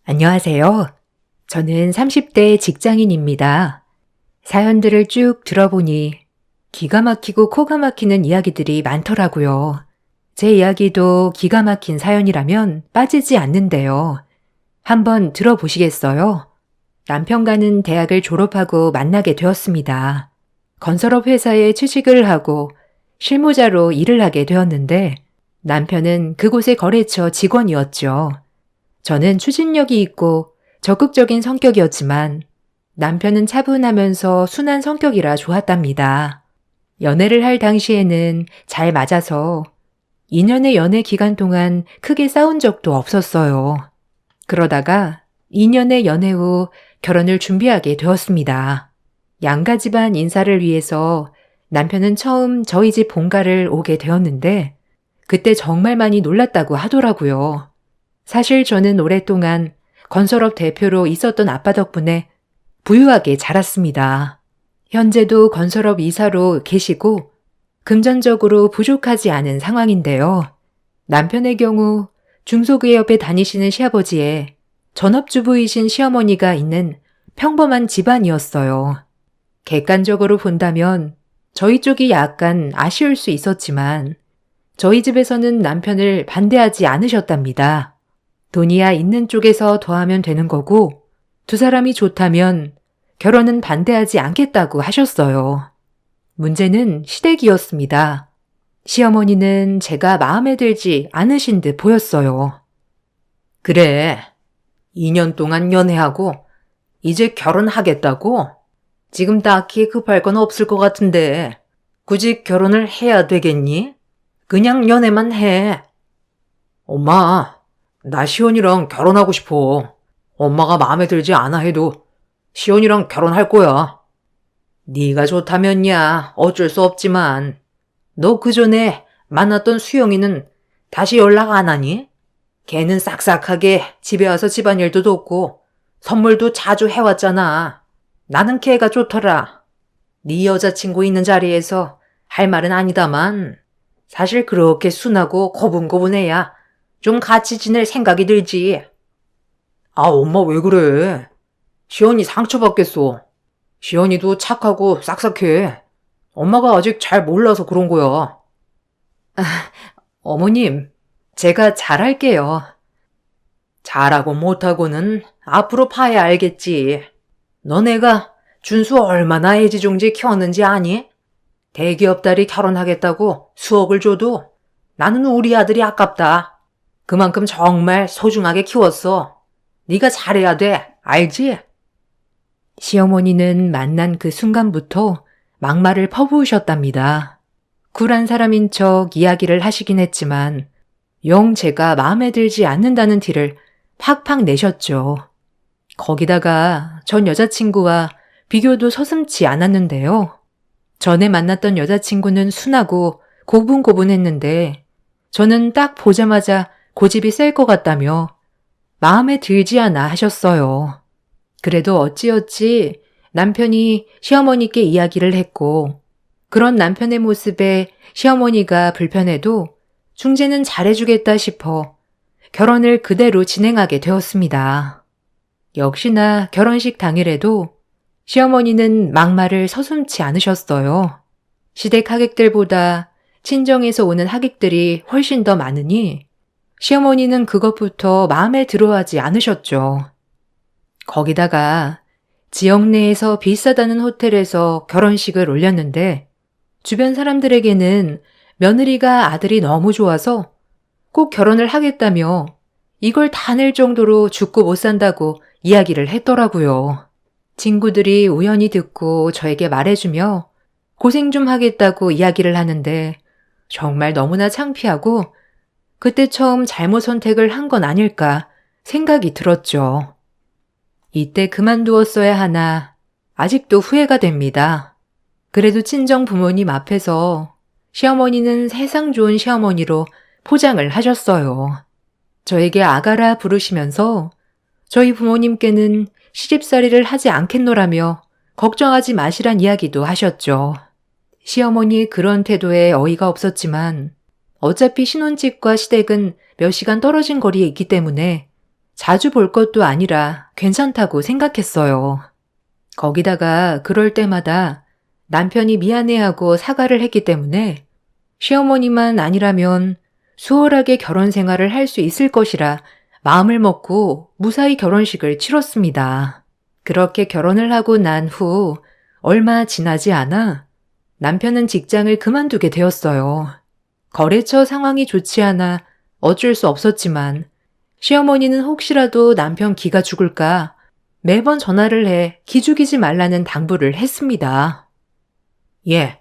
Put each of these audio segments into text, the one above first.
안녕하세요. 저는 30대 직장인입니다. 사연들을 쭉 들어보니 기가 막히고 코가 막히는 이야기들이 많더라고요. 제 이야기도 기가 막힌 사연이라면 빠지지 않는데요. 한번 들어보시겠어요? 남편과는 대학을 졸업하고 만나게 되었습니다. 건설업 회사에 취직을 하고 실무자로 일을 하게 되었는데 남편은 그곳의 거래처 직원이었죠. 저는 추진력이 있고 적극적인 성격이었지만 남편은 차분하면서 순한 성격이라 좋았답니다. 연애를 할 당시에는 잘 맞아서 2년의 연애 기간 동안 크게 싸운 적도 없었어요. 그러다가 2년의 연애 후 결혼을 준비하게 되었습니다. 양가 집안 인사를 위해서 남편은 처음 저희 집 본가를 오게 되었는데 그때 정말 많이 놀랐다고 하더라고요. 사실 저는 오랫동안 건설업 대표로 있었던 아빠 덕분에 부유하게 자랐습니다. 현재도 건설업 이사로 계시고 금전적으로 부족하지 않은 상황인데요. 남편의 경우 중소기업에 다니시는 시아버지에 전업주부이신 시어머니가 있는 평범한 집안이었어요. 객관적으로 본다면 저희 쪽이 약간 아쉬울 수 있었지만 저희 집에서는 남편을 반대하지 않으셨답니다. 돈이야 있는 쪽에서 더하면 되는 거고 두 사람이 좋다면 결혼은 반대하지 않겠다고 하셨어요. 문제는 시댁이었습니다. 시어머니는 제가 마음에 들지 않으신 듯 보였어요. 그래, 2년 동안 연애하고 이제 결혼하겠다고? 지금 딱히 급할 건 없을 것 같은데 굳이 결혼을 해야 되겠니? 그냥 연애만 해. 엄마, 나 시온이랑 결혼하고 싶어. 엄마가 마음에 들지 않아 해도 시온이랑 결혼할 거야. 네가 좋다면야 어쩔 수 없지만 너 그전에 만났던 수영이는 다시 연락 안 하니? 걔는 싹싹하게 집에 와서 집안일도 돕고 선물도 자주 해왔잖아. 나는 걔가 좋더라. 네 여자친구 있는 자리에서 할 말은 아니다만 사실 그렇게 순하고 고분고분 해야 좀 같이 지낼 생각이 들지. 아, 엄마 왜 그래? 시연이 상처받겠어. 시연이도 착하고 싹싹해. 엄마가 아직 잘 몰라서 그런 거야. 어머님, 제가 잘할게요. 잘하고 못하고는 앞으로 봐야 알겠지. 너네가 준수 얼마나 애지중지 키웠는지 아니? 대기업 딸이 결혼하겠다고 수억을 줘도 나는 우리 아들이 아깝다. 그만큼 정말 소중하게 키웠어. 네가 잘해야 돼. 알지? 시어머니는 만난 그 순간부터 막말을 퍼부으셨답니다. 쿨한 사람인 척 이야기를 하시긴 했지만 영 제가 마음에 들지 않는다는 티를 팍팍 내셨죠. 거기다가 전 여자친구와 비교도 서슴지 않았는데요. 전에 만났던 여자친구는 순하고 고분고분했는데 저는 딱 보자마자 고집이 셀 것 같다며 마음에 들지 않아 하셨어요. 그래도 어찌어찌 남편이 시어머니께 이야기를 했고 그런 남편의 모습에 시어머니가 불편해도 중재는 잘해주겠다 싶어 결혼을 그대로 진행하게 되었습니다. 역시나 결혼식 당일에도 시어머니는 막말을 서슴지 않으셨어요. 시댁 하객들보다 친정에서 오는 하객들이 훨씬 더 많으니 시어머니는 그것부터 마음에 들어하지 않으셨죠. 거기다가 지역 내에서 비싸다는 호텔에서 결혼식을 올렸는데 주변 사람들에게는 며느리가 아들이 너무 좋아서 꼭 결혼을 하겠다며 이걸 다 낼 정도로 죽고 못 산다고 이야기를 했더라고요. 친구들이 우연히 듣고 저에게 말해주며 고생 좀 하겠다고 이야기를 하는데 정말 너무나 창피하고 그때 처음 잘못 선택을 한 건 아닐까 생각이 들었죠. 이때 그만두었어야 하나 아직도 후회가 됩니다. 그래도 친정 부모님 앞에서 시어머니는 세상 좋은 시어머니로 포장을 하셨어요. 저에게 아가라 부르시면서 저희 부모님께는 시집살이를 하지 않겠노라며 걱정하지 마시란 이야기도 하셨죠. 시어머니의 그런 태도에 어이가 없었지만 어차피 신혼집과 시댁은 몇 시간 떨어진 거리에 있기 때문에 자주 볼 것도 아니라 괜찮다고 생각했어요. 거기다가 그럴 때마다 남편이 미안해하고 사과를 했기 때문에 시어머니만 아니라면 수월하게 결혼 생활을 할 수 있을 것이라 마음을 먹고 무사히 결혼식을 치렀습니다. 그렇게 결혼을 하고 난 후 얼마 지나지 않아 남편은 직장을 그만두게 되었어요. 거래처 상황이 좋지 않아 어쩔 수 없었지만 시어머니는 혹시라도 남편 기가 죽을까 매번 전화를 해 기죽이지 말라는 당부를 했습니다. 예,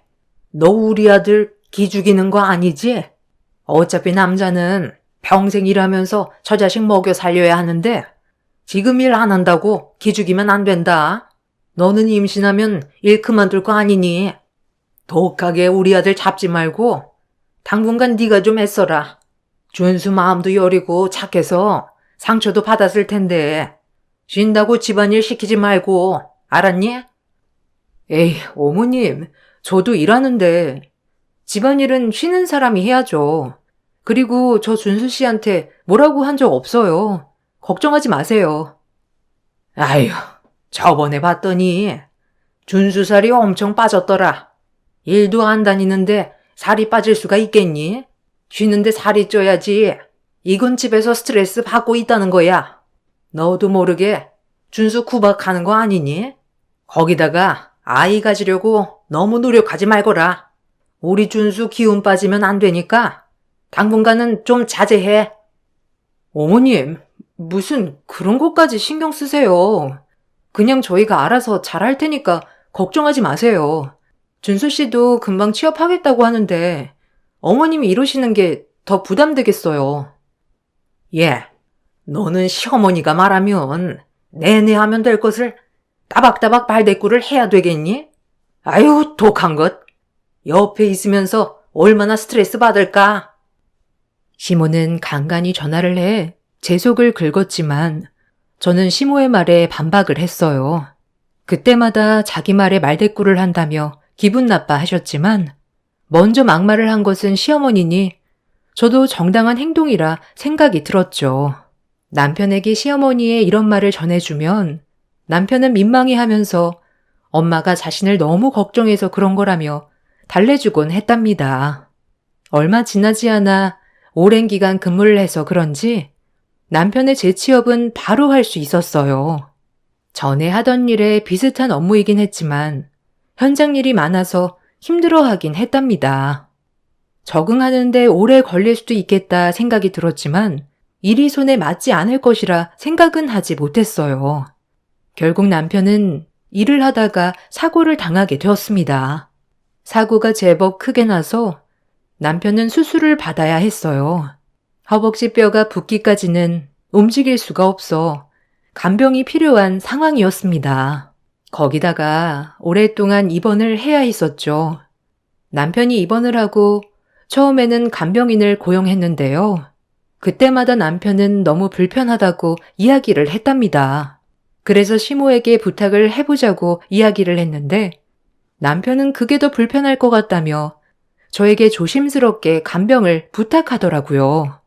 너 우리 아들 기죽이는 거 아니지? 어차피 남자는 평생 일하면서 저 자식 먹여 살려야 하는데 지금 일 안 한다고 기죽이면 안 된다. 너는 임신하면 일 그만둘 거 아니니? 독하게 우리 아들 잡지 말고 당분간 네가 좀 애써라. 준수 마음도 여리고 착해서 상처도 받았을 텐데 쉰다고 집안일 시키지 말고 알았니? 에이, 어머님, 저도 일하는데 집안일은 쉬는 사람이 해야죠. 그리고 저 준수 씨한테 뭐라고 한 적 없어요. 걱정하지 마세요. 아휴, 저번에 봤더니 준수 살이 엄청 빠졌더라. 일도 안 다니는데 살이 빠질 수가 있겠니? 쉬는데 살이 쪄야지. 이건 집에서 스트레스 받고 있다는 거야. 너도 모르게 준수 구박하는 거 아니니? 거기다가 아이 가지려고 너무 노력하지 말거라. 우리 준수 기운 빠지면 안 되니까 당분간은 좀 자제해. 어머님, 무슨 그런 것까지 신경 쓰세요. 그냥 저희가 알아서 잘할 테니까 걱정하지 마세요. 준수 씨도 금방 취업하겠다고 하는데 어머님이 이러시는 게 더 부담되겠어요. 예, 너는 시어머니가 말하면 내내 하면 될 것을 따박따박 발대꾸를 해야 되겠니? 아유, 독한 것. 옆에 있으면서 얼마나 스트레스 받을까? 시모는 간간히 전화를 해 제 속을 긁었지만 저는 시모의 말에 반박을 했어요. 그때마다 자기 말에 말대꾸를 한다며 기분 나빠 하셨지만 먼저 막말을 한 것은 시어머니니 저도 정당한 행동이라 생각이 들었죠. 남편에게 시어머니의 이런 말을 전해주면 남편은 민망해하면서 엄마가 자신을 너무 걱정해서 그런 거라며 달래주곤 했답니다. 얼마 지나지 않아 오랜 기간 근무를 해서 그런지 남편의 재취업은 바로 할 수 있었어요. 전에 하던 일에 비슷한 업무이긴 했지만 현장 일이 많아서 힘들어하긴 했답니다. 적응하는데 오래 걸릴 수도 있겠다 생각이 들었지만 일이 손에 맞지 않을 것이라 생각은 하지 못했어요. 결국 남편은 일을 하다가 사고를 당하게 되었습니다. 사고가 제법 크게 나서 남편은 수술을 받아야 했어요. 허벅지 뼈가 붓기까지는 움직일 수가 없어 간병이 필요한 상황이었습니다. 거기다가 오랫동안 입원을 해야 했었죠. 남편이 입원을 하고 처음에는 간병인을 고용했는데요. 그때마다 남편은 너무 불편하다고 이야기를 했답니다. 그래서 시모에게 부탁을 해보자고 이야기를 했는데 남편은 그게 더 불편할 것 같다며 저에게 조심스럽게 간병을 부탁하더라고요.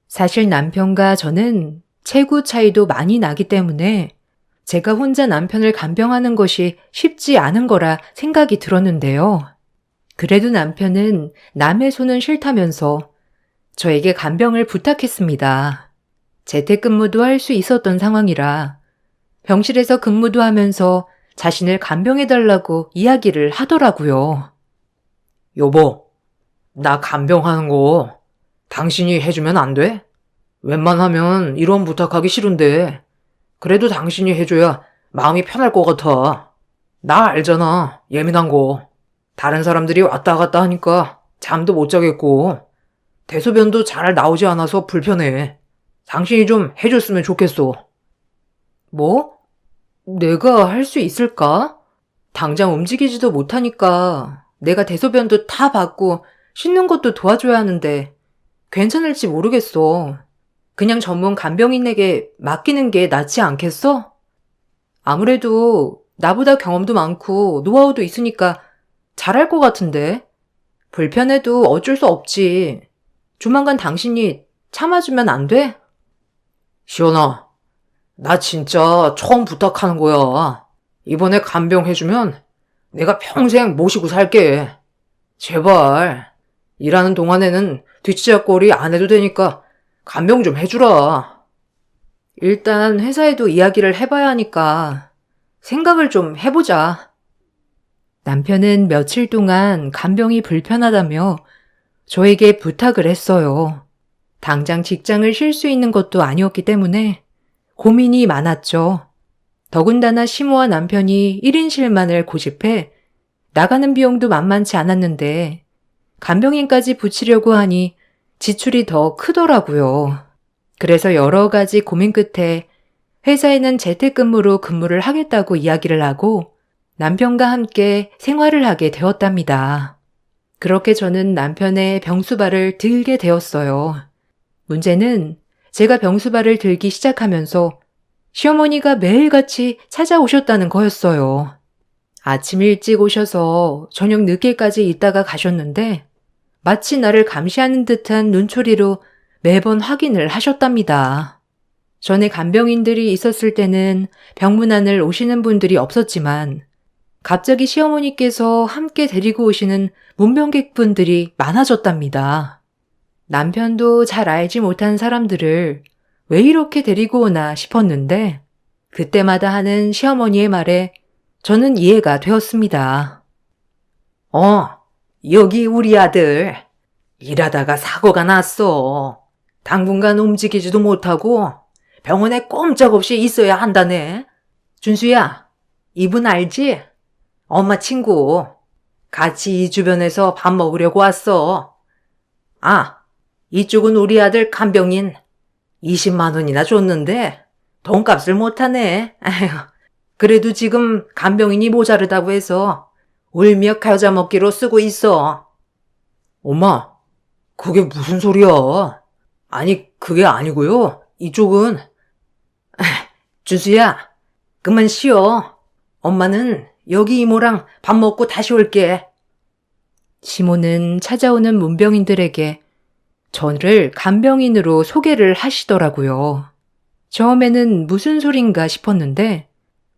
사실 남편과 저는 체구 차이도 많이 나기 때문에 제가 혼자 남편을 간병하는 것이 쉽지 않은 거라 생각이 들었는데요. 그래도 남편은 남의 손은 싫다면서 저에게 간병을 부탁했습니다. 재택근무도 할 수 있었던 상황이라 병실에서 근무도 하면서 자신을 간병해달라고 이야기를 하더라고요. 여보, 나 간병하는 거 당신이 해주면 안 돼? 웬만하면 이런 부탁하기 싫은데 그래도 당신이 해줘야 마음이 편할 것 같아. 나 알잖아, 예민한 거. 다른 사람들이 왔다 갔다 하니까 잠도 못 자겠고 대소변도 잘 나오지 않아서 불편해. 당신이 좀 해줬으면 좋겠어. 뭐? 내가 할 수 있을까? 당장 움직이지도 못하니까 내가 대소변도 다 받고 씻는 것도 도와줘야 하는데 괜찮을지 모르겠어. 그냥 전문 간병인에게 맡기는 게 낫지 않겠어? 아무래도 나보다 경험도 많고 노하우도 있으니까 잘할 것 같은데. 불편해도 어쩔 수 없지. 조만간 당신이 참아주면 안 돼? 시연아, 나 진짜 처음 부탁하는 거야. 이번에 간병해주면 내가 평생 모시고 살게. 제발. 일하는 동안에는 뒤치작거리 안 해도 되니까 간병 좀 해주라. 일단 회사에도 이야기를 해봐야 하니까 생각을 좀 해보자. 남편은 며칠 동안 간병이 불편하다며 저에게 부탁을 했어요. 당장 직장을 쉴 수 있는 것도 아니었기 때문에 고민이 많았죠. 더군다나 시모와 남편이 1인실만을 고집해 나가는 비용도 만만치 않았는데 간병인까지 붙이려고 하니 지출이 더 크더라고요. 그래서 여러 가지 고민 끝에 회사에는 재택근무로 근무를 하겠다고 이야기를 하고 남편과 함께 생활을 하게 되었답니다. 그렇게 저는 남편의 병수발을 들게 되었어요. 문제는 제가 병수발을 들기 시작하면서 시어머니가 매일같이 찾아오셨다는 거였어요. 아침 일찍 오셔서 저녁 늦게까지 있다가 가셨는데 마치 나를 감시하는 듯한 눈초리로 매번 확인을 하셨답니다. 전에 간병인들이 있었을 때는 병문안을 오시는 분들이 없었지만 갑자기 시어머니께서 함께 데리고 오시는 문병객분들이 많아졌답니다. 남편도 잘 알지 못한 사람들을 왜 이렇게 데리고 오나 싶었는데 그때마다 하는 시어머니의 말에 저는 이해가 되었습니다. 여기 우리 아들. 일하다가 사고가 났어. 당분간 움직이지도 못하고 병원에 꼼짝없이 있어야 한다네. 준수야, 이분 알지? 엄마 친구. 같이 이 주변에서 밥 먹으려고 왔어. 이쪽은 우리 아들 간병인. 20만 원이나 줬는데 돈값을 못하네. 아휴, 그래도 지금 간병인이 모자르다고 해서 울며 겨자 먹기로 쓰고 있어. 엄마, 그게 무슨 소리야? 아니, 그게 아니고요. 이쪽은. 준수야, 그만 쉬어. 엄마는 여기 이모랑 밥 먹고 다시 올게. 시모는 찾아오는 문병인들에게 저를 간병인으로 소개를 하시더라고요. 처음에는 무슨 소린가 싶었는데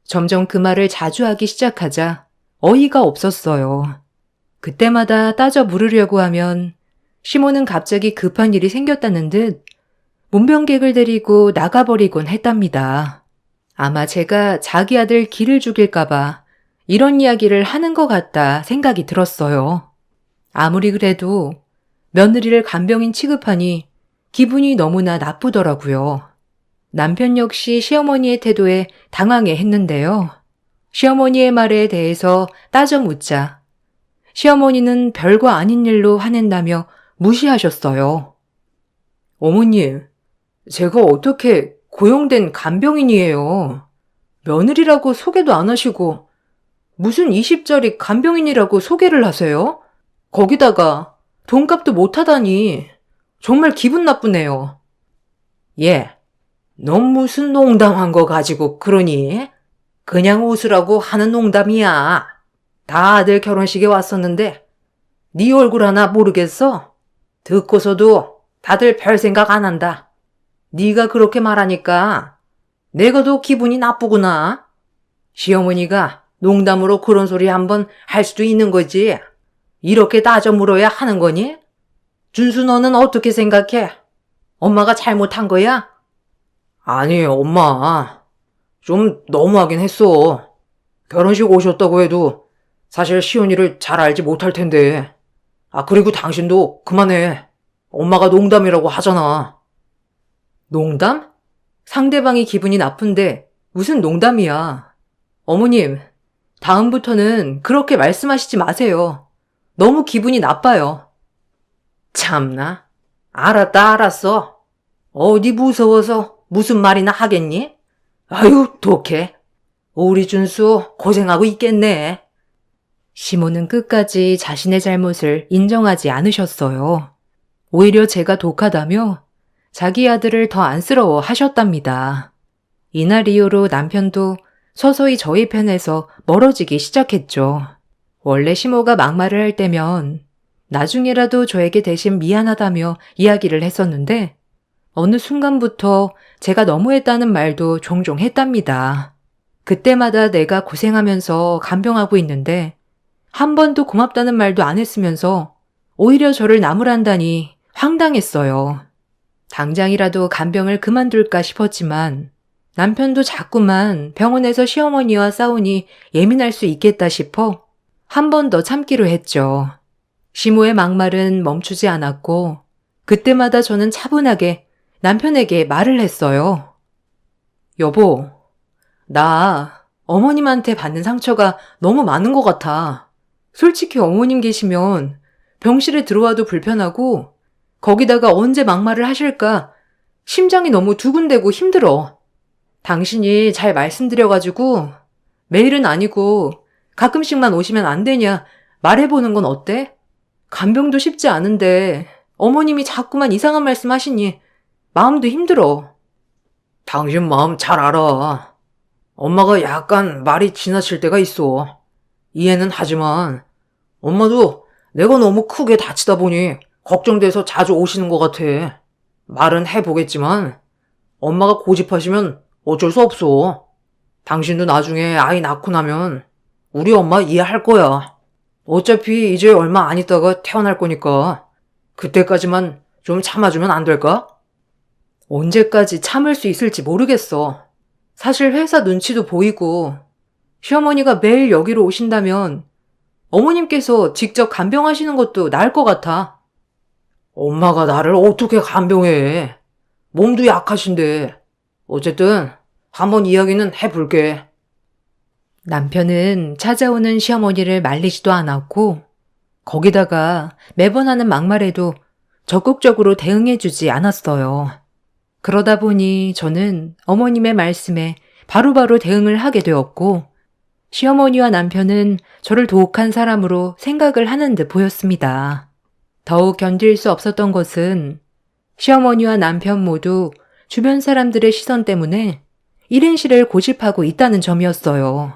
점점 그 말을 자주 하기 시작하자 어이가 없었어요. 그때마다 따져 물으려고 하면 시모는 갑자기 급한 일이 생겼다는 듯 문병객을 데리고 나가버리곤 했답니다. 아마 제가 자기 아들 기를 죽일까봐 이런 이야기를 하는 것 같다 생각이 들었어요. 아무리 그래도 며느리를 간병인 취급하니 기분이 너무나 나쁘더라고요. 남편 역시 시어머니의 태도에 당황해 했는데요. 시어머니의 말에 대해서 따져 묻자 시어머니는 별거 아닌 일로 화낸다며 무시하셨어요. 어머님, 제가 어떻게 고용된 간병인이에요. 며느리라고 소개도 안 하시고 무슨 20짜리 간병인이라고 소개를 하세요? 거기다가 돈값도 못하다니 정말 기분 나쁘네요. 넌 무슨 농담한 거 가지고 그러니? 그냥 웃으라고 하는 농담이야. 다 아들 결혼식에 왔었는데 네 얼굴 하나 모르겠어? 듣고서도 다들 별 생각 안 한다. 네가 그렇게 말하니까 내가 더 기분이 나쁘구나. 시어머니가 농담으로 그런 소리 한번 할 수도 있는 거지. 이렇게 따져 물어야 하는 거니? 준수 너는 어떻게 생각해? 엄마가 잘못한 거야? 아니, 엄마. 좀 너무하긴 했어. 결혼식 오셨다고 해도 사실 시온이를 잘 알지 못할 텐데. 그리고 당신도 그만해. 엄마가 농담이라고 하잖아. 농담? 상대방이 기분이 나쁜데 무슨 농담이야. 어머님, 다음부터는 그렇게 말씀하시지 마세요. 너무 기분이 나빠요. 참나. 알았어. 어디 무서워서 무슨 말이나 하겠니? 아유, 독해. 우리 준수 고생하고 있겠네. 시모는 끝까지 자신의 잘못을 인정하지 않으셨어요. 오히려 제가 독하다며 자기 아들을 더 안쓰러워 하셨답니다. 이날 이후로 남편도 서서히 저희 편에서 멀어지기 시작했죠. 원래 시모가 막말을 할 때면 나중에라도 저에게 대신 미안하다며 이야기를 했었는데 어느 순간부터 제가 너무했다는 말도 종종 했답니다. 그때마다 내가 고생하면서 간병하고 있는데 한 번도 고맙다는 말도 안 했으면서 오히려 저를 나무란다니 황당했어요. 당장이라도 간병을 그만둘까 싶었지만 남편도 자꾸만 병원에서 시어머니와 싸우니 예민할 수 있겠다 싶어 한 번 더 참기로 했죠. 시모의 막말은 멈추지 않았고 그때마다 저는 차분하게 남편에게 말을 했어요. 여보, 나 어머님한테 받는 상처가 너무 많은 것 같아. 솔직히 어머님 계시면 병실에 들어와도 불편하고 거기다가 언제 막말을 하실까 심장이 너무 두근대고 힘들어. 당신이 잘 말씀드려가지고 매일은 아니고 가끔씩만 오시면 안 되냐 말해보는 건 어때? 간병도 쉽지 않은데 어머님이 자꾸만 이상한 말씀 하시니 마음도 힘들어. 당신 마음 잘 알아. 엄마가 약간 말이 지나칠 때가 있어. 이해는 하지만 엄마도 내가 너무 크게 다치다 보니 걱정돼서 자주 오시는 것 같아. 말은 해보겠지만 엄마가 고집하시면 어쩔 수 없어. 당신도 나중에 아이 낳고 나면 우리 엄마 이해할 거야. 어차피 이제 얼마 안 있다가 태어날 거니까 그때까지만 좀 참아주면 안 될까? 언제까지 참을 수 있을지 모르겠어. 사실 회사 눈치도 보이고 시어머니가 매일 여기로 오신다면 어머님께서 직접 간병하시는 것도 나을 것 같아. 엄마가 나를 어떻게 간병해. 몸도 약하신데. 어쨌든 한번 이야기는 해볼게. 남편은 찾아오는 시어머니를 말리지도 않았고 거기다가 매번 하는 막말에도 적극적으로 대응해주지 않았어요. 그러다 보니 저는 어머님의 말씀에 바로바로 대응을 하게 되었고 시어머니와 남편은 저를 도욱한 사람으로 생각을 하는 듯 보였습니다. 더욱 견딜 수 없었던 것은 시어머니와 남편 모두 주변 사람들의 시선 때문에 1인실을 고집하고 있다는 점이었어요.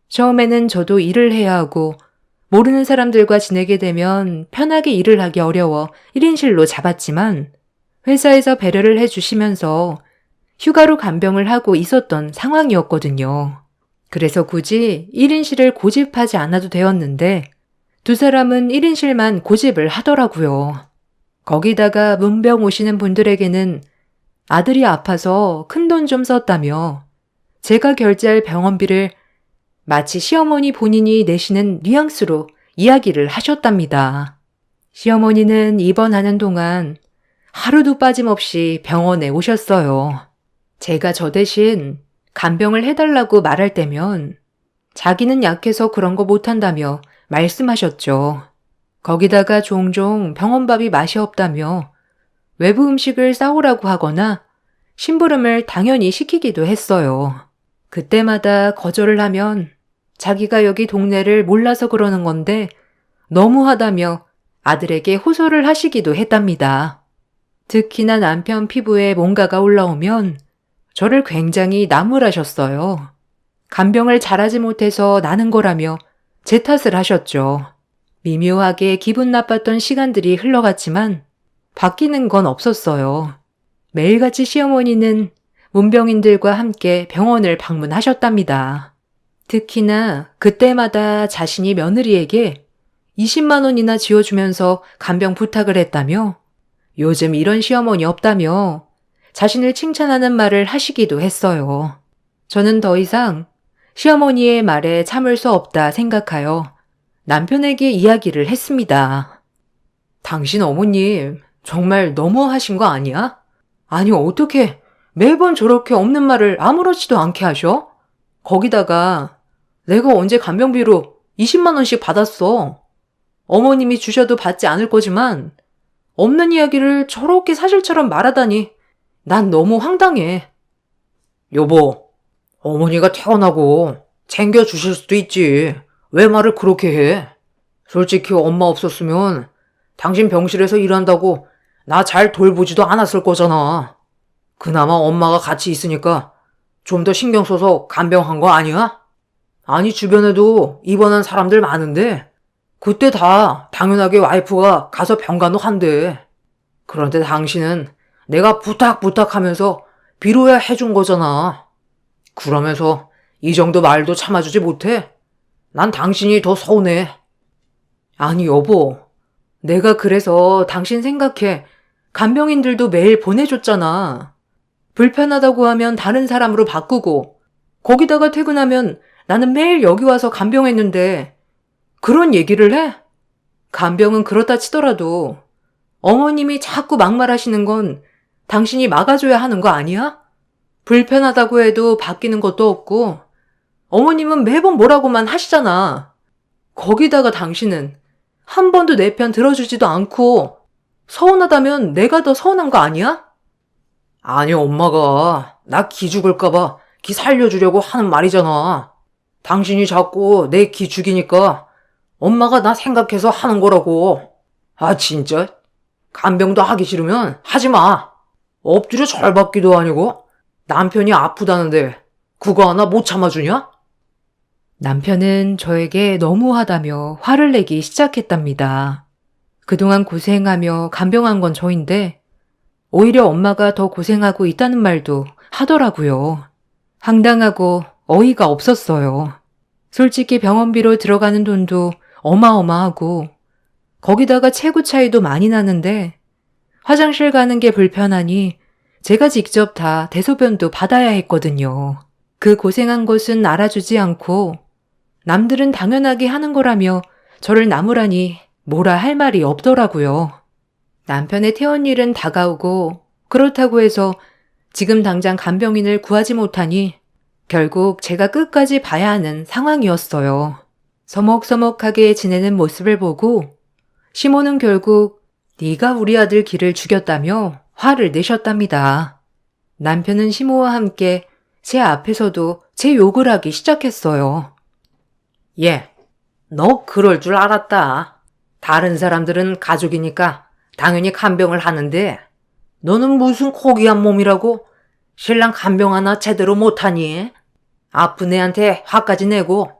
처음에는 저도 일을 해야 하고 모르는 사람들과 지내게 되면 편하게 일을 하기 어려워 1인실로 잡았지만 회사에서 배려를 해주시면서 휴가로 간병을 하고 있었던 상황이었거든요. 그래서 굳이 1인실을 고집하지 않아도 되었는데 두 사람은 1인실만 고집을 하더라고요. 거기다가 문병 오시는 분들에게는 아들이 아파서 큰돈 좀 썼다며 제가 결제할 병원비를 마치 시어머니 본인이 내시는 뉘앙스로 이야기를 하셨답니다. 시어머니는 입원하는 동안 하루도 빠짐없이 병원에 오셨어요. 제가 저 대신 간병을 해달라고 말할 때면 자기는 약해서 그런 거 못한다며 말씀하셨죠. 거기다가 종종 병원밥이 맛이 없다며 외부 음식을 싸오라고 하거나 심부름을 당연히 시키기도 했어요. 그때마다 거절을 하면 자기가 여기 동네를 몰라서 그러는 건데 너무하다며 아들에게 호소를 하시기도 했답니다. 특히나 남편 피부에 뭔가가 올라오면 저를 굉장히 나무라셨어요. 간병을 잘하지 못해서 나는 거라며 제 탓을 하셨죠. 미묘하게 기분 나빴던 시간들이 흘러갔지만 바뀌는 건 없었어요. 매일같이 시어머니는 문병인들과 함께 병원을 방문하셨답니다. 특히나 그때마다 자신이 며느리에게 20만 원이나 지어주면서 간병 부탁을 했다며 요즘 이런 시어머니 없다며 자신을 칭찬하는 말을 하시기도 했어요. 저는 더 이상 시어머니의 말에 참을 수 없다 생각하여 남편에게 이야기를 했습니다. 당신 어머님 정말 너무하신 거 아니야? 아니 어떻게 매번 저렇게 없는 말을 아무렇지도 않게 하셔? 거기다가 내가 언제 간병비로 20만 원씩 받았어. 어머님이 주셔도 받지 않을 거지만 없는 이야기를 저렇게 사실처럼 말하다니 난 너무 황당해. 여보, 어머니가 태어나고 챙겨주실 수도 있지. 왜 말을 그렇게 해? 솔직히 엄마 없었으면 당신 병실에서 일한다고 나 잘 돌보지도 않았을 거잖아. 그나마 엄마가 같이 있으니까 좀 더 신경 써서 간병한 거 아니야? 아니 주변에도 입원한 사람들 많은데 그때 다 당연하게 와이프가 가서 병간호 한대. 그런데 당신은 내가 부탁하면서 비로야 해준 거잖아. 그러면서 이 정도 말도 참아주지 못해? 난 당신이 더 서운해. 아니, 여보. 내가 그래서 당신 생각해 간병인들도 매일 보내줬잖아. 불편하다고 하면 다른 사람으로 바꾸고, 거기다가 퇴근하면 나는 매일 여기 와서 간병했는데, 그런 얘기를 해? 간병은 그렇다 치더라도, 어머님이 자꾸 막말하시는 건 당신이 막아줘야 하는 거 아니야? 불편하다고 해도 바뀌는 것도 없고, 어머님은 매번 뭐라고만 하시잖아. 거기다가 당신은 한 번도 내 편 들어주지도 않고, 서운하다면 내가 더 서운한 거 아니야? 아니, 엄마가 나 기 죽을까봐 기 살려주려고 하는 말이잖아. 당신이 자꾸 내 기 죽이니까 엄마가 나 생각해서 하는 거라고. 아, 진짜? 간병도 하기 싫으면 하지 마. 엎드려 절받기도 아니고 남편이 아프다는데 그거 하나 못 참아주냐? 남편은 저에게 너무하다며 화를 내기 시작했답니다. 그동안 고생하며 간병한 건 저인데 오히려 엄마가 더 고생하고 있다는 말도 하더라고요. 황당하고 어이가 없었어요. 솔직히 병원비로 들어가는 돈도 어마어마하고 거기다가 체구 차이도 많이 나는데 화장실 가는 게 불편하니 제가 직접 다 대소변도 받아야 했거든요. 그 고생한 것은 알아주지 않고 남들은 당연하게 하는 거라며 저를 나무라니 뭐라 할 말이 없더라고요. 남편의 퇴원일은 다가오고 그렇다고 해서 지금 당장 간병인을 구하지 못하니 결국 제가 끝까지 봐야 하는 상황이었어요. 서먹서먹하게 지내는 모습을 보고 시모는 결국 네가 우리 아들 기를 죽였다며 화를 내셨답니다. 남편은 시모와 함께 제 앞에서도 제 욕을 하기 시작했어요. 예, 너 그럴 줄 알았다. 다른 사람들은 가족이니까 당연히 간병을 하는데 너는 무슨 고귀한 몸이라고 신랑 간병 하나 제대로 못하니? 아픈 애한테 화까지 내고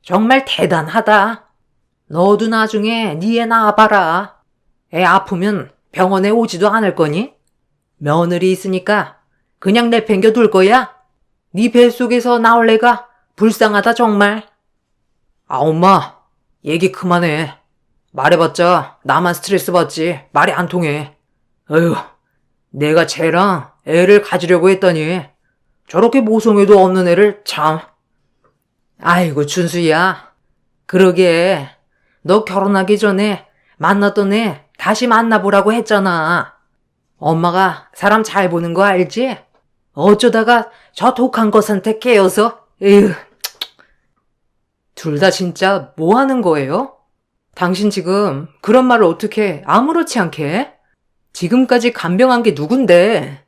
정말 대단하다. 너도 나중에 네 애 낳아봐라. 애 아프면 병원에 오지도 않을 거니? 며느리 있으니까 그냥 내팽겨 둘 거야? 네 뱃속에서 나올 애가 불쌍하다 정말. 아, 엄마, 얘기 그만해. 말해봤자 나만 스트레스 받지 말이 안 통해. 어휴, 내가 쟤랑 애를 가지려고 했더니 저렇게 모성애도 없는 애를 참. 아이고, 준수야. 그러게 너 결혼하기 전에 만났던 애 다시 만나보라고 했잖아. 엄마가 사람 잘 보는 거 알지? 어쩌다가 저 독한 것한테 깨어서. 에휴. 둘 다 진짜 뭐 하는 거예요? 당신 지금 그런 말을 어떻게 아무렇지 않게 해? 지금까지 간병한 게 누군데?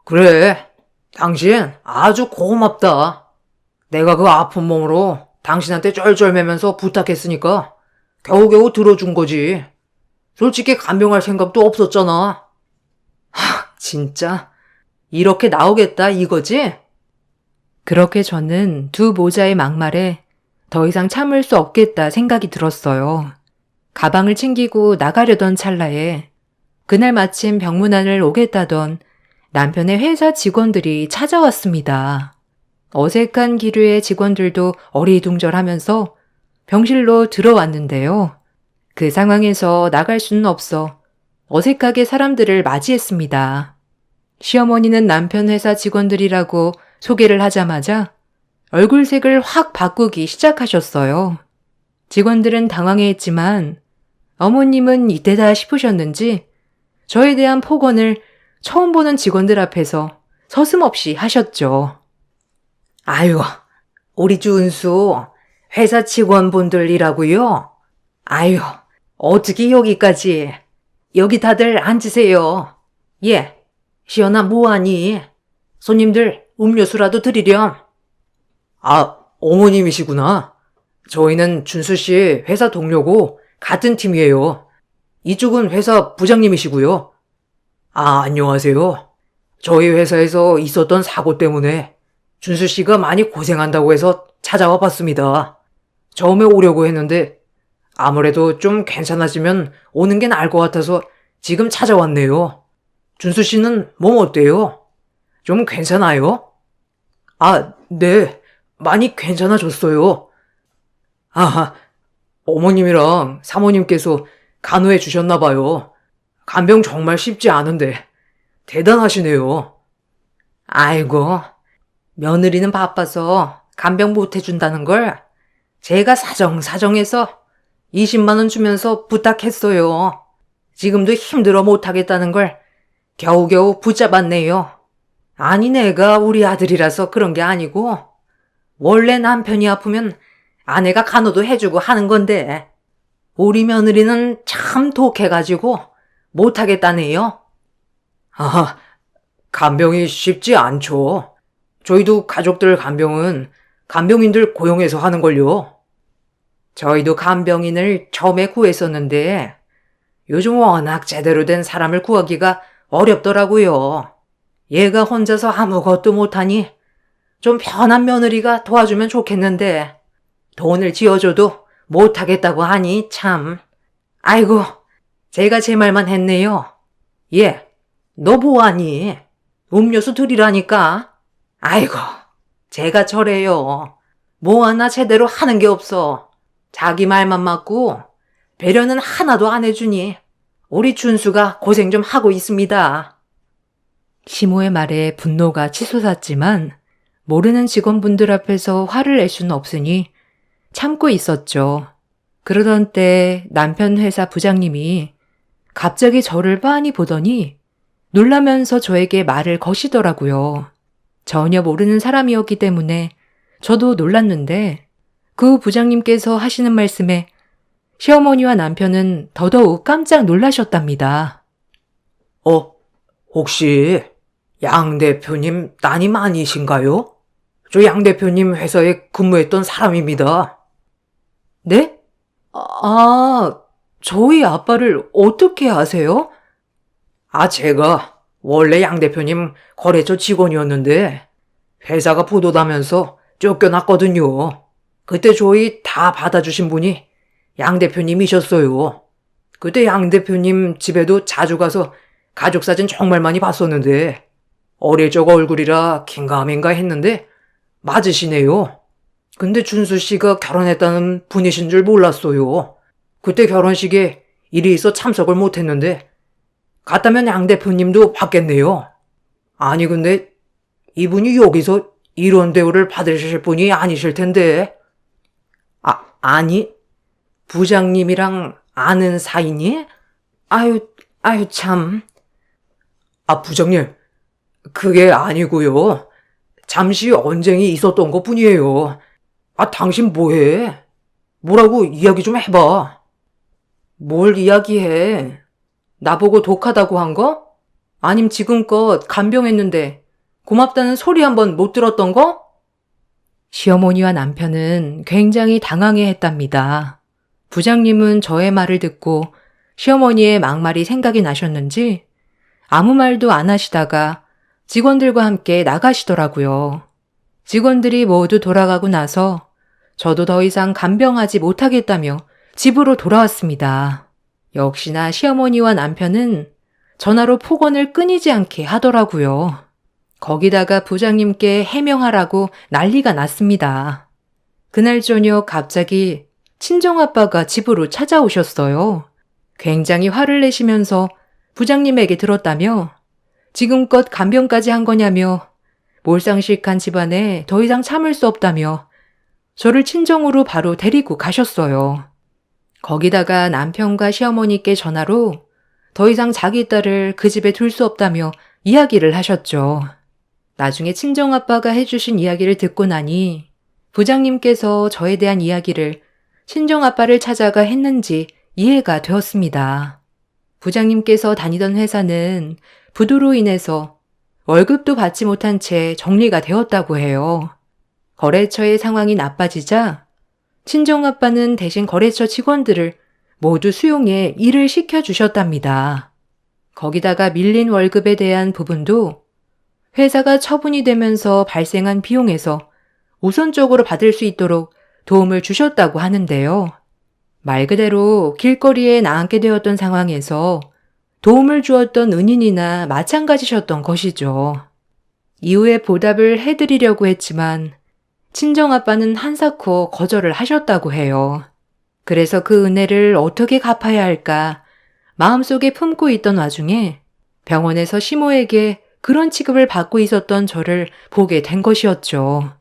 그래, 당신 아주 고맙다. 내가 그 아픈 몸으로 당신한테 쩔쩔매면서 부탁했으니까 겨우겨우 들어준 거지. 솔직히 간병할 생각도 없었잖아. 진짜 이렇게 나오겠다 이거지? 그렇게 저는 두 모자의 막말에 더 이상 참을 수 없겠다 생각이 들었어요. 가방을 챙기고 나가려던 찰나에 그날 마침 병문안을 오겠다던 남편의 회사 직원들이 찾아왔습니다. 어색한 기류의 직원들도 어리둥절하면서 병실로 들어왔는데요. 그 상황에서 나갈 수는 없어 어색하게 사람들을 맞이했습니다. 시어머니는 남편 회사 직원들이라고 소개를 하자마자 얼굴색을 확 바꾸기 시작하셨어요. 직원들은 당황해했지만 어머님은 이때다 싶으셨는지 저에 대한 폭언을 처음 보는 직원들 앞에서 서슴없이 하셨죠. 아유, 우리 준수 회사 직원분들이라고요? 아유, 어떻게 여기까지. 여기 다들 앉으세요. 예, 시연아 뭐하니? 손님들 음료수라도 드리렴. 아, 어머님이시구나. 저희는 준수 씨 회사 동료고 같은 팀이에요. 이쪽은 회사 부장님이시고요. 아, 안녕하세요. 저희 회사에서 있었던 사고 때문에 준수 씨가 많이 고생한다고 해서 찾아와 봤습니다. 처음에 오려고 했는데 아무래도 좀 괜찮아지면 오는 게 나을 것 같아서 지금 찾아왔네요. 준수 씨는 몸 어때요? 좀 괜찮아요? 아, 네. 많이 괜찮아졌어요. 아, 어머님이랑 사모님께서 간호해 주셨나 봐요. 간병 정말 쉽지 않은데 대단하시네요. 아이고, 며느리는 바빠서 간병 못 해준다는 걸 제가 사정사정해서 20만 원 주면서 부탁했어요. 지금도 힘들어 못하겠다는 걸 겨우겨우 붙잡았네요. 아니, 내가 우리 아들이라서 그런 게 아니고 원래 남편이 아프면 아내가 간호도 해주고 하는 건데 우리 며느리는 참 독해가지고 못하겠다네요. 아, 간병이 쉽지 않죠. 저희도 가족들 간병은 간병인들 고용해서 하는걸요. 저희도 간병인을 처음에 구했었는데 요즘 워낙 제대로 된 사람을 구하기가 어렵더라고요. 얘가 혼자서 아무것도 못하니 좀 편한 며느리가 도와주면 좋겠는데 돈을 지어줘도 못하겠다고 하니 참. 아이고, 제가 제 말만 했네요. 얘, 너 뭐하니? 음료수 드리라니까. 아이고, 제가 저래요. 뭐 하나 제대로 하는 게 없어. 자기 말만 맞고 배려는 하나도 안 해주니 우리 준수가 고생 좀 하고 있습니다. 시모의 말에 분노가 치솟았지만 모르는 직원분들 앞에서 화를 낼 수는 없으니 참고 있었죠. 그러던 때 남편 회사 부장님이 갑자기 저를 빤히 보더니 놀라면서 저에게 말을 거시더라고요. 전혀 모르는 사람이었기 때문에 저도 놀랐는데 그 부장님께서 하시는 말씀에 시어머니와 남편은 더더욱 깜짝 놀라셨답니다. 혹시 양 대표님 따님 아니신가요? 저 양 대표님 회사에 근무했던 사람입니다. 네? 저희 아빠를 어떻게 아세요? 제가 원래 양 대표님 거래처 직원이었는데 회사가 부도나면서 쫓겨났거든요. 그때 저희 다 받아주신 분이 양 대표님이셨어요. 그때 양 대표님 집에도 자주 가서 가족 사진 정말 많이 봤었는데 어릴 적 얼굴이라 긴가민가 했는데 맞으시네요. 근데 준수 씨가 결혼했다는 분이신 줄 몰랐어요. 그때 결혼식에 일이 있어 참석을 못했는데 갔다면 양 대표님도 봤겠네요. 아니 근데 이분이 여기서 이런 대우를 받으실 분이 아니실 텐데. 아니 부장님이랑 아는 사이니? 아유 참. 부장님, 그게 아니고요. 잠시 언쟁이 있었던 것 뿐이에요. 당신 뭐해? 뭐라고 이야기 좀 해봐. 뭘 이야기해? 나보고 독하다고 한 거? 아님 지금껏 간병했는데 고맙다는 소리 한번 못 들었던 거? 시어머니와 남편은 굉장히 당황해했답니다. 부장님은 저의 말을 듣고 시어머니의 막말이 생각이 나셨는지 아무 말도 안 하시다가 직원들과 함께 나가시더라고요. 직원들이 모두 돌아가고 나서 저도 더 이상 간병하지 못하겠다며 집으로 돌아왔습니다. 역시나 시어머니와 남편은 전화로 폭언을 끊이지 않게 하더라고요. 거기다가 부장님께 해명하라고 난리가 났습니다. 그날 저녁 갑자기 친정아빠가 집으로 찾아오셨어요. 굉장히 화를 내시면서 부장님에게 들었다며 지금껏 간병까지 한 거냐며 몰상식한 집안에 더 이상 참을 수 없다며 저를 친정으로 바로 데리고 가셨어요. 거기다가 남편과 시어머니께 전화로 더 이상 자기 딸을 그 집에 둘 수 없다며 이야기를 하셨죠. 나중에 친정아빠가 해주신 이야기를 듣고 나니 부장님께서 저에 대한 이야기를 친정아빠를 찾아가 했는지 이해가 되었습니다. 부장님께서 다니던 회사는 부도로 인해서 월급도 받지 못한 채 정리가 되었다고 해요. 거래처의 상황이 나빠지자 친정아빠는 대신 거래처 직원들을 모두 수용해 일을 시켜주셨답니다. 거기다가 밀린 월급에 대한 부분도 회사가 처분이 되면서 발생한 비용에서 우선적으로 받을 수 있도록 도움을 주셨다고 하는데요. 말 그대로 길거리에 나앉게 되었던 상황에서 도움을 주었던 은인이나 마찬가지셨던 것이죠. 이후에 보답을 해드리려고 했지만 친정아빠는 한사코 거절을 하셨다고 해요. 그래서 그 은혜를 어떻게 갚아야 할까 마음속에 품고 있던 와중에 병원에서 시모에게 그런 취급을 받고 있었던 저를 보게 된 것이었죠.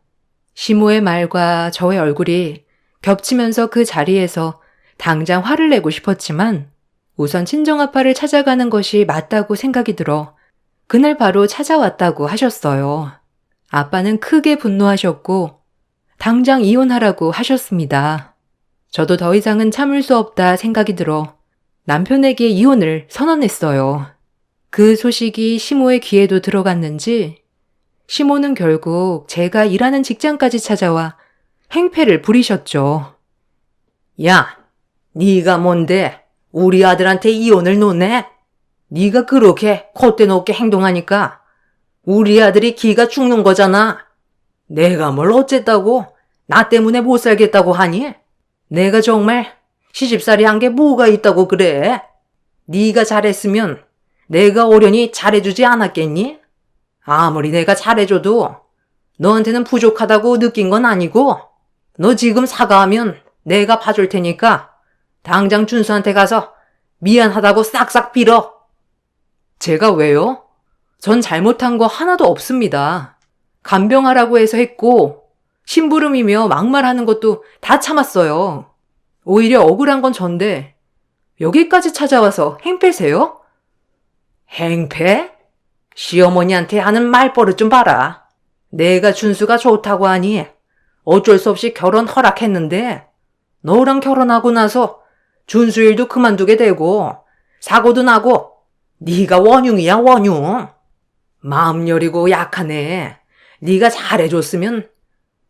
시모의 말과 저의 얼굴이 겹치면서 그 자리에서 당장 화를 내고 싶었지만 우선 친정아빠를 찾아가는 것이 맞다고 생각이 들어 그날 바로 찾아왔다고 하셨어요. 아빠는 크게 분노하셨고 당장 이혼하라고 하셨습니다. 저도 더 이상은 참을 수 없다 생각이 들어 남편에게 이혼을 선언했어요. 그 소식이 시모의 귀에도 들어갔는지 시모는 결국 제가 일하는 직장까지 찾아와 행패를 부리셨죠. 야, 네가 뭔데 우리 아들한테 이혼을 놓네? 네가 그렇게 콧대 높게 행동하니까 우리 아들이 기가 죽는 거잖아. 내가 뭘 어쨌다고 나 때문에 못 살겠다고 하니? 내가 정말 시집살이 한 게 뭐가 있다고 그래? 네가 잘했으면 내가 오련히 잘해주지 않았겠니? 아무리 내가 잘해줘도 너한테는 부족하다고 느낀 건 아니고 너 지금 사과하면 내가 봐줄 테니까 당장 준수한테 가서 미안하다고 싹싹 빌어. 제가 왜요? 전 잘못한 거 하나도 없습니다. 간병하라고 해서 했고 심부름이며 막말하는 것도 다 참았어요. 오히려 억울한 건 전데 여기까지 찾아와서 행패세요? 행패? 시어머니한테 하는 말버릇 좀 봐라. 내가 준수가 좋다고 하니 어쩔 수 없이 결혼 허락했는데 너랑 결혼하고 나서 준수 일도 그만두게 되고 사고도 나고 네가 원흉이야 원흉. 마음 여리고 약하네. 네가 잘해줬으면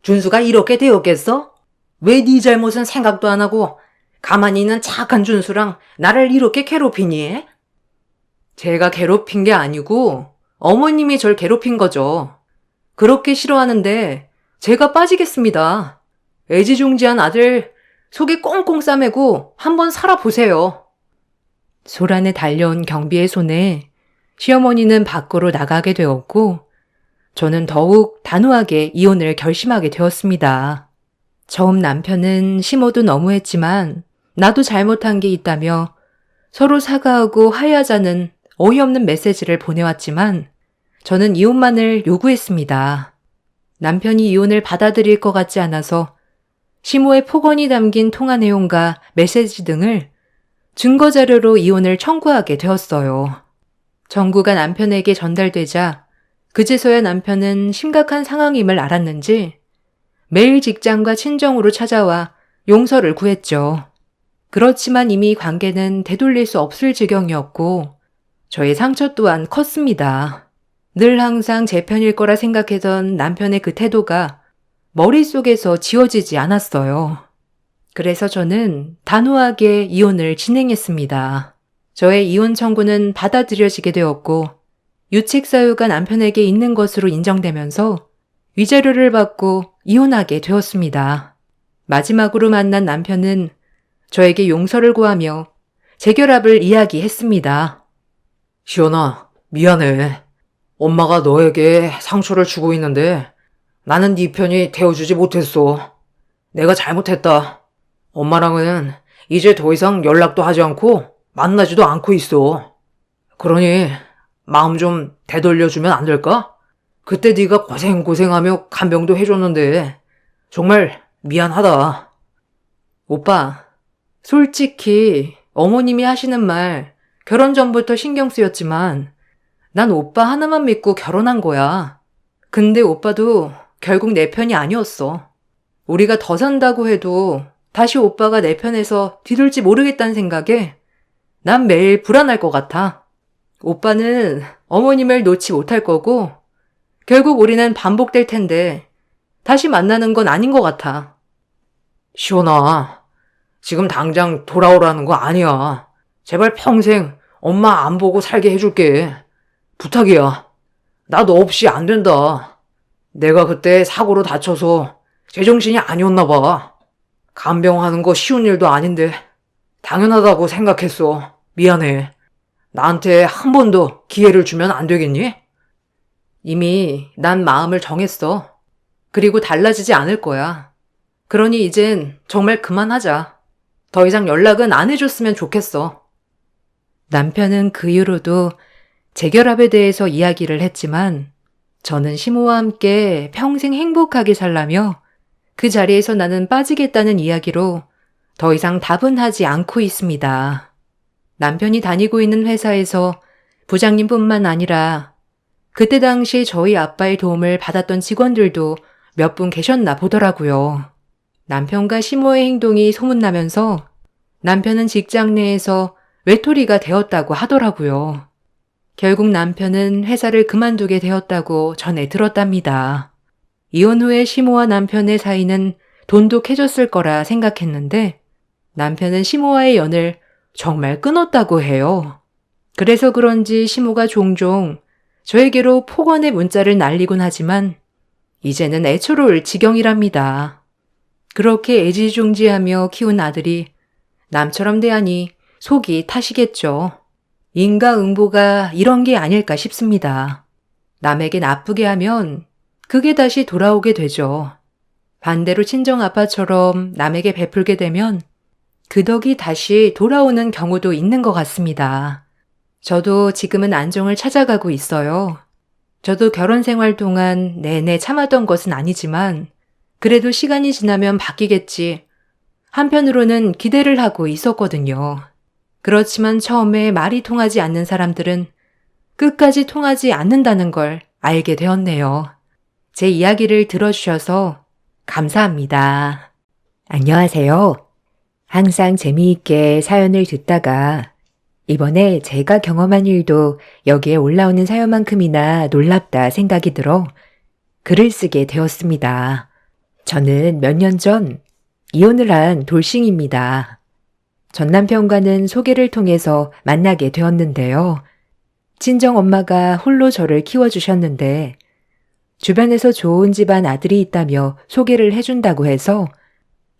준수가 이렇게 되었겠어? 왜 네 잘못은 생각도 안 하고 가만히 있는 착한 준수랑 나를 이렇게 괴롭히니? 제가 괴롭힌 게 아니고 어머님이 절 괴롭힌 거죠. 그렇게 싫어하는데 제가 빠지겠습니다. 애지중지한 아들 속에 꽁꽁 싸매고 한번 살아보세요. 소란에 달려온 경비의 손에 시어머니는 밖으로 나가게 되었고 저는 더욱 단호하게 이혼을 결심하게 되었습니다. 처음 남편은 시모도 너무했지만 나도 잘못한 게 있다며 서로 사과하고 화해하자는 어이없는 메시지를 보내왔지만 저는 이혼만을 요구했습니다. 남편이 이혼을 받아들일 것 같지 않아서 시모의 폭언이 담긴 통화 내용과 메시지 등을 증거자료로 이혼을 청구하게 되었어요. 정구가 남편에게 전달되자 그제서야 남편은 심각한 상황임을 알았는지 매일 직장과 친정으로 찾아와 용서를 구했죠. 그렇지만 이미 관계는 되돌릴 수 없을 지경이었고 저의 상처 또한 컸습니다. 늘 항상 제 편일 거라 생각했던 남편의 그 태도가 머릿속에서 지워지지 않았어요. 그래서 저는 단호하게 이혼을 진행했습니다. 저의 이혼 청구는 받아들여지게 되었고 유책 사유가 남편에게 있는 것으로 인정되면서 위자료를 받고 이혼하게 되었습니다. 마지막으로 만난 남편은 저에게 용서를 구하며 재결합을 이야기했습니다. 시연아, 미안해. 엄마가 너에게 상처를 주고 있는데 나는 네 편이 되어주지 못했어. 내가 잘못했다. 엄마랑은 이제 더 이상 연락도 하지 않고 만나지도 않고 있어. 그러니 마음 좀 되돌려주면 안 될까? 그때 네가 고생하며 간병도 해줬는데 정말 미안하다. 오빠, 솔직히 어머님이 하시는 말 결혼 전부터 신경 쓰였지만 난 오빠 하나만 믿고 결혼한 거야. 근데 오빠도 결국 내 편이 아니었어. 우리가 더 산다고 해도 다시 오빠가 내 편에서 뒤돌지 모르겠다는 생각에 난 매일 불안할 것 같아. 오빠는 어머님을 놓지 못할 거고 결국 우리는 반복될 텐데 다시 만나는 건 아닌 것 같아. 시연아, 지금 당장 돌아오라는 거 아니야. 제발 평생 엄마 안 보고 살게 해줄게. 부탁이야. 나 너 없이 안 된다. 내가 그때 사고로 다쳐서 제정신이 아니었나 봐. 간병하는 거 쉬운 일도 아닌데 당연하다고 생각했어. 미안해. 나한테 한 번 더 기회를 주면 안 되겠니? 이미 난 마음을 정했어. 그리고 달라지지 않을 거야. 그러니 이젠 정말 그만하자. 더 이상 연락은 안 해줬으면 좋겠어. 남편은 그 이후로도 재결합에 대해서 이야기를 했지만 저는 시모와 함께 평생 행복하게 살라며 그 자리에서 나는 빠지겠다는 이야기로 더 이상 답은 하지 않고 있습니다. 남편이 다니고 있는 회사에서 부장님뿐만 아니라 그때 당시 저희 아빠의 도움을 받았던 직원들도 몇 분 계셨나 보더라고요. 남편과 시모의 행동이 소문나면서 남편은 직장 내에서 외톨이가 되었다고 하더라고요. 결국 남편은 회사를 그만두게 되었다고 전해 들었답니다. 이혼 후에 시모와 남편의 사이는 돈독해졌을 거라 생각했는데 남편은 시모와의 연을 정말 끊었다고 해요. 그래서 그런지 시모가 종종 저에게로 폭언의 문자를 날리곤 하지만 이제는 애처로울 지경이랍니다. 그렇게 애지중지하며 키운 아들이 남처럼 대하니 속이 타시겠죠. 인과응보가 이런 게 아닐까 싶습니다. 남에게 나쁘게 하면 그게 다시 돌아오게 되죠. 반대로 친정아빠처럼 남에게 베풀게 되면 그 덕이 다시 돌아오는 경우도 있는 것 같습니다. 저도 지금은 안정을 찾아가고 있어요. 저도 결혼 생활 동안 내내 참았던 것은 아니지만 그래도 시간이 지나면 바뀌겠지. 한편으로는 기대를 하고 있었거든요. 그렇지만 처음에 말이 통하지 않는 사람들은 끝까지 통하지 않는다는 걸 알게 되었네요. 제 이야기를 들어주셔서 감사합니다. 안녕하세요. 항상 재미있게 사연을 듣다가 이번에 제가 경험한 일도 여기에 올라오는 사연만큼이나 놀랍다 생각이 들어 글을 쓰게 되었습니다. 저는 몇 년 전 이혼을 한 돌싱입니다. 전 남편과는 소개를 통해서 만나게 되었는데요. 친정 엄마가 홀로 저를 키워주셨는데 주변에서 좋은 집안 아들이 있다며 소개를 해준다고 해서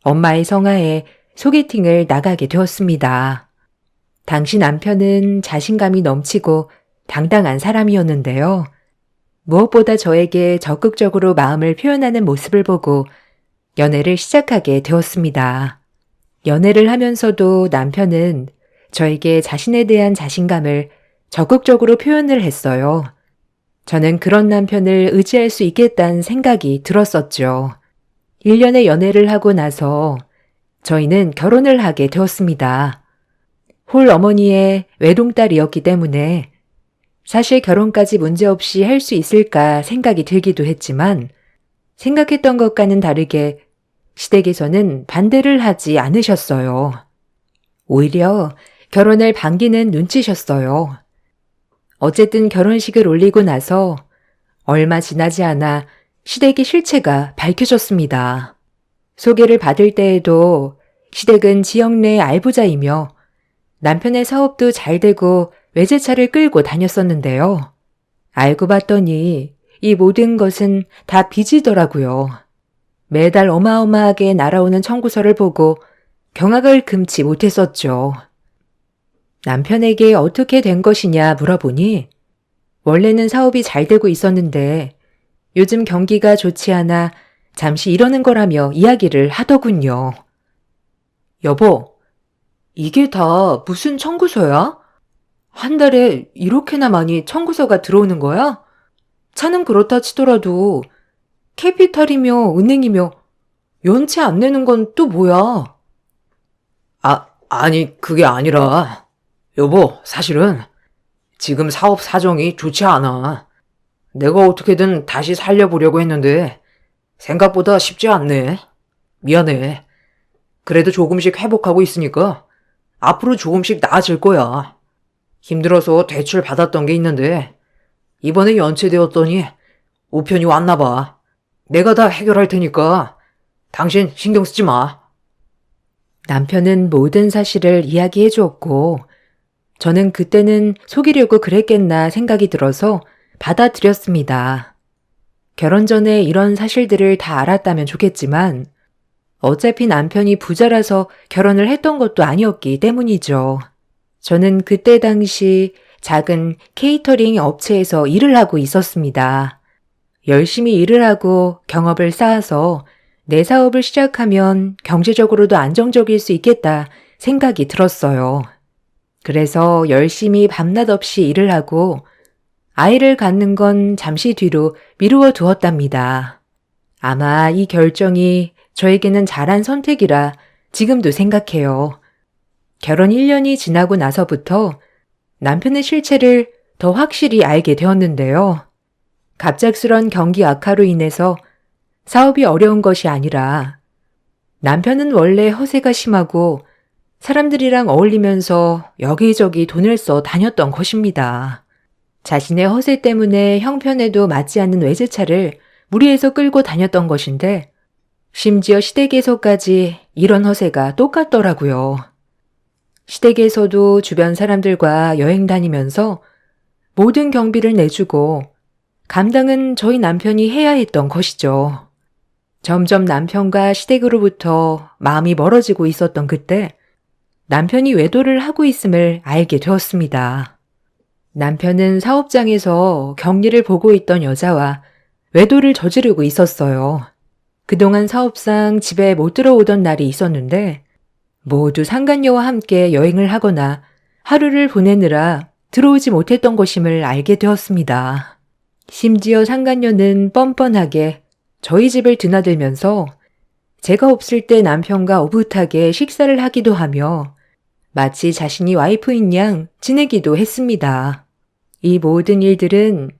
엄마의 성하에 소개팅을 나가게 되었습니다. 당시 남편은 자신감이 넘치고 당당한 사람이었는데요. 무엇보다 저에게 적극적으로 마음을 표현하는 모습을 보고 연애를 시작하게 되었습니다. 연애를 하면서도 남편은 저에게 자신에 대한 자신감을 적극적으로 표현을 했어요. 저는 그런 남편을 의지할 수 있겠다는 생각이 들었었죠. 1년의 연애를 하고 나서 저희는 결혼을 하게 되었습니다. 홀 어머니의 외동딸이었기 때문에 사실 결혼까지 문제없이 할 수 있을까 생각이 들기도 했지만 생각했던 것과는 다르게 시댁에서는 반대를 하지 않으셨어요. 오히려 결혼을 반기는 눈치셨어요. 어쨌든 결혼식을 올리고 나서 얼마 지나지 않아 시댁의 실체가 밝혀졌습니다. 소개를 받을 때에도 시댁은 지역 내 알부자이며 남편의 사업도 잘 되고 외제차를 끌고 다녔었는데요. 알고 봤더니 이 모든 것은 다 빚이더라고요. 매달 어마어마하게 날아오는 청구서를 보고 경악을 금치 못했었죠. 남편에게 어떻게 된 것이냐 물어보니 원래는 사업이 잘 되고 있었는데 요즘 경기가 좋지 않아 잠시 이러는 거라며 이야기를 하더군요. 여보, 이게 다 무슨 청구서야? 한 달에 이렇게나 많이 청구서가 들어오는 거야? 차는 그렇다 치더라도 캐피탈이며 은행이며 연체 안 내는 건 또 뭐야? 아니, 그게 아니라, 여보, 사실은 지금 사업 사정이 좋지 않아. 내가 어떻게든 다시 살려보려고 했는데 생각보다 쉽지 않네. 미안해. 그래도 조금씩 회복하고 있으니까 앞으로 조금씩 나아질 거야. 힘들어서 대출 받았던 게 있는데 이번에 연체되었더니 우편이 왔나 봐. 내가 다 해결할 테니까 당신 신경 쓰지 마. 남편은 모든 사실을 이야기해 주었고 저는 그때는 속이려고 그랬겠나 생각이 들어서 받아들였습니다. 결혼 전에 이런 사실들을 다 알았다면 좋겠지만 어차피 남편이 부자라서 결혼을 했던 것도 아니었기 때문이죠. 저는 그때 당시 작은 케이터링 업체에서 일을 하고 있었습니다. 열심히 일을 하고 경업을 쌓아서 내 사업을 시작하면 경제적으로도 안정적일 수 있겠다 생각이 들었어요. 그래서 열심히 밤낮 없이 일을 하고 아이를 갖는 건 잠시 뒤로 미루어 두었답니다. 아마 이 결정이 저에게는 잘한 선택이라 지금도 생각해요. 결혼 1년이 지나고 나서부터 남편의 실체를 더 확실히 알게 되었는데요. 갑작스런 경기 악화로 인해서 사업이 어려운 것이 아니라 남편은 원래 허세가 심하고 사람들이랑 어울리면서 여기저기 돈을 써 다녔던 것입니다. 자신의 허세 때문에 형편에도 맞지 않는 외제차를 무리해서 끌고 다녔던 것인데 심지어 시댁에서까지 이런 허세가 똑같더라고요. 시댁에서도 주변 사람들과 여행 다니면서 모든 경비를 내주고 감당은 저희 남편이 해야 했던 것이죠. 점점 남편과 시댁으로부터 마음이 멀어지고 있었던 그때 남편이 외도를 하고 있음을 알게 되었습니다. 남편은 사업장에서 격리를 보고 있던 여자와 외도를 저지르고 있었어요. 그동안 사업상 집에 못 들어오던 날이 있었는데 모두 상간녀와 함께 여행을 하거나 하루를 보내느라 들어오지 못했던 것임을 알게 되었습니다. 심지어 상간녀는 뻔뻔하게 저희 집을 드나들면서 제가 없을 때 남편과 오붓하게 식사를 하기도 하며 마치 자신이 와이프인 양 지내기도 했습니다. 이 모든 일들은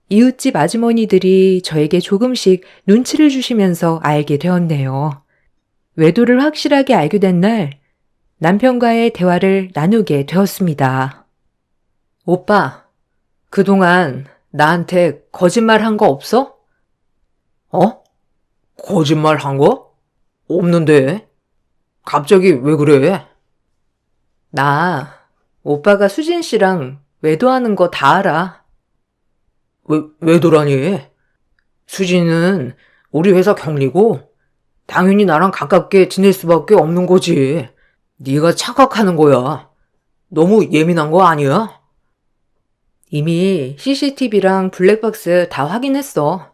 이웃집 아주머니들이 저에게 조금씩 눈치를 주시면서 알게 되었네요. 외도를 확실하게 알게 된 날 남편과의 대화를 나누게 되었습니다. 오빠, 그동안 나한테 거짓말 한 거 없어? 어? 거짓말 한 거? 없는데. 갑자기 왜 그래? 나 오빠가 수진 씨랑 외도하는 거 다 알아. 외도라니? 수진은 우리 회사 경리고 당연히 나랑 가깝게 지낼 수밖에 없는 거지. 네가 착각하는 거야. 너무 예민한 거 아니야? 이미 CCTV랑 블랙박스 다 확인했어.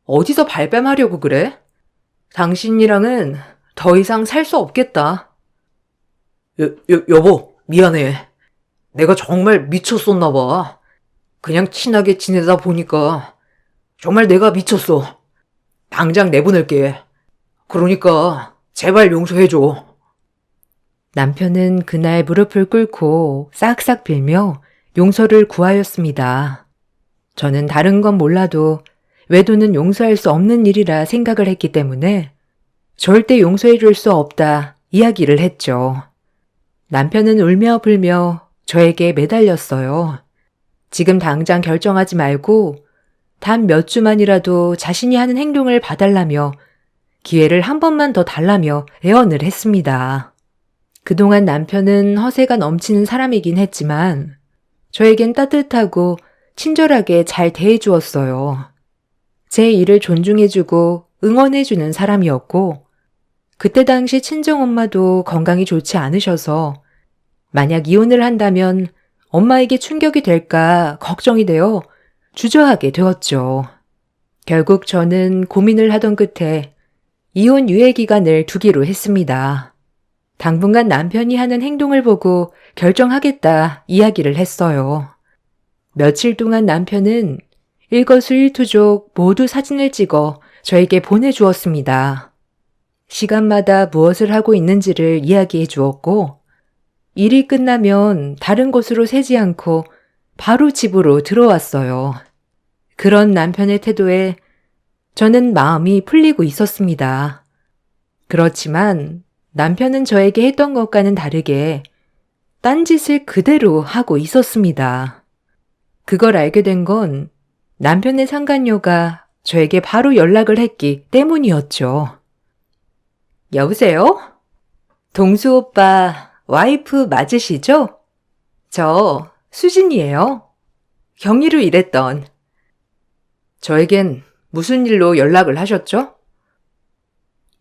어디서 발뺌하려고 그래? 당신이랑은 더 이상 살 수 없겠다. 여보, 미안해. 내가 정말 미쳤었나 봐. 그냥 친하게 지내다 보니까 정말 내가 미쳤어. 당장 내보낼게. 그러니까 제발 용서해줘. 남편은 그날 무릎을 꿇고 싹싹 빌며 용서를 구하였습니다. 저는 다른 건 몰라도 외도는 용서할 수 없는 일이라 생각을 했기 때문에 절대 용서해 줄 수 없다 이야기를 했죠. 남편은 울며 불며 저에게 매달렸어요. 지금 당장 결정하지 말고 단 몇 주만이라도 자신이 하는 행동을 봐달라며 기회를 한 번만 더 달라며 애원을 했습니다. 그동안 남편은 허세가 넘치는 사람이긴 했지만 저에겐 따뜻하고 친절하게 잘 대해주었어요. 제 일을 존중해주고 응원해주는 사람이었고 그때 당시 친정엄마도 건강이 좋지 않으셔서 만약 이혼을 한다면 엄마에게 충격이 될까 걱정이 되어 주저하게 되었죠. 결국 저는 고민을 하던 끝에 이혼 유예 기간을 두기로 했습니다. 당분간 남편이 하는 행동을 보고 결정하겠다 이야기를 했어요. 며칠 동안 남편은 일거수일투족 모두 사진을 찍어 저에게 보내주었습니다. 시간마다 무엇을 하고 있는지를 이야기해 주었고 일이 끝나면 다른 곳으로 새지 않고 바로 집으로 들어왔어요. 그런 남편의 태도에 저는 마음이 풀리고 있었습니다. 그렇지만 남편은 저에게 했던 것과는 다르게 딴짓을 그대로 하고 있었습니다. 그걸 알게 된 건 남편의 상간녀가 저에게 바로 연락을 했기 때문이었죠. 여보세요? 동수 오빠 와이프 맞으시죠? 저 수진이에요. 경리로 일했던. 저에겐 무슨 일로 연락을 하셨죠?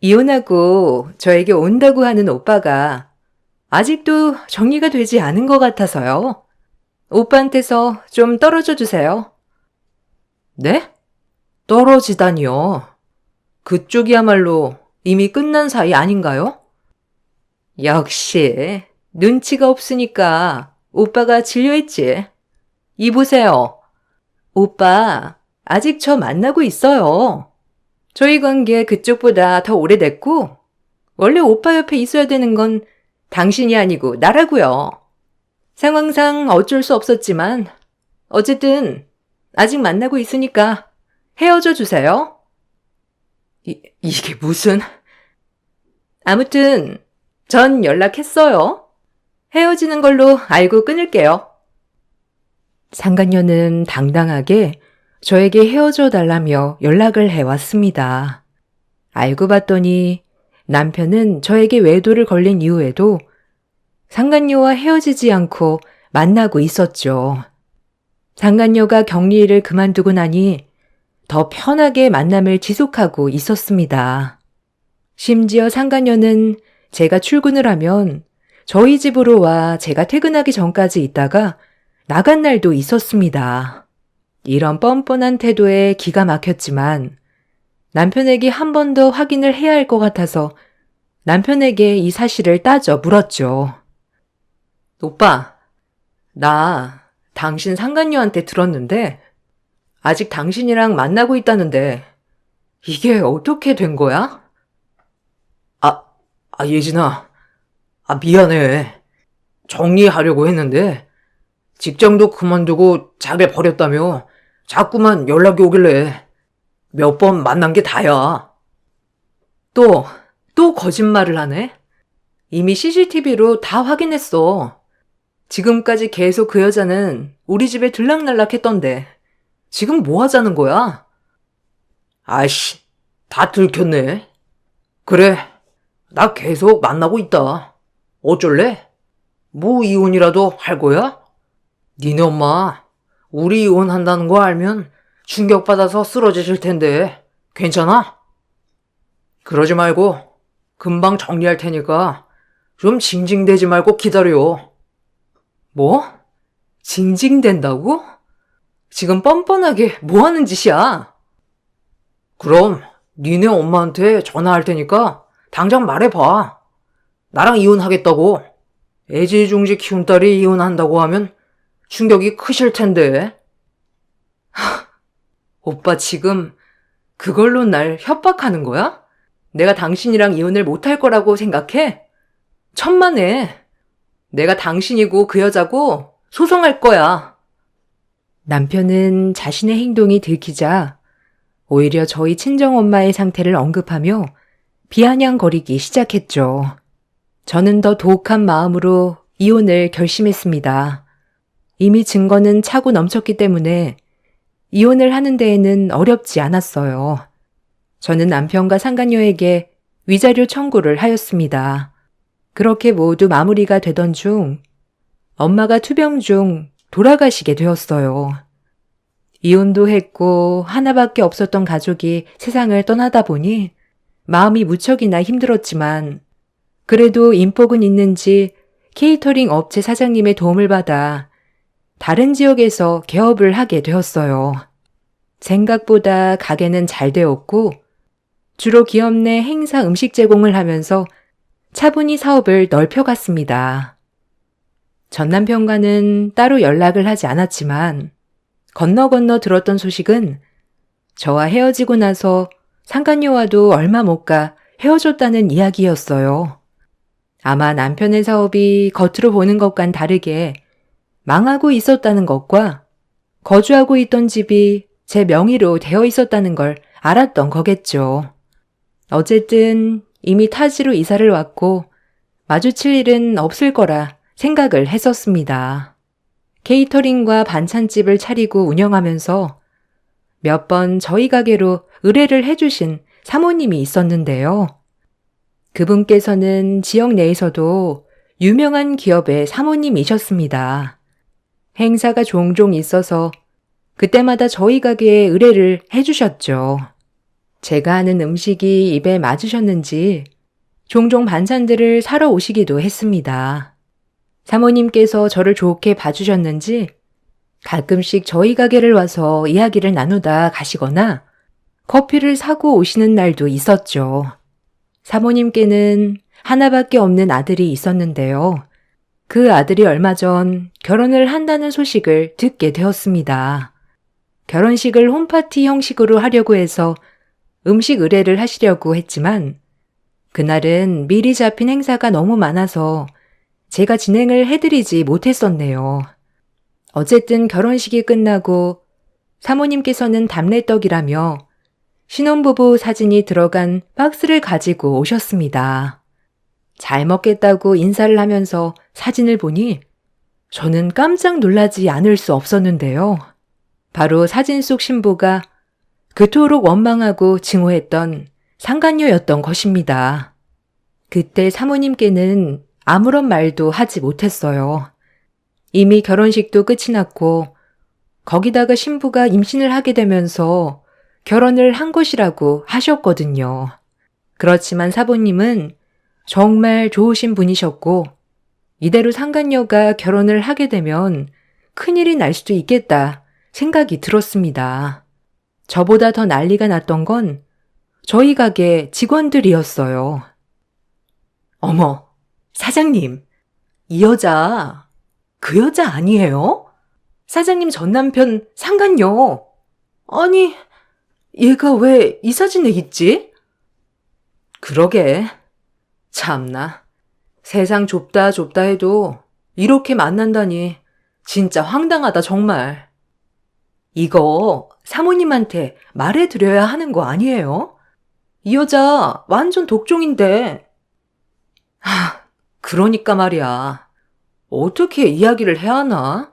이혼하고 저에게 온다고 하는 오빠가 아직도 정리가 되지 않은 것 같아서요. 오빠한테서 좀 떨어져 주세요. 네? 떨어지다니요. 그쪽이야말로 이미 끝난 사이 아닌가요? 역시 눈치가 없으니까 오빠가 진료했지. 이보세요. 오빠, 아직 저 만나고 있어요. 저희 관계 그쪽보다 더 오래됐고, 원래 오빠 옆에 있어야 되는 건 당신이 아니고 나라고요. 상황상 어쩔 수 없었지만, 어쨌든 아직 만나고 있으니까 헤어져 주세요. 이게 무슨... 아무튼 전 연락했어요. 헤어지는 걸로 알고 끊을게요. 상간녀는 당당하게 저에게 헤어져 달라며 연락을 해왔습니다. 알고 봤더니 남편은 저에게 외도를 걸린 이후에도 상간녀와 헤어지지 않고 만나고 있었죠. 상간녀가 격리를 그만두고 나니 더 편하게 만남을 지속하고 있었습니다. 심지어 상간녀는 제가 출근을 하면 저희 집으로 와 제가 퇴근하기 전까지 있다가 나간 날도 있었습니다. 이런 뻔뻔한 태도에 기가 막혔지만 남편에게 한 번 더 확인을 해야 할 것 같아서 남편에게 이 사실을 따져 물었죠. 오빠, 나 당신 상간녀한테 들었는데 아직 당신이랑 만나고 있다는데 이게 어떻게 된 거야? 예진아. 미안해. 정리하려고 했는데 직장도 그만두고 자기를 버렸다며 자꾸만 연락이 오길래 몇 번 만난 게 다야. 또 거짓말을 하네? 이미 CCTV로 다 확인했어. 지금까지 계속 그 여자는 우리 집에 들락날락 했던데 지금 뭐 하자는 거야? 아이씨, 다 들켰네. 그래, 나 계속 만나고 있다. 어쩔래? 뭐 이혼이라도 할 거야? 니네 엄마 우리 이혼한다는 거 알면 충격받아서 쓰러지실 텐데 괜찮아? 그러지 말고 금방 정리할 테니까 좀 징징대지 말고 기다려. 뭐? 징징댄다고? 지금 뻔뻔하게 뭐 하는 짓이야? 그럼 니네 엄마한테 전화할 테니까 당장 말해봐. 나랑 이혼하겠다고. 애지중지 키운 딸이 이혼한다고 하면 충격이 크실 텐데. 오빠 지금 그걸로 날 협박하는 거야? 내가 당신이랑 이혼을 못할 거라고 생각해? 천만에. 내가 당신이고 그 여자고 소송할 거야. 남편은 자신의 행동이 들키자 오히려 저희 친정엄마의 상태를 언급하며 비아냥거리기 시작했죠. 저는 더 도욱한 마음으로 이혼을 결심했습니다. 이미 증거는 차고 넘쳤기 때문에 이혼을 하는 데에는 어렵지 않았어요. 저는 남편과 상간녀에게 위자료 청구를 하였습니다. 그렇게 모두 마무리가 되던 중 엄마가 투병 중 돌아가시게 되었어요. 이혼도 했고 하나밖에 없었던 가족이 세상을 떠나다 보니 마음이 무척이나 힘들었지만 그래도 인복은 있는지 케이터링 업체 사장님의 도움을 받아 다른 지역에서 개업을 하게 되었어요. 생각보다 가게는 잘 되었고 주로 기업 내 행사 음식 제공을 하면서 차분히 사업을 넓혀갔습니다. 전 남편과는 따로 연락을 하지 않았지만 건너 들었던 소식은 저와 헤어지고 나서 상간녀와도 얼마 못 가 헤어졌다는 이야기였어요. 아마 남편의 사업이 겉으로 보는 것과는 다르게 망하고 있었다는 것과 거주하고 있던 집이 제 명의로 되어 있었다는 걸 알았던 거겠죠. 어쨌든 이미 타지로 이사를 왔고 마주칠 일은 없을 거라 생각을 했었습니다. 케이터링과 반찬집을 차리고 운영하면서 몇 번 저희 가게로 의뢰를 해주신 사모님이 있었는데요. 그분께서는 지역 내에서도 유명한 기업의 사모님이셨습니다. 행사가 종종 있어서 그때마다 저희 가게에 의뢰를 해주셨죠. 제가 하는 음식이 입에 맞으셨는지 종종 반찬들을 사러 오시기도 했습니다. 사모님께서 저를 좋게 봐주셨는지 가끔씩 저희 가게를 와서 이야기를 나누다 가시거나 커피를 사고 오시는 날도 있었죠. 사모님께는 하나밖에 없는 아들이 있었는데요. 그 아들이 얼마 전 결혼을 한다는 소식을 듣게 되었습니다. 결혼식을 홈파티 형식으로 하려고 해서 음식 의뢰를 하시려고 했지만 그날은 미리 잡힌 행사가 너무 많아서 제가 진행을 해드리지 못했었네요. 어쨌든 결혼식이 끝나고 사모님께서는 담례떡이라며 신혼부부 사진이 들어간 박스를 가지고 오셨습니다. 잘 먹겠다고 인사를 하면서 사진을 보니 저는 깜짝 놀라지 않을 수 없었는데요. 바로 사진 속 신부가 그토록 원망하고 증오했던 상간녀였던 것입니다. 그때 사모님께는 아무런 말도 하지 못했어요. 이미 결혼식도 끝이 났고 거기다가 신부가 임신을 하게 되면서 결혼을 한 것이라고 하셨거든요. 그렇지만 사부님은 정말 좋으신 분이셨고 이대로 상간녀가 결혼을 하게 되면 큰일이 날 수도 있겠다 생각이 들었습니다. 저보다 더 난리가 났던 건 저희 가게 직원들이었어요. 어머, 사장님, 이 여자, 그 여자 아니에요? 사장님 전 남편 상간녀. 아니, 얘가 왜 이 사진에 있지? 그러게, 참나. 세상 좁다 좁다 해도 이렇게 만난다니 진짜 황당하다 정말. 이거 사모님한테 말해드려야 하는 거 아니에요? 이 여자 완전 독종인데. 그러니까 말이야. 어떻게 이야기를 해야 하나?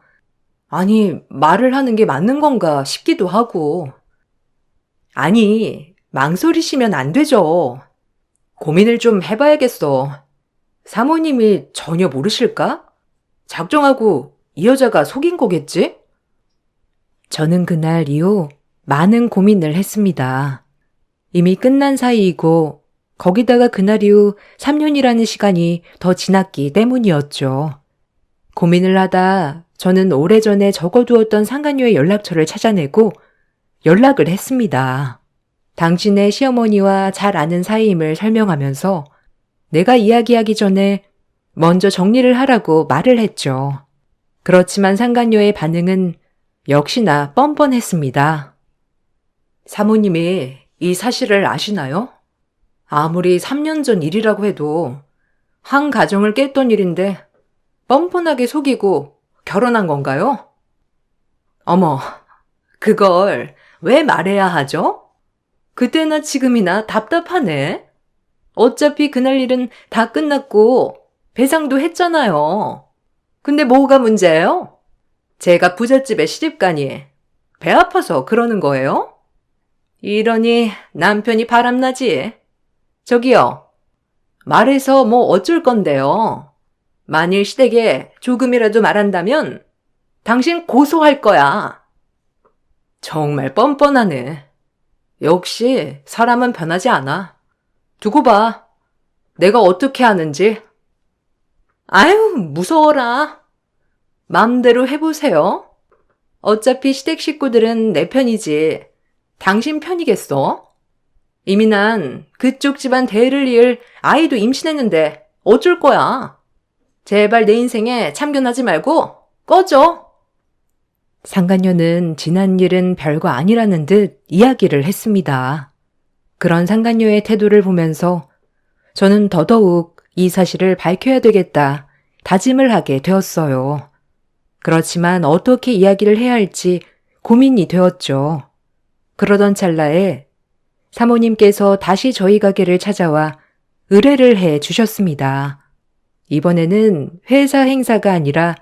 아니, 말을 하는 게 맞는 건가 싶기도 하고. 아니, 망설이시면 안 되죠. 고민을 좀 해봐야겠어. 사모님이 전혀 모르실까? 작정하고 이 여자가 속인 거겠지? 저는 그날 이후 많은 고민을 했습니다. 이미 끝난 사이이고 거기다가 그날 이후 3년이라는 시간이 더 지났기 때문이었죠. 고민을 하다 저는 오래전에 적어두었던 상간녀의 연락처를 찾아내고 연락을 했습니다. 당신의 시어머니와 잘 아는 사이임을 설명하면서 내가 이야기하기 전에 먼저 정리를 하라고 말을 했죠. 그렇지만 상간녀의 반응은 역시나 뻔뻔했습니다. 사모님이 이 사실을 아시나요? 아무리 3년 전 일이라고 해도 한 가정을 깼던 일인데 뻔뻔하게 속이고 결혼한 건가요? 어머, 그걸 왜 말해야 하죠? 그때나 지금이나 답답하네. 어차피 그날 일은 다 끝났고 배상도 했잖아요. 근데 뭐가 문제예요? 제가 부잣집에 시집가니 배 아파서 그러는 거예요? 이러니 남편이 바람나지. 저기요, 말해서 뭐 어쩔 건데요. 만일 시댁에 조금이라도 말한다면 당신 고소할 거야. 정말 뻔뻔하네. 역시 사람은 변하지 않아. 두고 봐. 내가 어떻게 하는지. 아유, 무서워라. 맘대로 해보세요. 어차피 시댁 식구들은 내 편이지 당신 편이겠어? 이미 난 그쪽 집안 대를 이을 아이도 임신했는데 어쩔 거야. 제발 내 인생에 참견하지 말고 꺼져. 상간녀는 지난 일은 별거 아니라는 듯 이야기를 했습니다. 그런 상간녀의 태도를 보면서 저는 더더욱 이 사실을 밝혀야 되겠다 다짐을 하게 되었어요. 그렇지만 어떻게 이야기를 해야 할지 고민이 되었죠. 그러던 찰나에 사모님께서 다시 저희 가게를 찾아와 의뢰를 해 주셨습니다. 이번에는 회사 행사가 아니라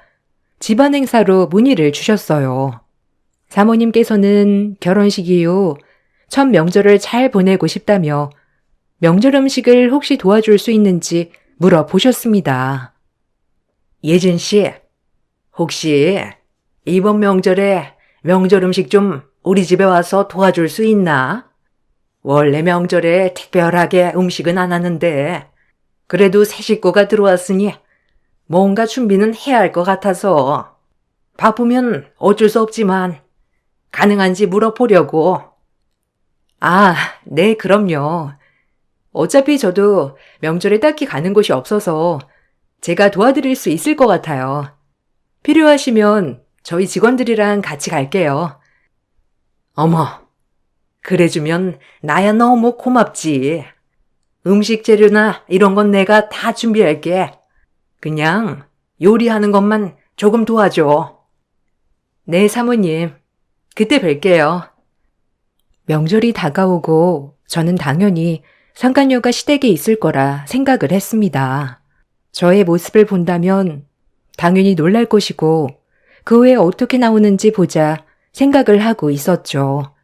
집안 행사로 문의를 주셨어요. 사모님께서는 결혼식 이후 첫 명절을 잘 보내고 싶다며 명절 음식을 혹시 도와줄 수 있는지 물어보셨습니다. 예진 씨, 혹시 이번 명절에 명절 음식 좀 우리 집에 와서 도와줄 수 있나? 원래 명절에 특별하게 음식은 안 하는데 그래도 새 식구가 들어왔으니 뭔가 준비는 해야 할 것 같아서. 바쁘면 어쩔 수 없지만 가능한지 물어보려고. 아, 네, 그럼요. 어차피 저도 명절에 딱히 가는 곳이 없어서 제가 도와드릴 수 있을 것 같아요. 필요하시면 저희 직원들이랑 같이 갈게요. 어머, 그래주면 나야 너무 고맙지. 음식 재료나 이런 건 내가 다 준비할게. 그냥 요리하는 것만 조금 도와줘. 네, 사모님. 그때 뵐게요. 명절이 다가오고 저는 당연히 상간녀가 시댁에 있을 거라 생각을 했습니다. 저의 모습을 본다면 당연히 놀랄 것이고 그 후에 어떻게 나오는지 보자 생각을 하고 있었죠.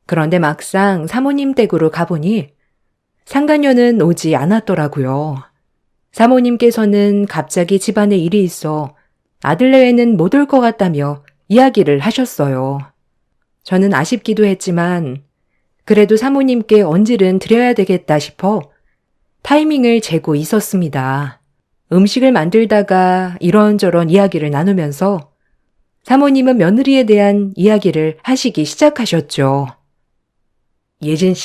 그런데 막상 사모님 댁으로 가보니 상간녀는 오지 않았더라고요. 사모님께서는 갑자기 집안에 일이 있어 아들 내외는 못 올 것 같다며 이야기를 하셨어요. 저는 아쉽기도 했지만 그래도 사모님께 언질은 드려야 되겠다 싶어 타이밍을 재고 있었습니다. 음식을 만들다가 이런저런 이야기를 나누면서 사모님은 며느리에 대한 이야기를 하시기 시작하셨죠. 예진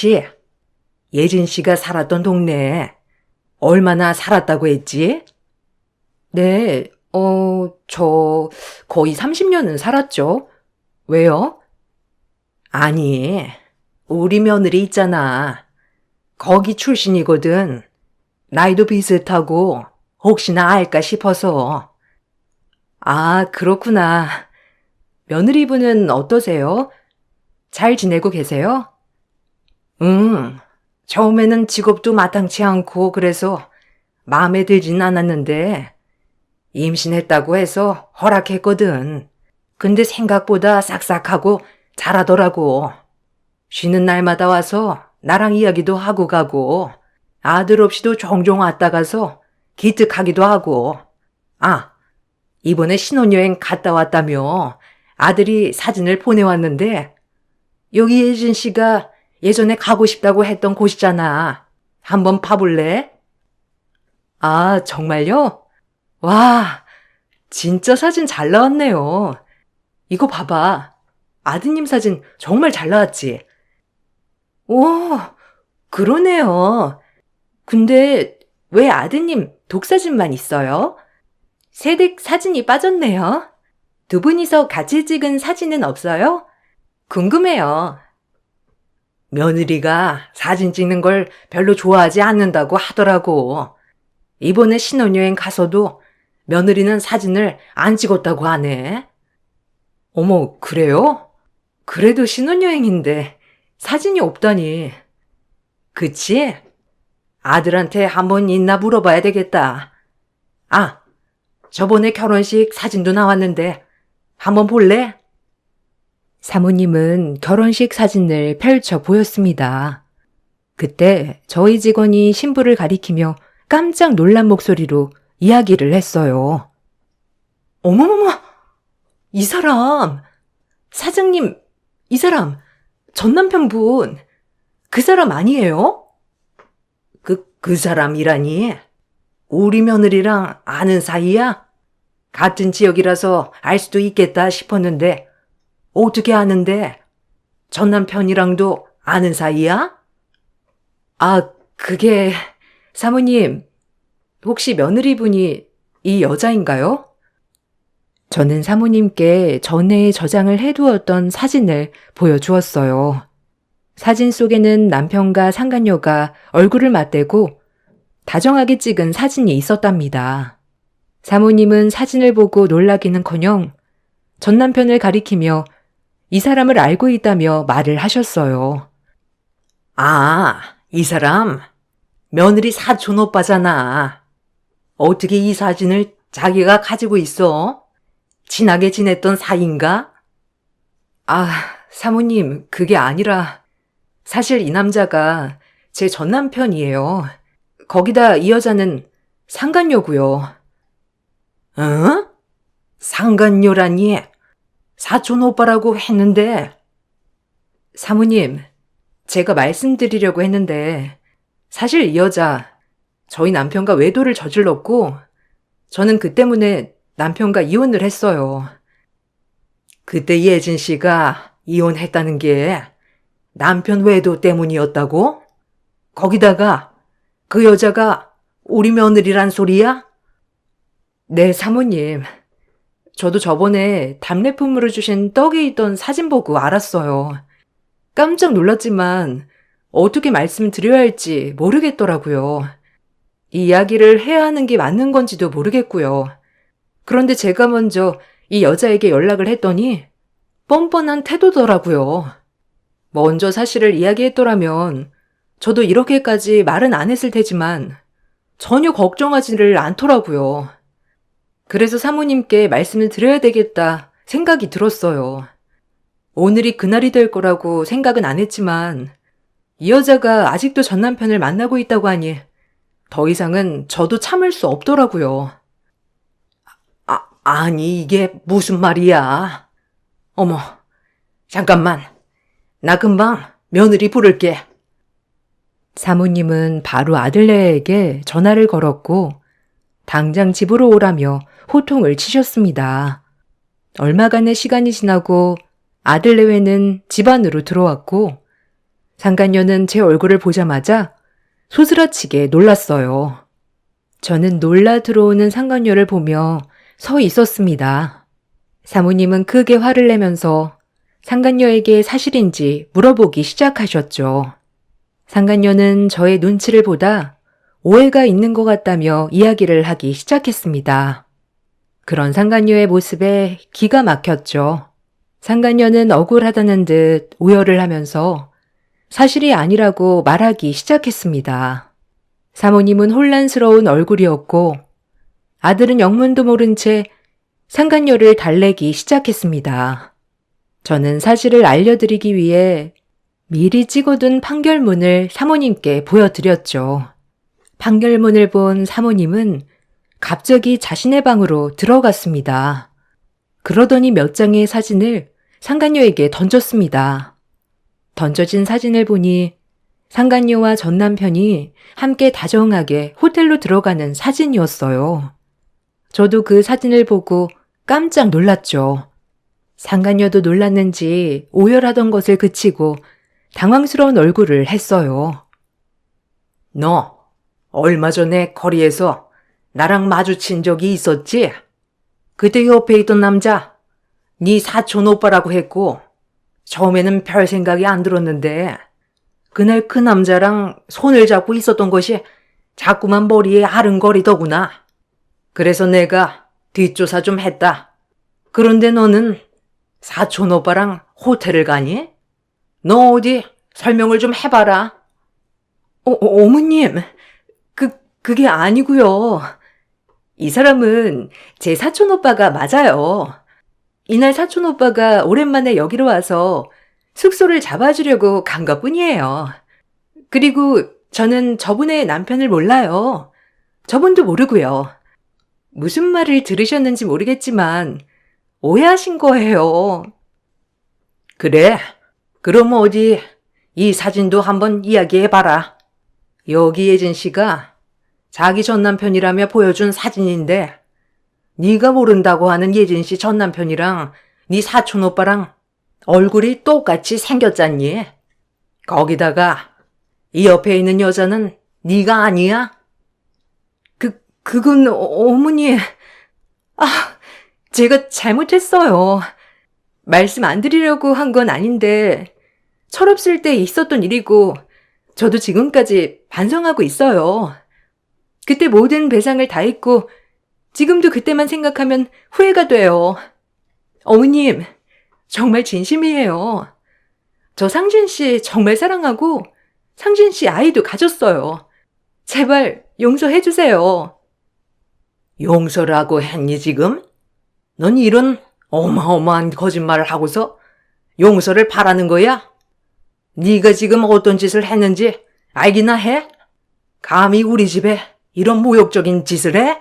씨가 살았던 동네에 얼마나 살았다고 했지? 네, 저 거의 30년은 살았죠. 왜요? 아니, 우리 며느리 있잖아. 거기 출신이거든. 나이도 비슷하고 혹시나 알까 싶어서. 아, 그렇구나. 며느리분은 어떠세요? 잘 지내고 계세요? 응. 처음에는 직업도 마땅치 않고 그래서 마음에 들진 않았는데 임신했다고 해서 허락했거든. 근데 생각보다 싹싹하고 잘하더라고. 쉬는 날마다 와서 나랑 이야기도 하고 가고 아들 없이도 종종 왔다 가서 기특하기도 하고. 아, 이번에 신혼여행 갔다 왔다며 아들이 사진을 보내왔는데 여기 예진 씨가 예전에 가고 싶다고 했던 곳이잖아. 한번 봐볼래? 아, 정말요? 와, 진짜 사진 잘 나왔네요. 이거 봐봐. 아드님 사진 정말 잘 나왔지? 오, 그러네요. 근데 왜 아드님 독사진만 있어요? 새댁 사진이 빠졌네요. 두 분이서 같이 찍은 사진은 없어요? 궁금해요. 며느리가 사진 찍는 걸 별로 좋아하지 않는다고 하더라고. 이번에 신혼여행 가서도 며느리는 사진을 안 찍었다고 하네. 어머, 그래요? 그래도 신혼여행인데 사진이 없다니. 그치? 아들한테 한번 있나 물어봐야 되겠다. 아, 저번에 결혼식 사진도 나왔는데 한번 볼래? 사모님은 결혼식 사진을 펼쳐 보였습니다. 그때 저희 직원이 신부를 가리키며 깜짝 놀란 목소리로 이야기를 했어요. 어머머머! 이 사람! 사장님, 이 사람, 전 남편분, 그 사람 아니에요? 그 사람이라니? 우리 며느리랑 아는 사이야? 같은 지역이라서 알 수도 있겠다 싶었는데, 어떻게 아는데? 전 남편이랑도 아는 사이야? 아, 그게, 사모님, 혹시 며느리분이 이 여자인가요? 저는 사모님께 전에 저장을 해두었던 사진을 보여주었어요. 사진 속에는 남편과 상간녀가 얼굴을 맞대고 다정하게 찍은 사진이 있었답니다. 사모님은 사진을 보고 놀라기는커녕 전 남편을 가리키며 이 사람을 알고 있다며 말을 하셨어요. 아, 이 사람 며느리 사촌 오빠잖아. 어떻게 이 사진을 자기가 가지고 있어? 친하게 지냈던 사이인가? 아, 사모님, 그게 아니라 사실 이 남자가 제 전 남편이에요. 거기다 이 여자는 상간녀고요. 응? 상간녀라니? 사촌 오빠라고 했는데. 사모님, 제가 말씀드리려고 했는데 사실 이 여자 저희 남편과 외도를 저질렀고 저는 그 때문에 남편과 이혼을 했어요. 그때 예진 씨가 이혼했다는 게 남편 외도 때문이었다고? 거기다가 그 여자가 우리 며느리란 소리야? 네, 사모님. 저도 저번에 답례품으로 주신 떡에 있던 사진 보고 알았어요. 깜짝 놀랐지만 어떻게 말씀드려야 할지 모르겠더라고요. 이 이야기를 해야 하는 게 맞는 건지도 모르겠고요. 그런데 제가 먼저 이 여자에게 연락을 했더니 뻔뻔한 태도더라고요. 먼저 사실을 이야기했더라면 저도 이렇게까지 말은 안 했을 테지만 전혀 걱정하지를 않더라고요. 그래서 사모님께 말씀을 드려야 되겠다 생각이 들었어요. 오늘이 그날이 될 거라고 생각은 안 했지만 이 여자가 아직도 전 남편을 만나고 있다고 하니 더 이상은 저도 참을 수 없더라고요. 아니, 이게 무슨 말이야? 어머, 잠깐만. 나 금방 며느리 부를게. 사모님은 바로 아들네에게 전화를 걸었고 당장 집으로 오라며 호통을 치셨습니다. 얼마간의 시간이 지나고 아들네회는 집 안으로 들어왔고 상간녀는 제 얼굴을 보자마자 소스라치게 놀랐어요. 저는 놀라 들어오는 상간녀를 보며 서 있었습니다. 사모님은 크게 화를 내면서 상간녀에게 사실인지 물어보기 시작하셨죠. 상간녀는 저의 눈치를 보다 오해가 있는 것 같다며 이야기를 하기 시작했습니다. 그런 상간녀의 모습에 기가 막혔죠. 상간녀는 억울하다는 듯 오열을 하면서 사실이 아니라고 말하기 시작했습니다. 사모님은 혼란스러운 얼굴이었고 아들은 영문도 모른 채 상간녀를 달래기 시작했습니다. 저는 사실을 알려드리기 위해 미리 찍어둔 판결문을 사모님께 보여드렸죠. 판결문을 본 사모님은 갑자기 자신의 방으로 들어갔습니다. 그러더니 몇 장의 사진을 상간녀에게 던졌습니다. 던져진 사진을 보니 상간녀와 전 남편이 함께 다정하게 호텔로 들어가는 사진이었어요. 저도 그 사진을 보고 깜짝 놀랐죠. 상간녀도 놀랐는지 오열하던 것을 그치고 당황스러운 얼굴을 했어요. 너 얼마 전에 거리에서 나랑 마주친 적이 있었지? 그때 옆에 있던 남자 네 사촌 오빠라고 했고 처음에는 별 생각이 안 들었는데 그날 그 남자랑 손을 잡고 있었던 것이 자꾸만 머리에 아른거리더구나. 그래서 내가 뒷조사 좀 했다. 그런데 너는 사촌 오빠랑 호텔을 가니? 너 어디 설명을 좀 해봐라. 어머님, 그게 아니고요. 이 사람은 제 사촌 오빠가 맞아요. 이날 사촌 오빠가 오랜만에 여기로 와서 숙소를 잡아주려고 간 것뿐이에요. 그리고 저는 저분의 남편을 몰라요. 저분도 모르고요. 무슨 말을 들으셨는지 모르겠지만 오해하신 거예요. 그래? 그럼 어디 이 사진도 한번 이야기해봐라. 여기 예진 씨가 자기 전 남편이라며 보여준 사진인데 네가 모른다고 하는 예진 씨 전 남편이랑 네 사촌 오빠랑 얼굴이 똑같이 생겼잖니. 거기다가 이 옆에 있는 여자는 네가 아니야? 그건 어머니. 제가 잘못했어요. 말씀 안 드리려고 한 건 아닌데 철없을 때 있었던 일이고 저도 지금까지 반성하고 있어요. 그때 모든 배상을 다 했고 지금도 그때만 생각하면 후회가 돼요. 어머님, 정말 진심이에요. 저 상진 씨 정말 사랑하고 상진 씨 아이도 가졌어요. 제발 용서해 주세요. 용서라고 했니 지금? 넌 이런 어마어마한 거짓말을 하고서 용서를 바라는 거야? 네가 지금 어떤 짓을 했는지 알기나 해? 감히 우리 집에 이런 모욕적인 짓을 해?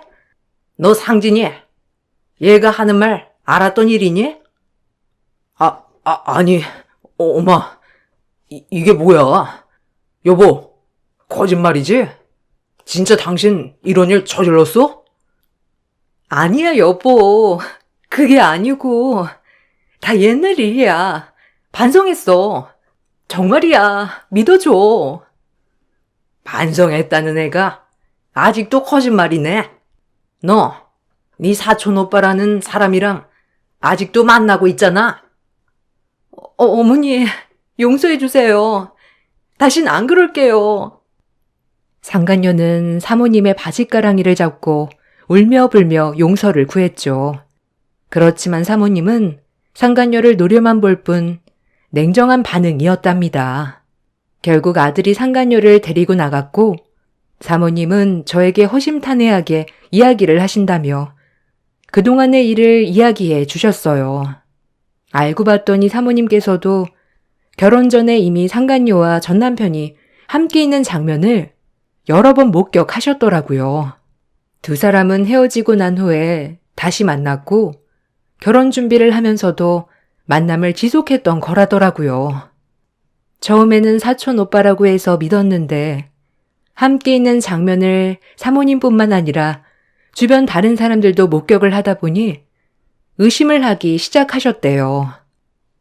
너 상진이 얘가 하는 말 알았던 일이니? 아니, 엄마, 이게 뭐야? 여보, 거짓말이지? 진짜 당신 이런 일 저질렀어? 아니야, 여보. 그게 아니고. 다 옛날 일이야. 반성했어. 정말이야. 믿어줘. 반성했다는 애가 아직도 거짓말이네. 네 사촌 오빠라는 사람이랑 아직도 만나고 있잖아. 어머니, 용서해주세요. 다신 안 그럴게요. 상간녀는 사모님의 바짓가랑이를 잡고 울며 불며 용서를 구했죠. 그렇지만 사모님은 상간녀를 노려만 볼 뿐 냉정한 반응이었답니다. 결국 아들이 상간녀를 데리고 나갔고 사모님은 저에게 허심탄회하게 이야기를 하신다며 그동안의 일을 이야기해 주셨어요. 알고 봤더니 사모님께서도 결혼 전에 이미 상간녀와 전 남편이 함께 있는 장면을 여러 번 목격하셨더라고요. 두 사람은 헤어지고 난 후에 다시 만났고 결혼 준비를 하면서도 만남을 지속했던 거라더라고요. 처음에는 사촌 오빠라고 해서 믿었는데 함께 있는 장면을 사모님뿐만 아니라 주변 다른 사람들도 목격을 하다 보니 의심을 하기 시작하셨대요.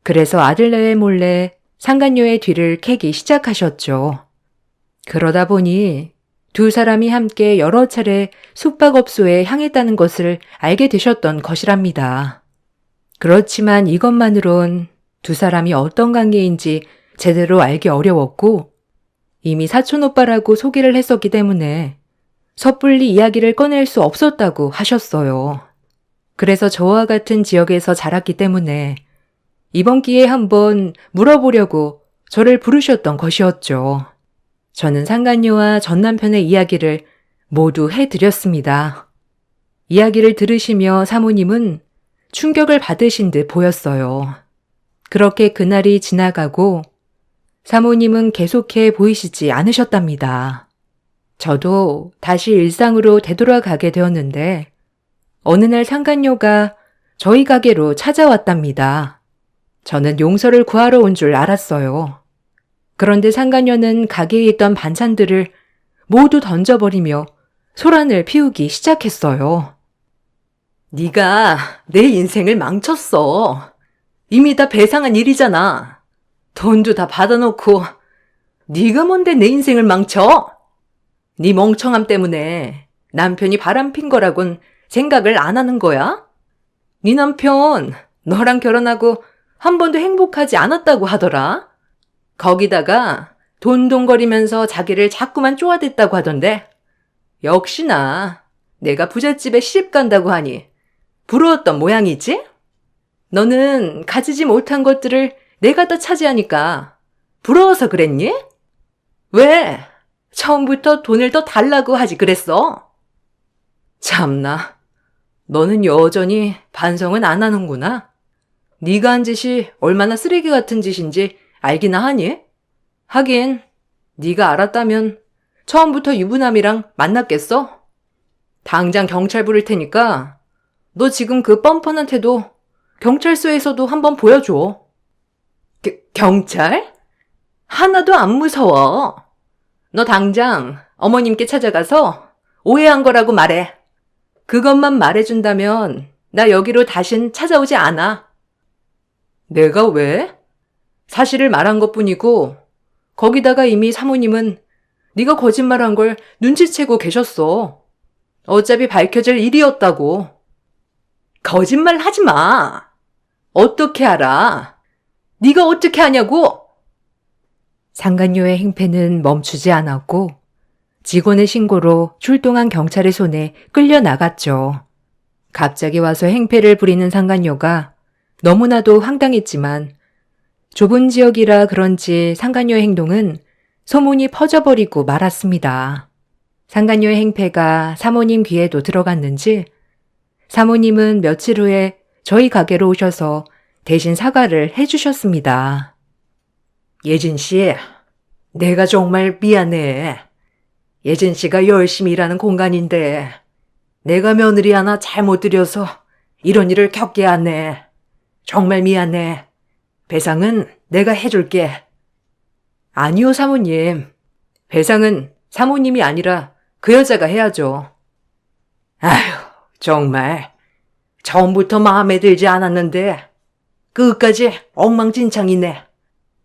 그래서 아들네 몰래 상간녀의 뒤를 캐기 시작하셨죠. 그러다 보니 두 사람이 함께 여러 차례 숙박업소에 향했다는 것을 알게 되셨던 것이랍니다. 그렇지만 이것만으론 두 사람이 어떤 관계인지 제대로 알기 어려웠고 이미 사촌오빠라고 소개를 했었기 때문에 섣불리 이야기를 꺼낼 수 없었다고 하셨어요. 그래서 저와 같은 지역에서 자랐기 때문에 이번 기회에 한번 물어보려고 저를 부르셨던 것이었죠. 저는 상간녀와 전 남편의 이야기를 모두 해드렸습니다. 이야기를 들으시며 사모님은 충격을 받으신 듯 보였어요. 그렇게 그날이 지나가고 사모님은 계속해 보이시지 않으셨답니다. 저도 다시 일상으로 되돌아가게 되었는데 어느 날 상간녀가 저희 가게로 찾아왔답니다. 저는 용서를 구하러 온 줄 알았어요. 그런데 상간녀는 가게에 있던 반찬들을 모두 던져버리며 소란을 피우기 시작했어요. 네가 내 인생을 망쳤어. 이미 다 배상한 일이잖아. 돈도 다 받아놓고 네가 뭔데 내 인생을 망쳐? 네 멍청함 때문에 남편이 바람핀 거라곤 생각을 안 하는 거야? 네 남편 너랑 결혼하고 한 번도 행복하지 않았다고 하더라. 거기다가 돈돈거리면서 자기를 자꾸만 쪼아댔다고 하던데 역시나 내가 부잣집에 시집 간다고 하니 부러웠던 모양이지? 너는 가지지 못한 것들을 내가 다 차지하니까 부러워서 그랬니? 왜? 처음부터 돈을 더 달라고 하지 그랬어? 참나, 너는 여전히 반성은 안 하는구나. 네가 한 짓이 얼마나 쓰레기 같은 짓인지 알기나 하니? 하긴 네가 알았다면 처음부터 유부남이랑 만났겠어? 당장 경찰 부를 테니까 너 지금 그 뻔뻔한 태도 경찰서에서도 한번 보여줘. 경찰? 하나도 안 무서워. 너 당장 어머님께 찾아가서 오해한 거라고 말해. 그것만 말해준다면 나 여기로 다신 찾아오지 않아. 내가 왜? 사실을 말한 것뿐이고 거기다가 이미 사모님은 네가 거짓말한 걸 눈치채고 계셨어. 어차피 밝혀질 일이었다고. 거짓말 하지 마. 어떻게 알아? 네가 어떻게 아냐고? 상간녀의 행패는 멈추지 않았고 직원의 신고로 출동한 경찰의 손에 끌려나갔죠. 갑자기 와서 행패를 부리는 상간녀가 너무나도 황당했지만 좁은 지역이라 그런지 상간녀의 행동은 소문이 퍼져버리고 말았습니다. 상간녀의 행패가 사모님 귀에도 들어갔는지 사모님은 며칠 후에 저희 가게로 오셔서 대신 사과를 해주셨습니다. 예진 씨, 내가 정말 미안해. 예진 씨가 열심히 일하는 공간인데 내가 며느리 하나 잘못 들여서 이런 일을 겪게 하네. 정말 미안해. 배상은 내가 해줄게. 아니요, 사모님. 배상은 사모님이 아니라 그 여자가 해야죠. 아휴, 정말. 처음부터 마음에 들지 않았는데 끝까지 엉망진창이네.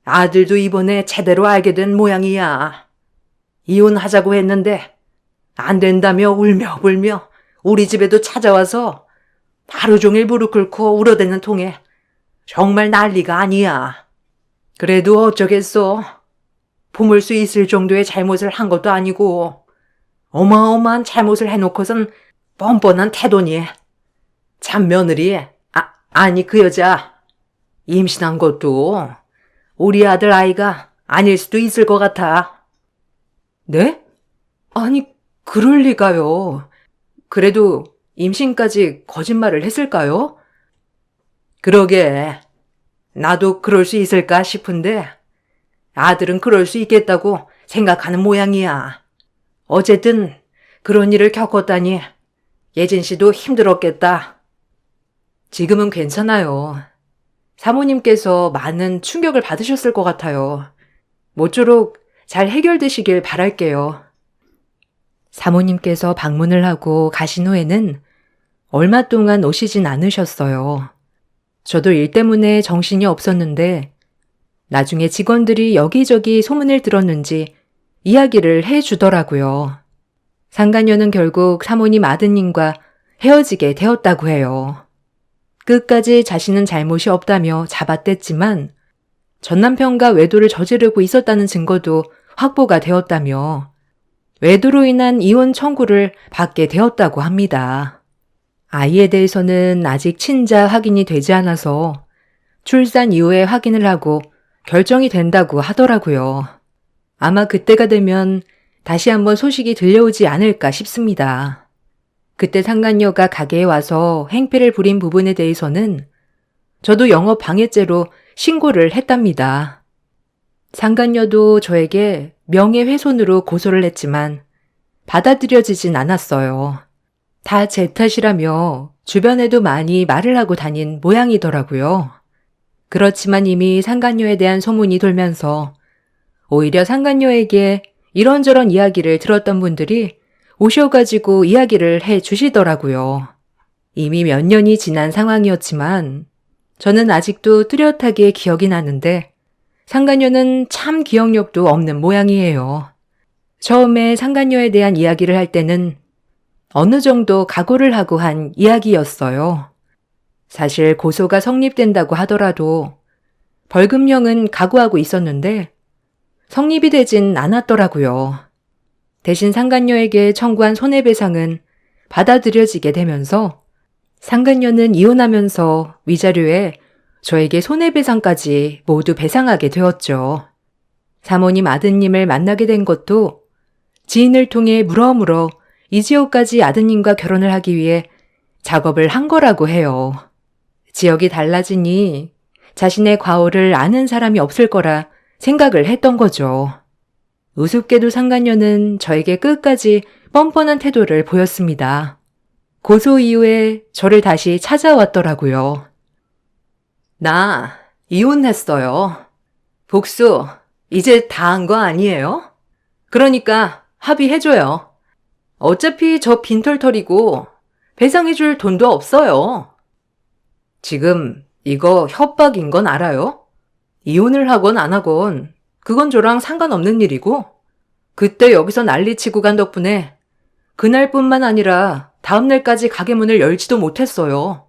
아들도 이번에 제대로 알게 된 모양이야. 이혼하자고 했는데 안 된다며 울며 불며 우리 집에도 찾아와서 하루 종일 무릎 꿇고 울어대는 통에 정말 난리가 아니야. 그래도 어쩌겠어. 품을 수 있을 정도의 잘못을 한 것도 아니고 어마어마한 잘못을 해놓고선 뻔뻔한 태도니. 참 며느리, 아니 그 여자 임신한 것도 우리 아들 아이가 아닐 수도 있을 것 같아. 네? 아니 그럴 리가요. 그래도 임신까지 거짓말을 했을까요? 그러게. 나도 그럴 수 있을까 싶은데 아들은 그럴 수 있겠다고 생각하는 모양이야. 어쨌든 그런 일을 겪었다니 예진 씨도 힘들었겠다. 지금은 괜찮아요. 사모님께서 많은 충격을 받으셨을 것 같아요. 모쪼록 잘 해결되시길 바랄게요. 사모님께서 방문을 하고 가신 후에는 얼마 동안 오시진 않으셨어요. 저도 일 때문에 정신이 없었는데 나중에 직원들이 여기저기 소문을 들었는지 이야기를 해주더라고요. 상간녀는 결국 사모님 아드님과 헤어지게 되었다고 해요. 끝까지 자신은 잘못이 없다며 잡아댔지만 전 남편과 외도를 저지르고 있었다는 증거도 확보가 되었다며 외도로 인한 이혼 청구를 받게 되었다고 합니다. 아이에 대해서는 아직 친자 확인이 되지 않아서 출산 이후에 확인을 하고 결정이 된다고 하더라고요. 아마 그때가 되면 다시 한번 소식이 들려오지 않을까 싶습니다. 그때 상간녀가 가게에 와서 행패를 부린 부분에 대해서는 저도 영업 방해죄로 신고를 했답니다. 상간녀도 저에게 명예훼손으로 고소를 했지만 받아들여지진 않았어요. 다 제 탓이라며 주변에도 많이 말을 하고 다닌 모양이더라고요. 그렇지만 이미 상간녀에 대한 소문이 돌면서 오히려 상간녀에게 이런저런 이야기를 들었던 분들이 오셔가지고 이야기를 해 주시더라고요. 이미 몇 년이 지난 상황이었지만 저는 아직도 뚜렷하게 기억이 나는데 상간녀는 참 기억력도 없는 모양이에요. 처음에 상간녀에 대한 이야기를 할 때는 어느 정도 각오를 하고 한 이야기였어요. 사실 고소가 성립된다고 하더라도 벌금형은 각오하고 있었는데 성립이 되진 않았더라고요. 대신 상간녀에게 청구한 손해배상은 받아들여지게 되면서 상간녀는 이혼하면서 위자료에 저에게 손해배상까지 모두 배상하게 되었죠. 사모님 아드님을 만나게 된 것도 지인을 통해 물어물어 이지호까지 아드님과 결혼을 하기 위해 작업을 한 거라고 해요. 지역이 달라지니 자신의 과오를 아는 사람이 없을 거라 생각을 했던 거죠. 우습게도 상간녀는 저에게 끝까지 뻔뻔한 태도를 보였습니다. 고소 이후에 저를 다시 찾아왔더라고요. 나 이혼했어요. 복수 이제 다 한 거 아니에요? 그러니까 합의해줘요. 어차피 저 빈털터리고 배상해줄 돈도 없어요. 지금 이거 협박인 건 알아요? 이혼을 하건 안 하건 그건 저랑 상관없는 일이고 그때 여기서 난리치고 간 덕분에 그날뿐만 아니라 다음날까지 가게 문을 열지도 못했어요.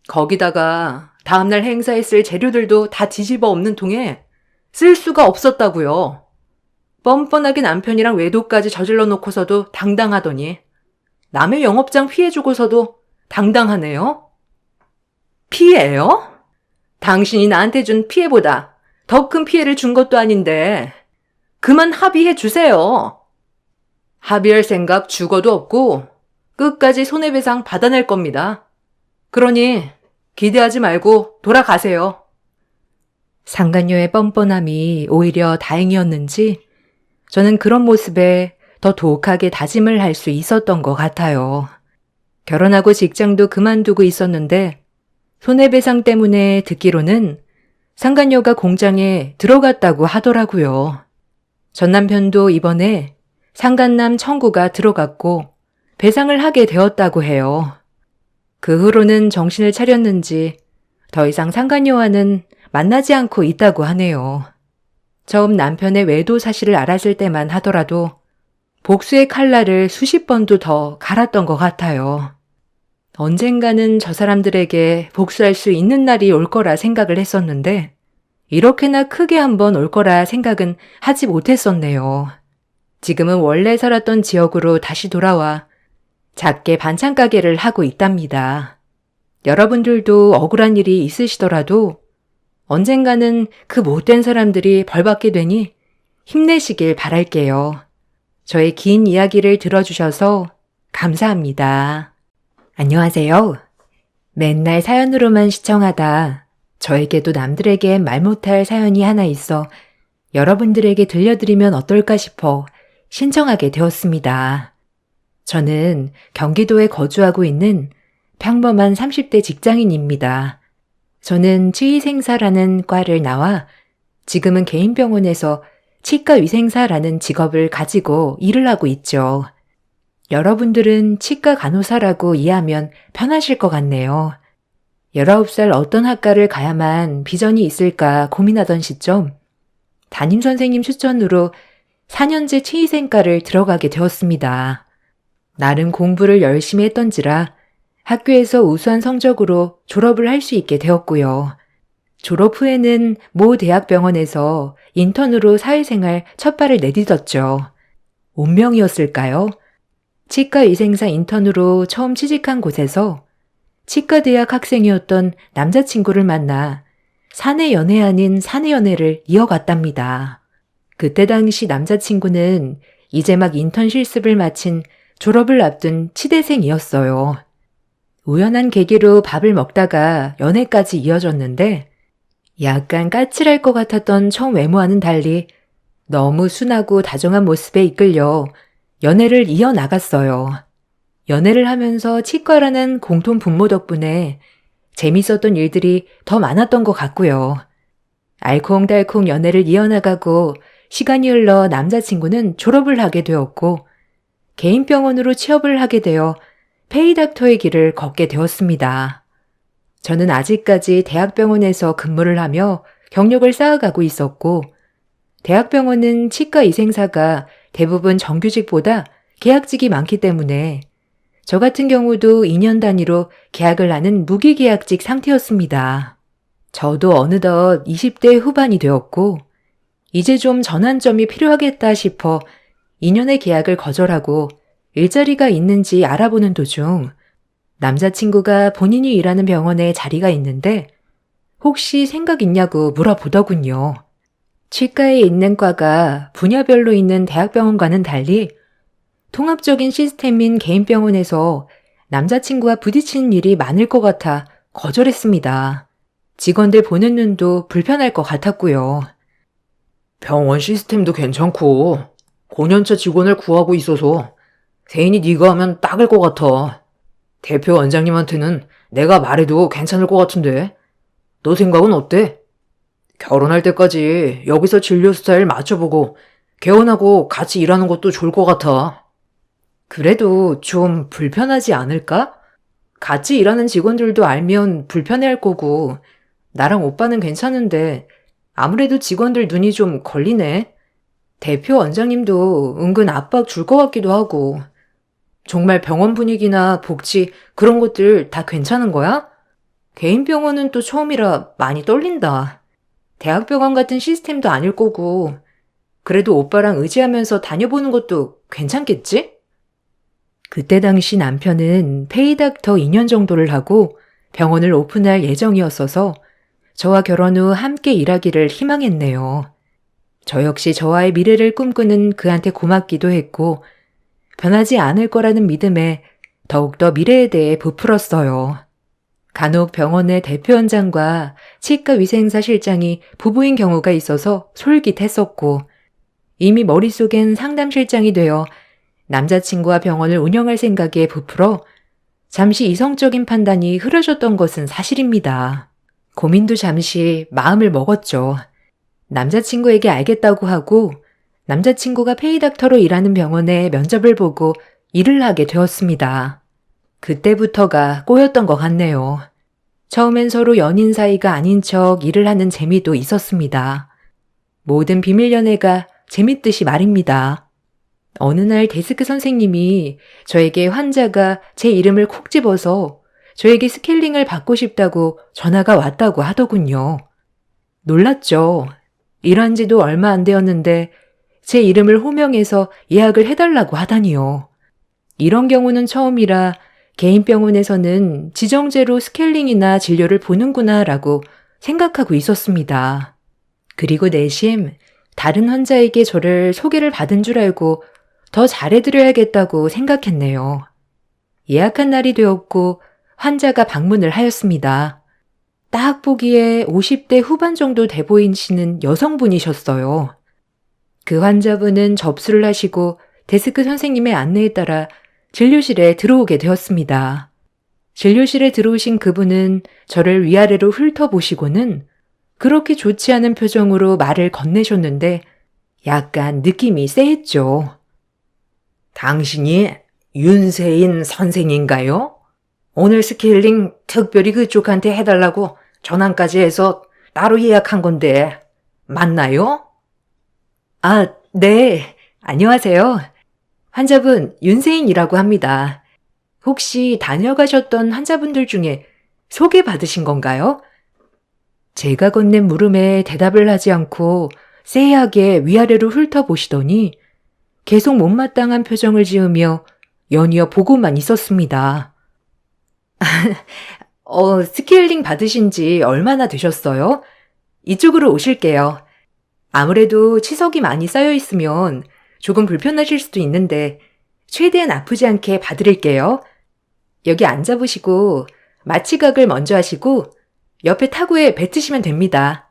거기다가 다음날 행사에 쓸 재료들도 다 뒤집어 엎는 통에 쓸 수가 없었다고요. 뻔뻔하게 남편이랑 외도까지 저질러 놓고서도 당당하더니 남의 영업장 피해주고서도 당당하네요. 피해요? 당신이 나한테 준 피해보다 더 큰 피해를 준 것도 아닌데 그만 합의해 주세요. 합의할 생각 죽어도 없고 끝까지 손해배상 받아낼 겁니다. 그러니 기대하지 말고 돌아가세요. 상간녀의 뻔뻔함이 오히려 다행이었는지 저는 그런 모습에 더 독하게 다짐을 할 수 있었던 것 같아요. 결혼하고 직장도 그만두고 있었는데 손해배상 때문에 듣기로는 상간녀가 공장에 들어갔다고 하더라고요. 전 남편도 이번에 상간남 청구가 들어갔고 배상을 하게 되었다고 해요. 그 후로는 정신을 차렸는지 더 이상 상간녀와는 만나지 않고 있다고 하네요. 처음 남편의 외도 사실을 알았을 때만 하더라도 복수의 칼날을 수십 번도 더 갈았던 것 같아요. 언젠가는 저 사람들에게 복수할 수 있는 날이 올 거라 생각을 했었는데 이렇게나 크게 한번 올 거라 생각은 하지 못했었네요. 지금은 원래 살았던 지역으로 다시 돌아와 작게 반찬 가게를 하고 있답니다. 여러분들도 억울한 일이 있으시더라도 언젠가는 그 못된 사람들이 벌받게 되니 힘내시길 바랄게요. 저의 긴 이야기를 들어주셔서 감사합니다. 안녕하세요. 맨날 사연으로만 시청하다 저에게도 남들에게 말 못할 사연이 하나 있어 여러분들에게 들려드리면 어떨까 싶어 신청하게 되었습니다. 저는 경기도에 거주하고 있는 평범한 30대 직장인입니다. 저는 치의생사라는 과를 나와 지금은 개인병원에서 치과위생사라는 직업을 가지고 일을 하고 있죠. 여러분들은 치과 간호사라고 이해하면 편하실 것 같네요. 19살 어떤 학과를 가야만 비전이 있을까 고민하던 시점, 담임선생님 추천으로 4년제 치의생과를 들어가게 되었습니다. 나름 공부를 열심히 했던지라 학교에서 우수한 성적으로 졸업을 할 수 있게 되었고요. 졸업 후에는 모 대학병원에서 인턴으로 사회생활 첫 발을 내딛었죠. 운명이었을까요? 치과위생사 인턴으로 처음 취직한 곳에서 치과대학 학생이었던 남자친구를 만나 사내 연애 아닌 사내 연애를 이어갔답니다. 그때 당시 남자친구는 이제 막 인턴 실습을 마친 졸업을 앞둔 치대생이었어요. 우연한 계기로 밥을 먹다가 연애까지 이어졌는데 약간 까칠할 것 같았던 처음 외모와는 달리 너무 순하고 다정한 모습에 이끌려 연애를 이어나갔어요. 연애를 하면서 치과라는 공통 분모 덕분에 재밌었던 일들이 더 많았던 것 같고요. 알콩달콩 연애를 이어나가고 시간이 흘러 남자친구는 졸업을 하게 되었고 개인병원으로 취업을 하게 되어 페이닥터의 길을 걷게 되었습니다. 저는 아직까지 대학병원에서 근무를 하며 경력을 쌓아가고 있었고 대학병원은 치과위생사가 대부분 정규직보다 계약직이 많기 때문에 저 같은 경우도 2년 단위로 계약을 하는 무기계약직 상태였습니다. 저도 어느덧 20대 후반이 되었고 이제 좀 전환점이 필요하겠다 싶어 2년의 계약을 거절하고 일자리가 있는지 알아보는 도중 남자친구가 본인이 일하는 병원에 자리가 있는데 혹시 생각 있냐고 물어보더군요. 치과에 있는 과가 분야별로 있는 대학병원과는 달리 통합적인 시스템인 개인병원에서 남자친구와 부딪히는 일이 많을 것 같아 거절했습니다. 직원들 보는 눈도 불편할 것 같았고요. 병원 시스템도 괜찮고 5년차 직원을 구하고 있어서 세인이 네가 하면 딱일 것 같아. 대표 원장님한테는 내가 말해도 괜찮을 것 같은데. 너 생각은 어때? 결혼할 때까지 여기서 진료 스타일 맞춰보고 개원하고 같이 일하는 것도 좋을 것 같아. 그래도 좀 불편하지 않을까? 같이 일하는 직원들도 알면 불편해할 거고 나랑 오빠는 괜찮은데 아무래도 직원들 눈이 좀 걸리네. 대표 원장님도 은근 압박 줄 것 같기도 하고. 정말 병원 분위기나 복지 그런 것들 다 괜찮은 거야? 개인 병원은 또 처음이라 많이 떨린다. 대학병원 같은 시스템도 아닐 거고 그래도 오빠랑 의지하면서 다녀보는 것도 괜찮겠지? 그때 당시 남편은 페이닥터 2년 정도를 하고 병원을 오픈할 예정이었어서 저와 결혼 후 함께 일하기를 희망했네요. 저 역시 저와의 미래를 꿈꾸는 그한테 고맙기도 했고 변하지 않을 거라는 믿음에 더욱더 미래에 대해 부풀었어요. 간혹 병원의 대표원장과 치과위생사 실장이 부부인 경우가 있어서 솔깃했었고 이미 머릿속엔 상담실장이 되어 남자친구와 병원을 운영할 생각에 부풀어 잠시 이성적인 판단이 흐려졌던 것은 사실입니다. 고민도 잠시 마음을 먹었죠. 남자친구에게 알겠다고 하고 남자친구가 페이닥터로 일하는 병원에 면접을 보고 일을 하게 되었습니다. 그때부터가 꼬였던 것 같네요. 처음엔 서로 연인 사이가 아닌 척 일을 하는 재미도 있었습니다. 모든 비밀 연애가 재밌듯이 말입니다. 어느 날 데스크 선생님이 저에게 환자가 제 이름을 콕 집어서 저에게 스케일링을 받고 싶다고 전화가 왔다고 하더군요. 놀랐죠. 일한 지도 얼마 안 되었는데 제 이름을 호명해서 예약을 해달라고 하다니요. 이런 경우는 처음이라 개인 병원에서는 지정제로 스케일링이나 진료를 보는구나 라고 생각하고 있었습니다. 그리고 내심 다른 환자에게 저를 소개를 받은 줄 알고 더 잘해드려야겠다고 생각했네요. 예약한 날이 되었고 환자가 방문을 하였습니다. 딱 보기에 50대 후반 정도 돼 보이시는 여성분이셨어요. 그 환자분은 접수를 하시고 데스크 선생님의 안내에 따라 진료실에 들어오게 되었습니다. 진료실에 들어오신 그분은 저를 위아래로 훑어보시고는 그렇게 좋지 않은 표정으로 말을 건네셨는데 약간 느낌이 쎄했죠. 당신이 윤세인 선생인가요? 오늘 스케일링 특별히 그쪽한테 해달라고 전화까지 해서 따로 예약한 건데 맞나요? 아, 네. 안녕하세요. 환자분 윤세인이라고 합니다. 혹시 다녀가셨던 환자분들 중에 소개받으신 건가요? 제가 건넨 물음에 대답을 하지 않고 쎄하게 위아래로 훑어보시더니 계속 못마땅한 표정을 지으며 연이어 보고만 있었습니다. 스케일링 받으신 지 얼마나 되셨어요? 이쪽으로 오실게요. 아무래도 치석이 많이 쌓여 있으면 조금 불편하실 수도 있는데 최대한 아프지 않게 봐드릴게요. 여기 앉아보시고 마취각을 먼저 하시고 옆에 타구에 뱉으시면 됩니다.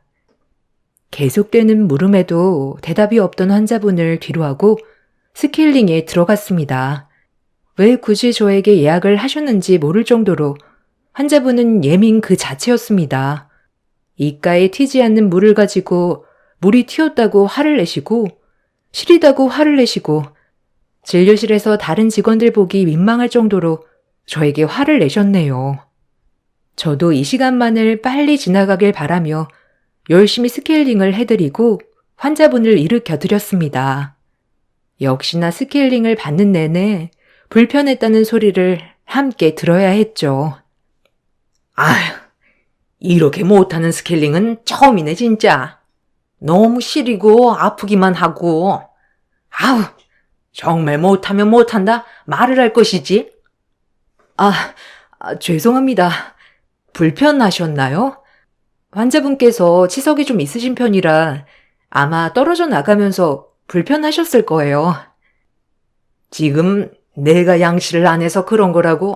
계속되는 물음에도 대답이 없던 환자분을 뒤로 하고 스케일링에 들어갔습니다. 왜 굳이 저에게 예약을 하셨는지 모를 정도로 환자분은 예민 그 자체였습니다. 입가에 튀지 않는 물을 가지고 물이 튀었다고 화를 내시고 시리다고 화를 내시고 진료실에서 다른 직원들 보기 민망할 정도로 저에게 화를 내셨네요. 저도 이 시간만을 빨리 지나가길 바라며 열심히 스케일링을 해드리고 환자분을 일으켜 드렸습니다. 역시나 스케일링을 받는 내내 불편했다는 소리를 함께 들어야 했죠. 아휴, 이렇게 못하는 스케일링은 처음이네 진짜. 너무 시리고 아프기만 하고. 아우, 정말 못하면 못한다 말을 할 것이지. 죄송합니다. 불편하셨나요? 환자분께서 치석이 좀 있으신 편이라 아마 떨어져 나가면서 불편하셨을 거예요. 지금 내가 양치를 안 해서 그런 거라고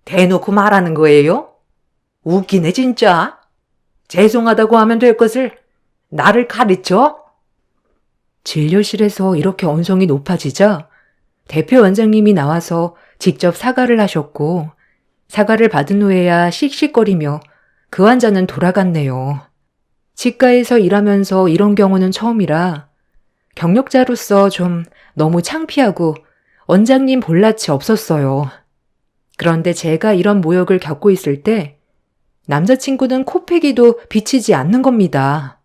대놓고 말하는 거예요? 웃기네 진짜. 죄송하다고 하면 될 것을 나를 가르쳐? 진료실에서 이렇게 언성이 높아지자 대표 원장님이 나와서 직접 사과를 하셨고 사과를 받은 후에야 씩씩거리며 그 환자는 돌아갔네요. 치과에서 일하면서 이런 경우는 처음이라 경력자로서 좀 너무 창피하고 원장님 볼낯이 없었어요. 그런데 제가 이런 모욕을 겪고 있을 때 남자친구는 코빼기도 비치지 않는 겁니다.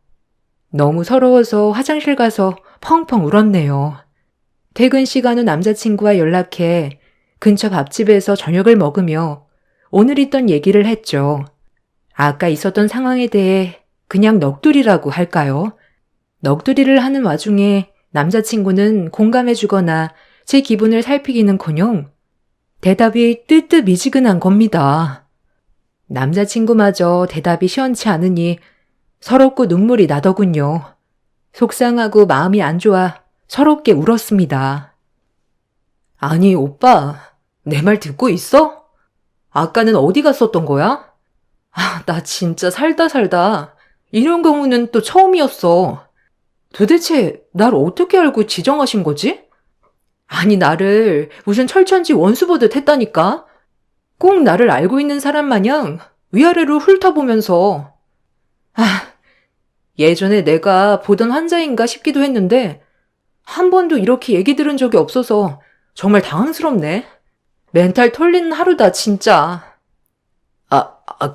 너무 서러워서 화장실 가서 펑펑 울었네요. 퇴근 시간 후 남자친구와 연락해 근처 밥집에서 저녁을 먹으며 오늘 있던 얘기를 했죠. 아까 있었던 상황에 대해 그냥 넋두리라고 할까요? 넋두리를 하는 와중에 남자친구는 공감해주거나 제 기분을 살피기는커녕 대답이 뜨뜻미지근한 겁니다. 남자친구마저 대답이 시원치 않으니 서럽고 눈물이 나더군요. 속상하고 마음이 안 좋아 서럽게 울었습니다. 아니, 오빠, 내 말 듣고 있어? 아까는 어디 갔었던 거야? 나 진짜 살다 이런 경우는 또 처음이었어. 도대체 날 어떻게 알고 지정하신 거지? 아니, 나를 무슨 철천지 원수 보듯 했다니까? 꼭 나를 알고 있는 사람 마냥 위아래로 훑어보면서. 예전에 내가 보던 환자인가 싶기도 했는데 한 번도 이렇게 얘기 들은 적이 없어서 정말 당황스럽네. 멘탈 털리는 하루다, 진짜.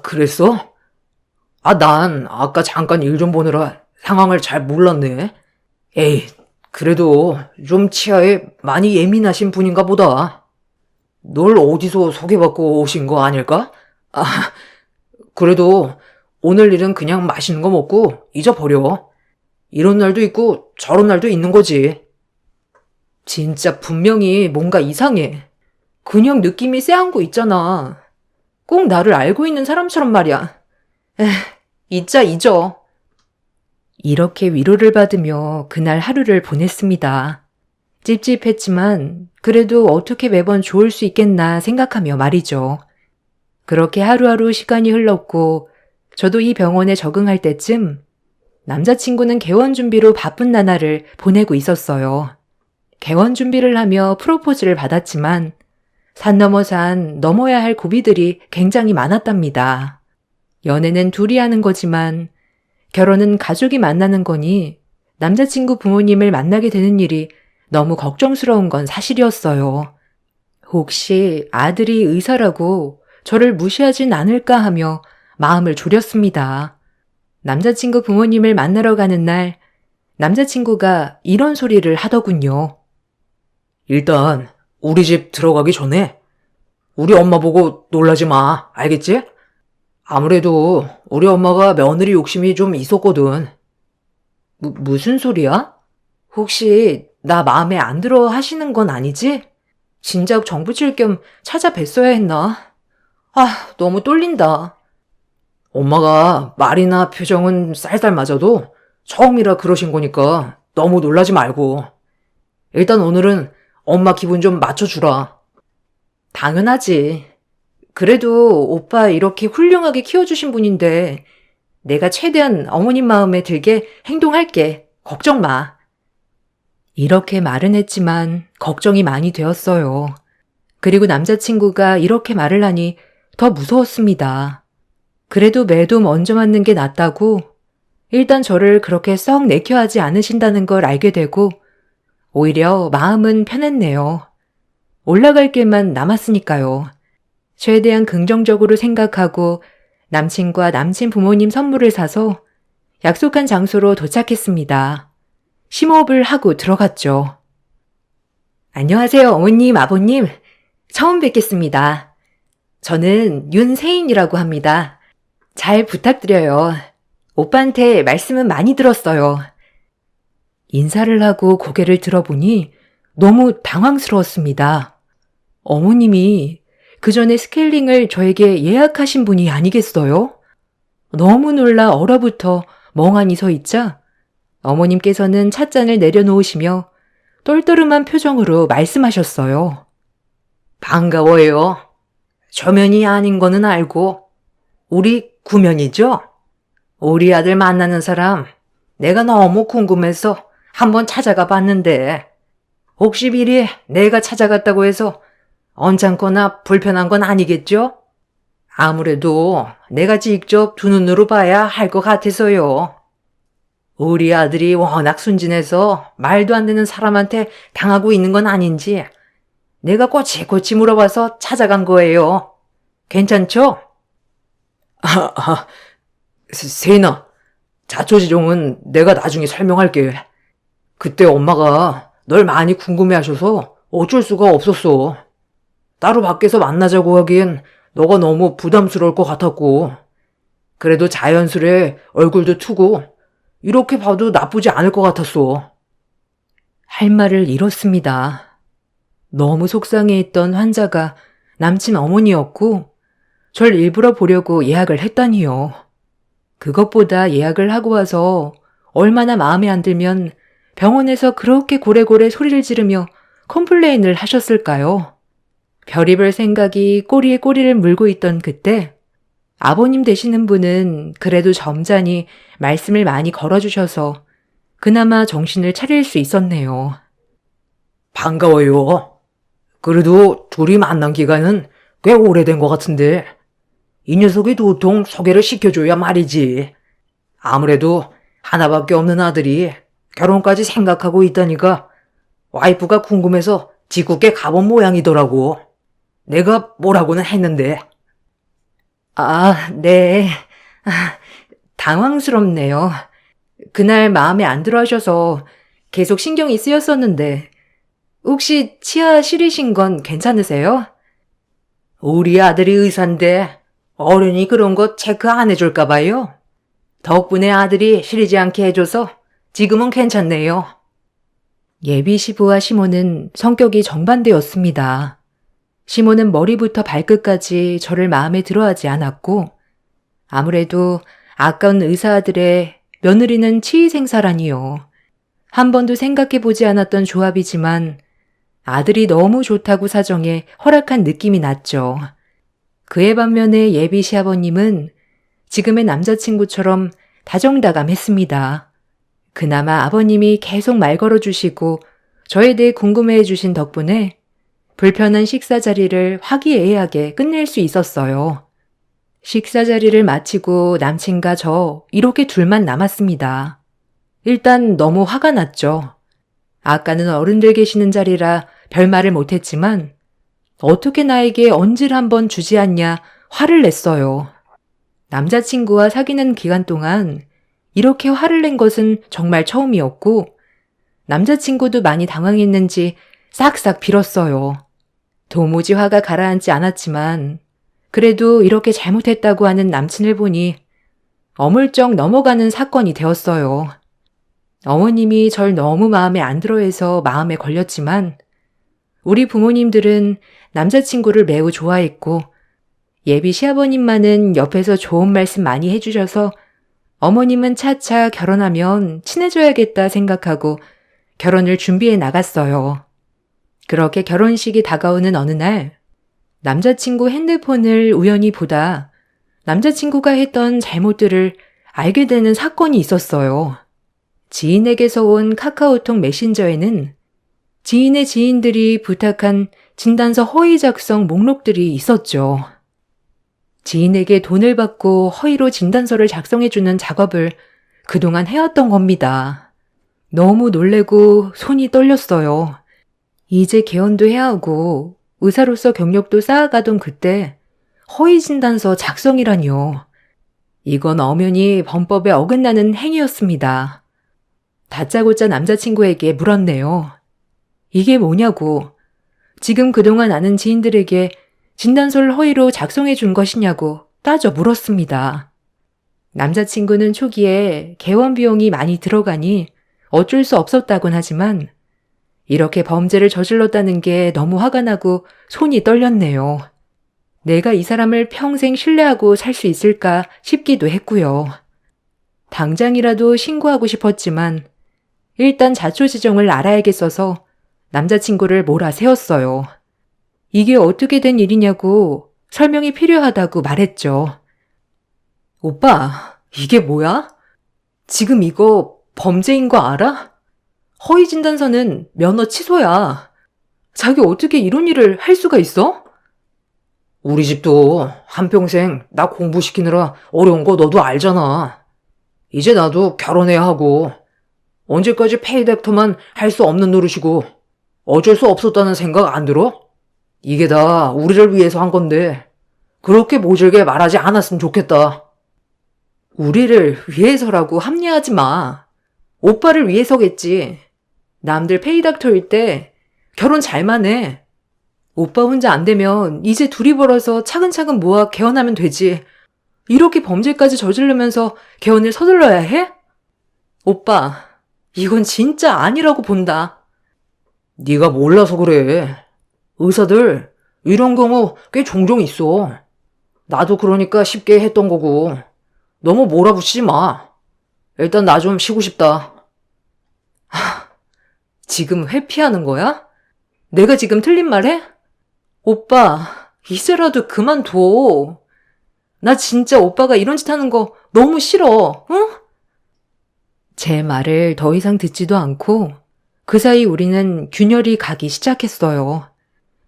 그랬어? 난 아까 잠깐 일 좀 보느라 상황을 잘 몰랐네. 에이, 그래도 좀 치아에 많이 예민하신 분인가 보다. 널 어디서 소개받고 오신 거 아닐까? 그래도 오늘 일은 그냥 맛있는 거 먹고 잊어버려. 이런 날도 있고 저런 날도 있는 거지. 진짜 분명히 뭔가 이상해. 그냥 느낌이 쎄한 거 있잖아. 꼭 나를 알고 있는 사람처럼 말이야. 잊자 잊어. 이렇게 위로를 받으며 그날 하루를 보냈습니다. 찝찝했지만 그래도 어떻게 매번 좋을 수 있겠나 생각하며 말이죠. 그렇게 하루하루 시간이 흘렀고 저도 이 병원에 적응할 때쯤 남자친구는 개원 준비로 바쁜 나날을 보내고 있었어요. 개원 준비를 하며 프로포즈를 받았지만 산 넘어 산 넘어야 할 고비들이 굉장히 많았답니다. 연애는 둘이 하는 거지만 결혼은 가족이 만나는 거니 남자친구 부모님을 만나게 되는 일이 너무 걱정스러운 건 사실이었어요. 혹시 아들이 의사라고 저를 무시하진 않을까 하며 마음을 졸였습니다. 남자친구 부모님을 만나러 가는 날 남자친구가 이런 소리를 하더군요. 일단 우리 집 들어가기 전에 우리 엄마 보고 놀라지 마. 알겠지? 아무래도 우리 엄마가 며느리 욕심이 좀 있었거든. 무슨 소리야? 혹시 나 마음에 안 들어 하시는 건 아니지? 진작 정붙일 겸 찾아뵀어야 했나? 너무 떨린다. 엄마가 말이나 표정은 쌀쌀 맞아도 처음이라 그러신 거니까 너무 놀라지 말고. 일단 오늘은 엄마 기분 좀 맞춰주라. 당연하지. 그래도 오빠 이렇게 훌륭하게 키워주신 분인데 내가 최대한 어머님 마음에 들게 행동할게. 걱정 마. 이렇게 말은 했지만 걱정이 많이 되었어요. 그리고 남자친구가 이렇게 말을 하니 더 무서웠습니다. 그래도 매도 먼저 맞는 게 낫다고 일단 저를 그렇게 썩 내켜하지 않으신다는 걸 알게 되고 오히려 마음은 편했네요. 올라갈 길만 남았으니까요. 최대한 긍정적으로 생각하고 남친과 남친 부모님 선물을 사서 약속한 장소로 도착했습니다. 심호흡을 하고 들어갔죠. 안녕하세요, 어머님, 아버님. 처음 뵙겠습니다. 저는 윤세인이라고 합니다. 잘 부탁드려요. 오빠한테 말씀은 많이 들었어요. 인사를 하고 고개를 들어보니 너무 당황스러웠습니다. 어머님이 그 전에 스케일링을 저에게 예약하신 분이 아니겠어요? 너무 놀라 얼어붙어 멍하니 서 있자 어머님께서는 찻잔을 내려놓으시며 똘똘한 표정으로 말씀하셨어요. 반가워요. 저면이 아닌 거는 알고 우리 구면이죠? 우리 아들 만나는 사람 내가 너무 궁금해서 한번 찾아가 봤는데 혹시 미리 내가 찾아갔다고 해서 언짢거나 불편한 건 아니겠죠? 아무래도 내가 직접 두 눈으로 봐야 할 것 같아서요. 우리 아들이 워낙 순진해서 말도 안 되는 사람한테 당하고 있는 건 아닌지 내가 꼬치꼬치 물어봐서 찾아간 거예요. 괜찮죠? 세인아, 자초지종은 내가 나중에 설명할게. 그때 엄마가 널 많이 궁금해하셔서 어쩔 수가 없었어. 따로 밖에서 만나자고 하기엔 너가 너무 부담스러울 것 같았고 그래도 자연스레 얼굴도 트고 이렇게 봐도 나쁘지 않을 것 같았어. 할 말을 잃었습니다. 너무 속상해했던 환자가 남친 어머니였고 절 일부러 보려고 예약을 했다니요. 그것보다 예약을 하고 와서 얼마나 마음에 안 들면 병원에서 그렇게 고래고래 소리를 지르며 컴플레인을 하셨을까요? 별의별 생각이 꼬리에 꼬리를 물고 있던 그때 아버님 되시는 분은 그래도 점잖이 말씀을 많이 걸어주셔서 그나마 정신을 차릴 수 있었네요. 반가워요. 그래도 둘이 만난 기간은 꽤 오래된 것 같은데 이 녀석이 도통 소개를 시켜줘야 말이지. 아무래도 하나밖에 없는 아들이 결혼까지 생각하고 있다니까 와이프가 궁금해서 짓궂게 가본 모양이더라고. 내가 뭐라고는 했는데. 아, 네. 아, 당황스럽네요. 그날 마음에 안 들어 하셔서 계속 신경이 쓰였었는데, 혹시 치아 시리신 건 괜찮으세요? 우리 아들이 의사인데 어른이 그런 거 체크 안 해줄까 봐요. 덕분에 아들이 시리지 않게 해줘서 지금은 괜찮네요. 예비 시부와 시모는 성격이 정반대였습니다. 시모는 머리부터 발끝까지 저를 마음에 들어하지 않았고, 아무래도 아까운 의사 아들의 며느리는 치위생사라니요. 한 번도 생각해보지 않았던 조합이지만 아들이 너무 좋다고 사정해 허락한 느낌이 났죠. 그에 반면에 예비 시아버님은 지금의 남자친구처럼 다정다감했습니다. 그나마 아버님이 계속 말 걸어주시고 저에 대해 궁금해해 주신 덕분에 불편한 식사 자리를 화기애애하게 끝낼 수 있었어요. 식사 자리를 마치고 남친과 저 이렇게 둘만 남았습니다. 일단 너무 화가 났죠. 아까는 어른들 계시는 자리라 별말을 못했지만 어떻게 나에게 언질 한번 주지 않냐 화를 냈어요. 남자친구와 사귀는 기간 동안 이렇게 화를 낸 것은 정말 처음이었고 남자친구도 많이 당황했는지 싹싹 빌었어요. 도무지 화가 가라앉지 않았지만 그래도 이렇게 잘못했다고 하는 남친을 보니 어물쩍 넘어가는 사건이 되었어요. 어머님이 절 너무 마음에 안 들어해서 마음에 걸렸지만 우리 부모님들은 남자친구를 매우 좋아했고 예비 시아버님만은 옆에서 좋은 말씀 많이 해주셔서 어머님은 차차 결혼하면 친해져야겠다 생각하고 결혼을 준비해 나갔어요. 그렇게 결혼식이 다가오는 어느 날 남자친구 핸드폰을 우연히 보다 남자친구가 했던 잘못들을 알게 되는 사건이 있었어요. 지인에게서 온 카카오톡 메신저에는 지인의 지인들이 부탁한 진단서 허위 작성 목록들이 있었죠. 지인에게 돈을 받고 허위로 진단서를 작성해주는 작업을 그동안 해왔던 겁니다. 너무 놀래고 손이 떨렸어요. 이제 개원도 해야 하고 의사로서 경력도 쌓아가던 그때 허위 진단서 작성이라니요. 이건 엄연히 범법에 어긋나는 행위였습니다. 다짜고짜 남자친구에게 물었네요. 이게 뭐냐고. 지금 그동안 아는 지인들에게 진단서를 허위로 작성해 준 것이냐고 따져 물었습니다. 남자친구는 초기에 개원 비용이 많이 들어가니 어쩔 수 없었다곤 하지만 이렇게 범죄를 저질렀다는 게 너무 화가 나고 손이 떨렸네요. 내가 이 사람을 평생 신뢰하고 살 수 있을까 싶기도 했고요. 당장이라도 신고하고 싶었지만 일단 자초지종을 알아야겠어서 남자친구를 몰아세웠어요. 이게 어떻게 된 일이냐고 설명이 필요하다고 말했죠. 오빠, 이게 뭐야? 지금 이거 범죄인 거 알아? 허위 진단서는 면허 취소야. 자기 어떻게 이런 일을 할 수가 있어? 우리 집도 한평생 나 공부시키느라 어려운 거 너도 알잖아. 이제 나도 결혼해야 하고 언제까지 페이닥터만 할 수 없는 노릇이고 어쩔 수 없었다는 생각 안 들어? 이게 다 우리를 위해서 한 건데 그렇게 모질게 말하지 않았으면 좋겠다. 우리를 위해서라고 합리화하지 마. 오빠를 위해서겠지. 남들 페이닥터일 때 결혼 잘만 해. 오빠 혼자 안 되면 이제 둘이 벌어서 차근차근 모아 개헌하면 되지. 이렇게 범죄까지 저지르면서 개헌을 서둘러야 해? 오빠, 이건 진짜 아니라고 본다. 네가 몰라서 그래. 의사들 이런 경우 꽤 종종 있어. 나도 그러니까 쉽게 했던 거고. 너무 몰아붙이지 마. 일단 나 좀 쉬고 싶다. 지금 회피하는 거야? 내가 지금 틀린 말 해? 오빠, 이제라도 그만둬. 나 진짜 오빠가 이런 짓 하는 거 너무 싫어, 응? 제 말을 더 이상 듣지도 않고 그 사이 우리는 균열이 가기 시작했어요.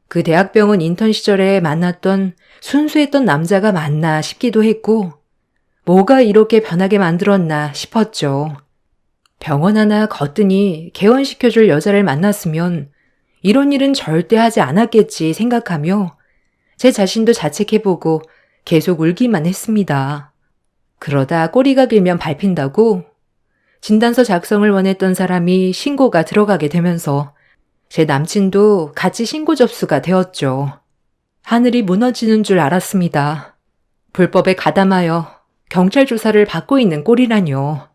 그 대학병원 인턴 시절에 만났던 순수했던 남자가 맞나 싶기도 했고 뭐가 이렇게 변하게 만들었나 싶었죠. 병원 하나 거뜬히 개원시켜줄 여자를 만났으면 이런 일은 절대 하지 않았겠지 생각하며 제 자신도 자책해보고 계속 울기만 했습니다. 그러다 꼬리가 길면 밟힌다고 진단서 작성을 원했던 사람이 신고가 들어가게 되면서 제 남친도 같이 신고 접수가 되었죠. 하늘이 무너지는 줄 알았습니다. 불법에 가담하여 경찰 조사를 받고 있는 꼴이라뇨.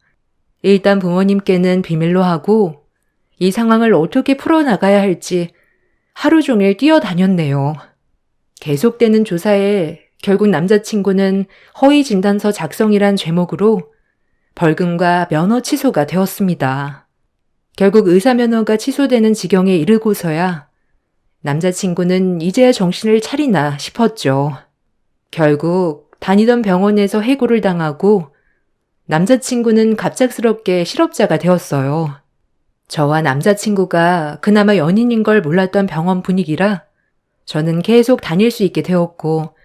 일단 부모님께는 비밀로 하고 이 상황을 어떻게 풀어나가야 할지 하루 종일 뛰어다녔네요. 계속되는 조사에 결국 남자친구는 허위 진단서 작성이란 제목으로 벌금과 면허 취소가 되었습니다. 결국 의사 면허가 취소되는 지경에 이르고서야 남자친구는 이제야 정신을 차리나 싶었죠. 결국 다니던 병원에서 해고를 당하고 남자친구는 갑작스럽게 실업자가 되었어요. 저와 남자친구가 그나마 연인인 걸 몰랐던 병원 분위기라 저는 계속 다닐 수 있게 되었고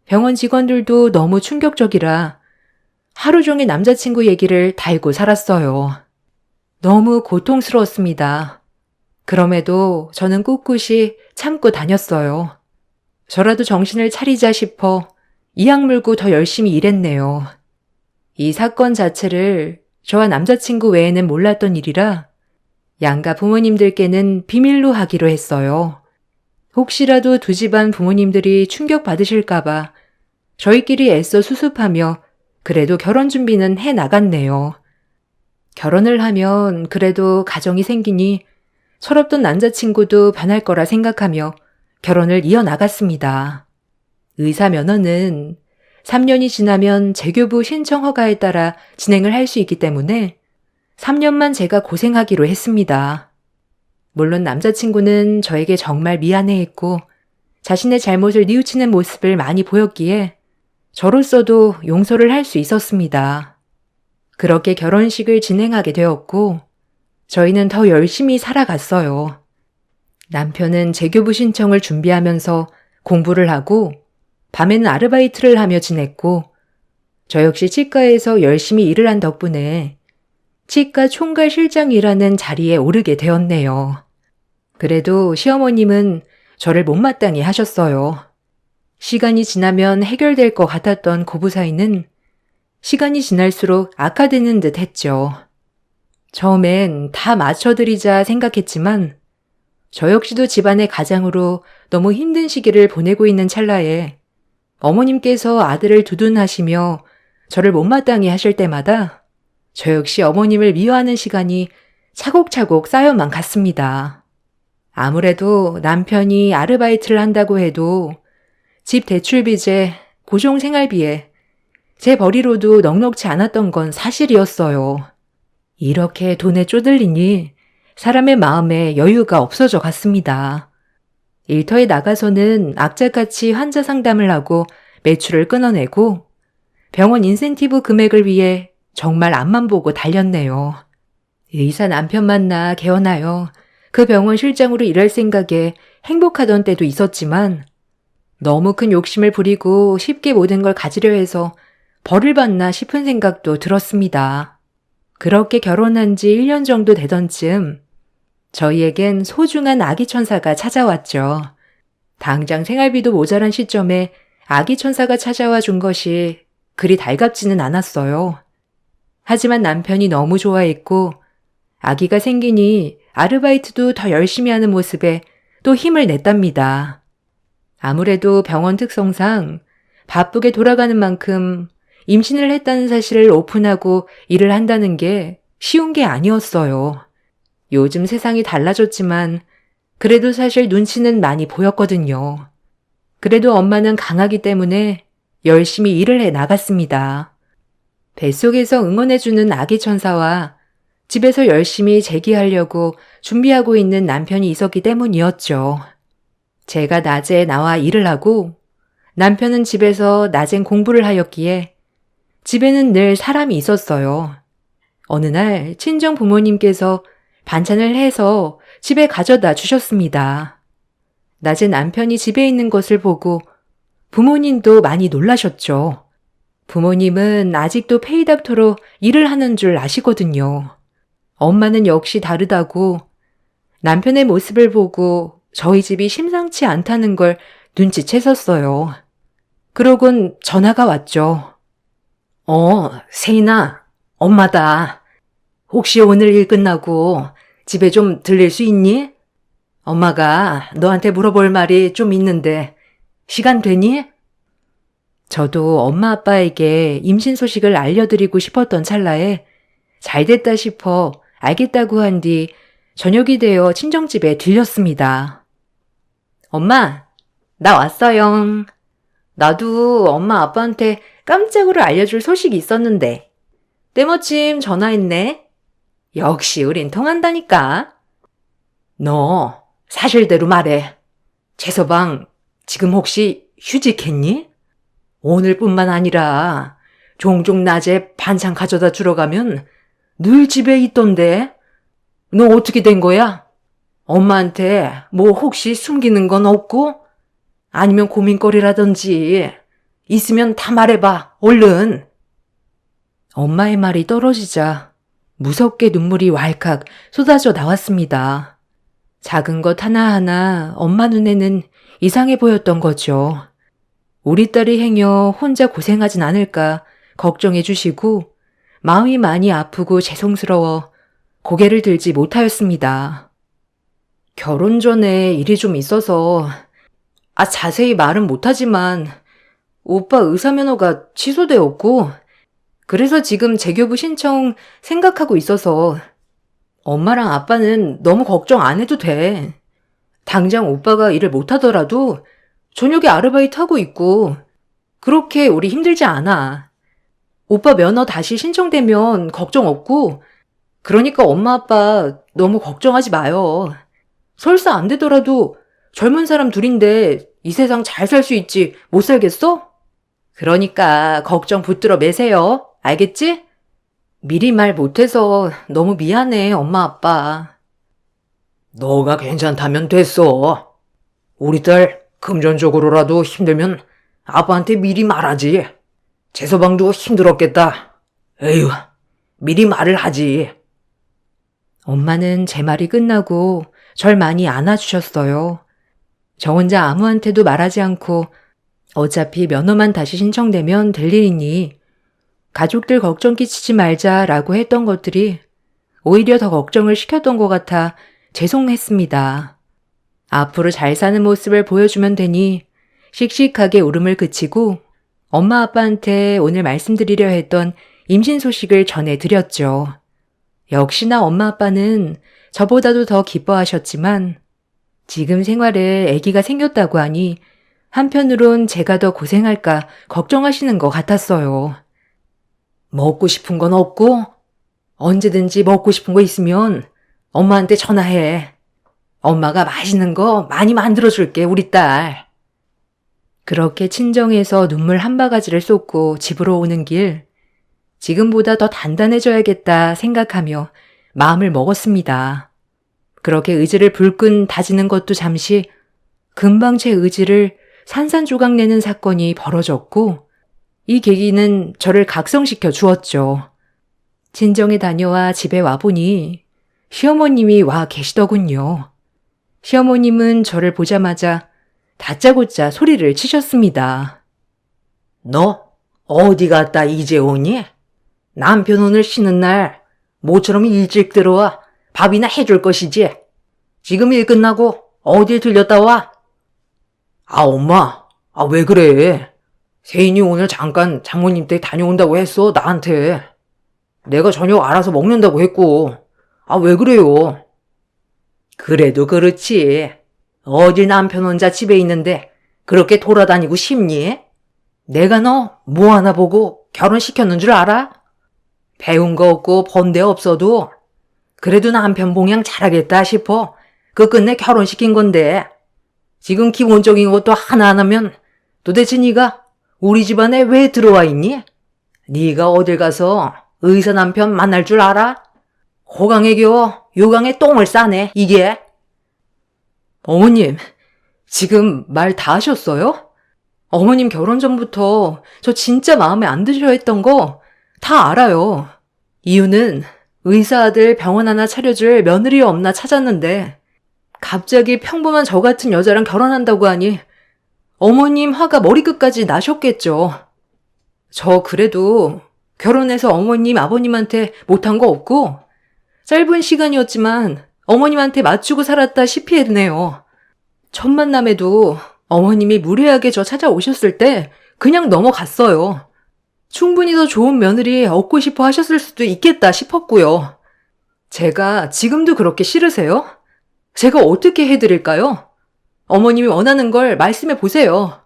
병원 직원들도 너무 충격적이라 하루 종일 남자친구 얘기를 달고 살았어요. 너무 고통스러웠습니다. 그럼에도 저는 꿋꿋이 참고 다녔어요. 저라도 정신을 차리자 싶어 이악 물고 더 열심히 일했네요. 이 사건 자체를 저와 남자친구 외에는 몰랐던 일이라 양가 부모님들께는 비밀로 하기로 했어요. 혹시라도 두 집안 부모님들이 충격받으실까봐 저희끼리 애써 수습하며 그래도 결혼 준비는 해 나갔네요. 결혼을 하면 그래도 가정이 생기니 철없던 남자친구도 변할 거라 생각하며 결혼을 이어나갔습니다. 의사 면허는 3년이 지나면 재교부 신청 허가에 따라 진행을 할 수 있기 때문에 3년만 제가 고생하기로 했습니다. 물론 남자친구는 저에게 정말 미안해했고 자신의 잘못을 뉘우치는 모습을 많이 보였기에 저로서도 용서를 할 수 있었습니다. 그렇게 결혼식을 진행하게 되었고 저희는 더 열심히 살아갔어요. 남편은 재교부 신청을 준비하면서 공부를 하고 밤에는 아르바이트를 하며 지냈고 저 역시 치과에서 열심히 일을 한 덕분에 치과 총괄 실장이라는 자리에 오르게 되었네요. 그래도 시어머님은 저를 못마땅히 하셨어요. 시간이 지나면 해결될 것 같았던 고부 사이는 시간이 지날수록 악화되는 듯 했죠. 처음엔 다 맞춰드리자 생각했지만 저 역시도 집안의 가장으로 너무 힘든 시기를 보내고 있는 찰나에 어머님께서 아들을 두둔하시며 저를 못마땅히 하실 때마다 저 역시 어머님을 미워하는 시간이 차곡차곡 쌓여만 갔습니다. 아무래도 남편이 아르바이트를 한다고 해도 집 대출비제, 고정생활비에 제 벌이로도 넉넉지 않았던 건 사실이었어요. 이렇게 돈에 쪼들리니 사람의 마음에 여유가 없어져 갔습니다. 일터에 나가서는 악착같이 환자 상담을 하고 매출을 끊어내고 병원 인센티브 금액을 위해 정말 앞만 보고 달렸네요. 의사 남편 만나 개원하여 그 병원 실장으로 일할 생각에 행복하던 때도 있었지만 너무 큰 욕심을 부리고 쉽게 모든 걸 가지려 해서 벌을 받나 싶은 생각도 들었습니다. 그렇게 결혼한 지 1년 정도 되던 즈음 저희에겐 소중한 아기 천사가 찾아왔죠. 당장 생활비도 모자란 시점에 아기 천사가 찾아와 준 것이 그리 달갑지는 않았어요. 하지만 남편이 너무 좋아했고 아기가 생기니 아르바이트도 더 열심히 하는 모습에 또 힘을 냈답니다. 아무래도 병원 특성상 바쁘게 돌아가는 만큼 임신을 했다는 사실을 오픈하고 일을 한다는 게 쉬운 게 아니었어요. 요즘 세상이 달라졌지만 그래도 사실 눈치는 많이 보였거든요. 그래도 엄마는 강하기 때문에 열심히 일을 해 나갔습니다. 뱃속에서 응원해주는 아기 천사와 집에서 열심히 재기하려고 준비하고 있는 남편이 있었기 때문이었죠. 제가 낮에 나와 일을 하고 남편은 집에서 낮엔 공부를 하였기에 집에는 늘 사람이 있었어요. 어느 날 친정 부모님께서 반찬을 해서 집에 가져다 주셨습니다. 낮에 남편이 집에 있는 것을 보고 부모님도 많이 놀라셨죠. 부모님은 아직도 페이닥터로 일을 하는 줄 아시거든요. 엄마는 역시 다르다고 남편의 모습을 보고 저희 집이 심상치 않다는 걸 눈치챘었어요. 그러곤 전화가 왔죠. 세인아, 엄마다. 혹시 오늘 일 끝나고 집에 좀 들릴 수 있니? 엄마가 너한테 물어볼 말이 좀 있는데 시간 되니? 저도 엄마 아빠에게 임신 소식을 알려드리고 싶었던 찰나에 잘 됐다 싶어 알겠다고 한 뒤 저녁이 되어 친정집에 들렸습니다. 엄마, 나 왔어요. 나도 엄마 아빠한테 깜짝으로 알려줄 소식이 있었는데 때마침 전화했네. 역시 우린 통한다니까. 너 사실대로 말해. 최서방 지금 혹시 휴직했니? 오늘뿐만 아니라 종종 낮에 반찬 가져다 주러 가면 늘 집에 있던데. 너 어떻게 된 거야? 엄마한테 뭐 혹시 숨기는 건 없고? 아니면 고민거리라든지 있으면 다 말해봐, 얼른. 엄마의 말이 떨어지자 무섭게 눈물이 왈칵 쏟아져 나왔습니다. 작은 것 하나하나 엄마 눈에는 이상해 보였던 거죠. 우리 딸이 행여 혼자 고생하진 않을까 걱정해 주시고 마음이 많이 아프고 죄송스러워 고개를 들지 못하였습니다. 결혼 전에 일이 좀 있어서 자세히 말은 못하지만 오빠 의사면허가 취소되었고 그래서 지금 재교부 신청 생각하고 있어서 엄마랑 아빠는 너무 걱정 안 해도 돼. 당장 오빠가 일을 못하더라도 저녁에 아르바이트 하고 있고 그렇게 우리 힘들지 않아. 오빠 면허 다시 신청되면 걱정 없고 그러니까 엄마 아빠 너무 걱정하지 마요. 설사 안 되더라도 젊은 사람 둘인데 이 세상 잘 살 수 있지 못 살겠어? 그러니까 걱정 붙들어 매세요. 알겠지? 미리 말 못해서 너무 미안해, 엄마 아빠. 너가 괜찮다면 됐어. 우리 딸 금전적으로라도 힘들면 아빠한테 미리 말하지. 재서방도 힘들었겠다. 에휴, 미리 말을 하지. 엄마는 제 말이 끝나고 절 많이 안아주셨어요. 저 혼자 아무한테도 말하지 않고 어차피 면허만 다시 신청되면 될 일이니 가족들 걱정 끼치지 말자라고 했던 것들이 오히려 더 걱정을 시켰던 것 같아 죄송했습니다. 앞으로 잘 사는 모습을 보여주면 되니 씩씩하게 울음을 그치고 엄마 아빠한테 오늘 말씀드리려 했던 임신 소식을 전해드렸죠. 역시나 엄마 아빠는 저보다도 더 기뻐하셨지만 지금 생활에 아기가 생겼다고 하니 한편으론 제가 더 고생할까 걱정하시는 것 같았어요. 먹고 싶은 건 없고? 언제든지 먹고 싶은 거 있으면 엄마한테 전화해. 엄마가 맛있는 거 많이 만들어줄게, 우리 딸. 그렇게 친정에서 눈물 한 바가지를 쏟고 집으로 오는 길, 지금보다 더 단단해져야겠다 생각하며 마음을 먹었습니다. 그렇게 의지를 불끈 다지는 것도 잠시 금방 제 의지를 산산조각 내는 사건이 벌어졌고 이 계기는 저를 각성시켜 주었죠. 친정에 다녀와 집에 와보니 시어머님이 와 계시더군요. 시어머님은 저를 보자마자 다짜고짜 소리를 치셨습니다. 너 어디 갔다 이제 오니? 남편 오늘 쉬는 날 모처럼 일찍 들어와 밥이나 해줄 것이지. 지금 일 끝나고 어딜 들렸다 와? 엄마, 왜 그래? 세인이 오늘 잠깐 장모님 댁 다녀온다고 했어, 나한테. 내가 저녁 알아서 먹는다고 했고. 왜 그래요? 그래도 그렇지. 어딜 남편 혼자 집에 있는데 그렇게 돌아다니고 싶니? 내가 너 뭐 하나 보고 결혼시켰는 줄 알아? 배운 거 없고 번 데 없어도 그래도 남편 봉양 잘하겠다 싶어 끝내 결혼시킨 건데 지금 기본적인 것도 하나 안 하면 도대체 네가 우리 집안에 왜 들어와 있니? 네가 어딜 가서 의사 남편 만날 줄 알아? 호강에 겨워 요강에 똥을 싸네 이게. 어머님, 지금 말 다 하셨어요? 어머님 결혼 전부터 저 진짜 마음에 안 드셔 했던 거 다 알아요. 이유는 의사 아들 병원 하나 차려줄 며느리 없나 찾았는데 갑자기 평범한 저 같은 여자랑 결혼한다고 하니 어머님 화가 머리끝까지 나셨겠죠. 저 그래도 결혼해서 어머님, 아버님한테 못한 거 없고 짧은 시간이었지만 어머님한테 맞추고 살았다시피 했네요. 첫 만남에도 어머님이 무례하게 저 찾아오셨을 때 그냥 넘어갔어요. 충분히 더 좋은 며느리 얻고 싶어 하셨을 수도 있겠다 싶었고요. 제가 지금도 그렇게 싫으세요? 제가 어떻게 해드릴까요? 어머님이 원하는 걸 말씀해 보세요.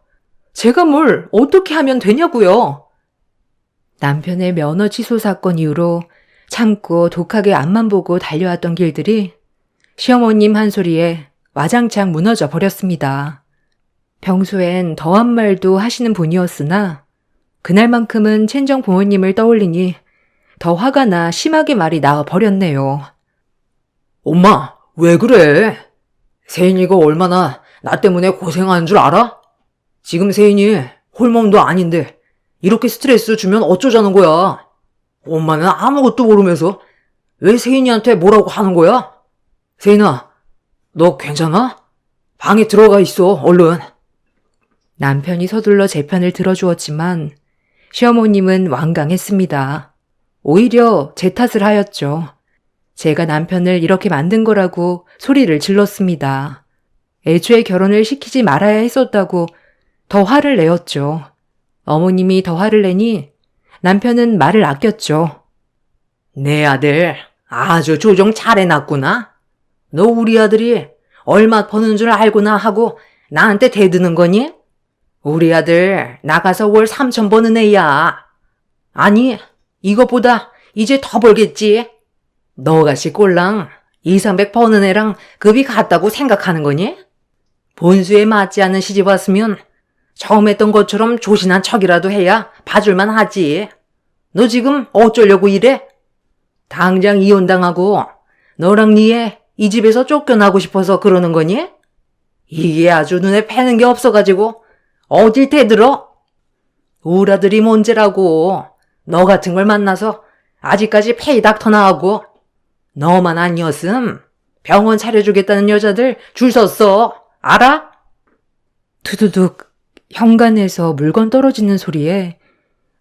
제가 뭘 어떻게 하면 되냐고요. 남편의 면허 취소 사건 이후로 참고 독하게 앞만 보고 달려왔던 길들이 시어머님 한 소리에 와장창 무너져 버렸습니다. 평소엔 더한 말도 하시는 분이었으나 그날만큼은 친정 부모님을 떠올리니 더 화가 나 심하게 말이 나와 버렸네요. 엄마, 왜 그래? 세인이가 얼마나 나 때문에 고생하는 줄 알아? 지금 세인이 홀몸도 아닌데 이렇게 스트레스 주면 어쩌자는 거야? 엄마는 아무것도 모르면서 왜 세인이한테 뭐라고 하는 거야? 세인아, 너 괜찮아? 방에 들어가 있어, 얼른. 남편이 서둘러 제 편을 들어주었지만 시어머님은 완강했습니다. 오히려 제 탓을 하였죠. 제가 남편을 이렇게 만든 거라고 소리를 질렀습니다. 애초에 결혼을 시키지 말아야 했었다고 더 화를 내었죠. 어머님이 더 화를 내니 남편은 말을 아꼈죠. 내 아들 아주 조정 잘해놨구나. 너 우리 아들이 얼마 버는 줄 알구나 하고 나한테 대드는 거니? 우리 아들 나가서 월 3천 버는 애야. 아니, 이것보다 이제 더 벌겠지. 너같이 꼴랑 2, 300 버는 애랑 급이 같다고 생각하는 거니? 본수에 맞지 않는 시집 왔으면 처음 했던 것처럼 조신한 척이라도 해야 봐줄만 하지. 너 지금 어쩌려고 이래? 당장 이혼당하고 너랑 니애 이 집에서 쫓겨나고 싶어서 그러는 거니? 이게 아주 눈에 패는 게 없어가지고 어딜 대들어? 우리 아들이 문제라고. 너 같은 걸 만나서 아직까지 페이닥터 나하고 너만 아니었음 병원 차려주겠다는 여자들 줄 섰어. 알아? 두두둑 현관에서 물건 떨어지는 소리에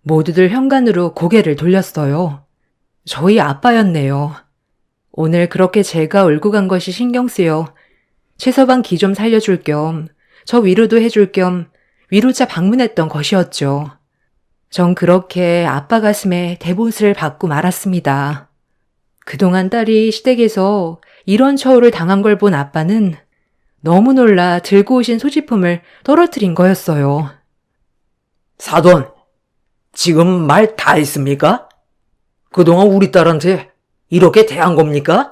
모두들 현관으로 고개를 돌렸어요. 저희 아빠였네요. 오늘 그렇게 제가 울고 간 것이 신경 쓰여 최서방 기 좀 살려줄 겸 저 위로도 해줄 겸 위로차 방문했던 것이었죠. 전 그렇게 아빠 가슴에 대못을 받고 말았습니다. 그동안 딸이 시댁에서 이런 처우를 당한 걸 본 아빠는 너무 놀라 들고 오신 소지품을 떨어뜨린 거였어요. 사돈, 지금 말 다 했습니까? 그동안 우리 딸한테 이렇게 대한 겁니까?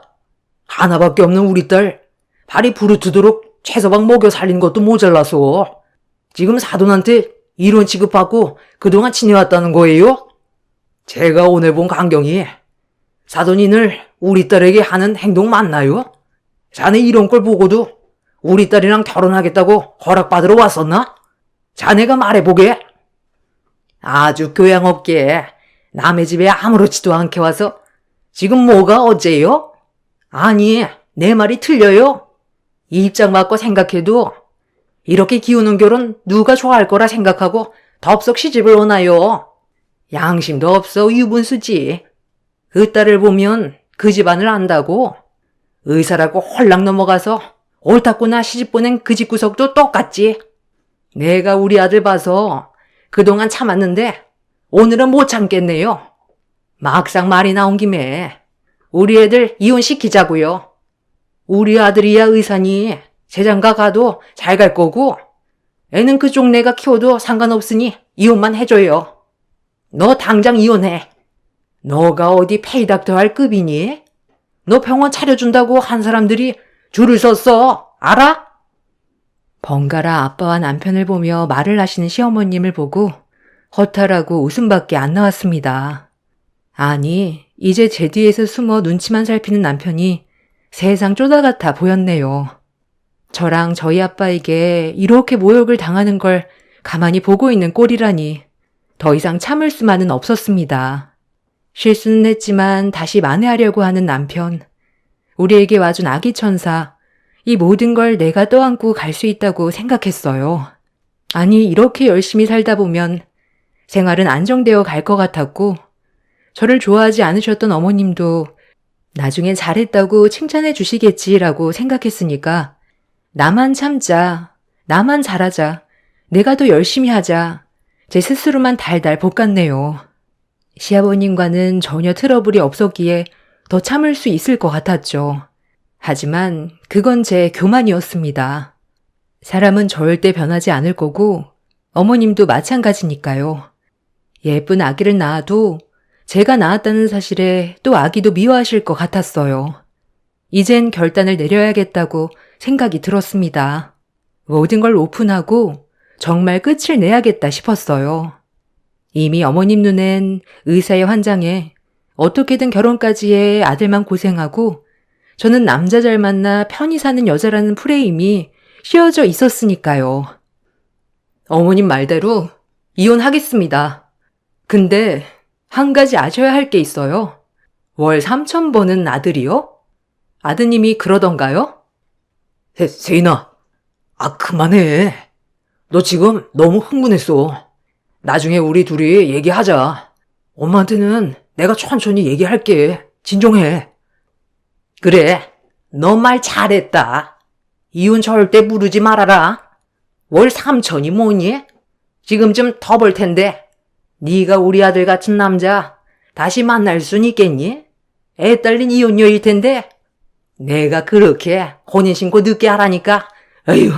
하나밖에 없는 우리 딸 발이 부르트도록 최서방 먹여 살린 것도 모자라서 지금 사돈한테 이런 취급받고 그동안 지내왔다는 거예요? 제가 오늘 본 광경이 사돈이 늘 우리 딸에게 하는 행동 맞나요? 자네 이런 걸 보고도 우리 딸이랑 결혼하겠다고 허락받으러 왔었나? 자네가 말해보게. 아주 교양 없게 남의 집에 아무렇지도 않게 와서 지금 뭐가 어째요? 아니, 내 말이 틀려요? 이 입장 바꿔 생각해도 이렇게 기우는 결혼 누가 좋아할 거라 생각하고 덥석 시집을 오나요? 양심도 없어 유분수지. 그 딸을 보면 그 집안을 안다고. 의사라고 홀랑 넘어가서 옳다구나 시집 보낸 그 집구석도 똑같지. 내가 우리 아들 봐서 그동안 참았는데 오늘은 못 참겠네요. 막상 말이 나온 김에 우리 애들 이혼시키자고요. 우리 아들이야 의사니 재장가 가도 잘 갈 거고 애는 그쪽 내가 키워도 상관없으니 이혼만 해줘요. 너 당장 이혼해. 너가 어디 페이닥터 할 급이니? 너 병원 차려준다고 한 사람들이 줄을 섰어. 알아? 번갈아 아빠와 남편을 보며 말을 하시는 시어머님을 보고 허탈하고 웃음밖에 안 나왔습니다. 아니, 이제 제 뒤에서 숨어 눈치만 살피는 남편이 세상 쪼다 같아 보였네요. 저랑 저희 아빠에게 이렇게 모욕을 당하는 걸 가만히 보고 있는 꼴이라니 더 이상 참을 수만은 없었습니다. 실수는 했지만 다시 만회하려고 하는 남편. 우리에게 와준 아기 천사. 이 모든 걸 내가 떠안고 갈 수 있다고 생각했어요. 아니, 이렇게 열심히 살다 보면 생활은 안정되어 갈 것 같았고, 저를 좋아하지 않으셨던 어머님도 나중에 잘했다고 칭찬해 주시겠지라고 생각했으니까 나만 참자, 나만 잘하자, 내가 더 열심히 하자, 제 스스로만 달달 볶았네요. 시아버님과는 전혀 트러블이 없었기에 더 참을 수 있을 것 같았죠. 하지만 그건 제 교만이었습니다. 사람은 절대 변하지 않을 거고 어머님도 마찬가지니까요. 예쁜 아기를 낳아도 제가 낳았다는 사실에 또 아기도 미워하실 것 같았어요. 이젠 결단을 내려야겠다고 생각이 들었습니다. 모든 걸 오픈하고 정말 끝을 내야겠다 싶었어요. 이미 어머님 눈엔 의사의 환장에 어떻게든 결혼까지 해 아들만 고생하고 저는 남자 잘 만나 편히 사는 여자라는 프레임이 씌워져 있었으니까요. 어머님 말대로 이혼하겠습니다. 근데 한 가지 아셔야 할 게 있어요. 월 3천 버는 아들이요? 아드님이 그러던가요? 세인아, 그만해. 너 지금 너무 흥분했어. 나중에 우리 둘이 얘기하자. 엄마한테는 내가 천천히 얘기할게. 진정해. 그래, 너 말 잘했다. 이혼 절대 부르지 말아라. 월 3천이 뭐니? 지금쯤 더 벌 텐데. 네가 우리 아들 같은 남자 다시 만날 순 있겠니? 애 딸린 이혼녀일 텐데. 내가 그렇게 혼인신고 늦게 하라니까. 어휴,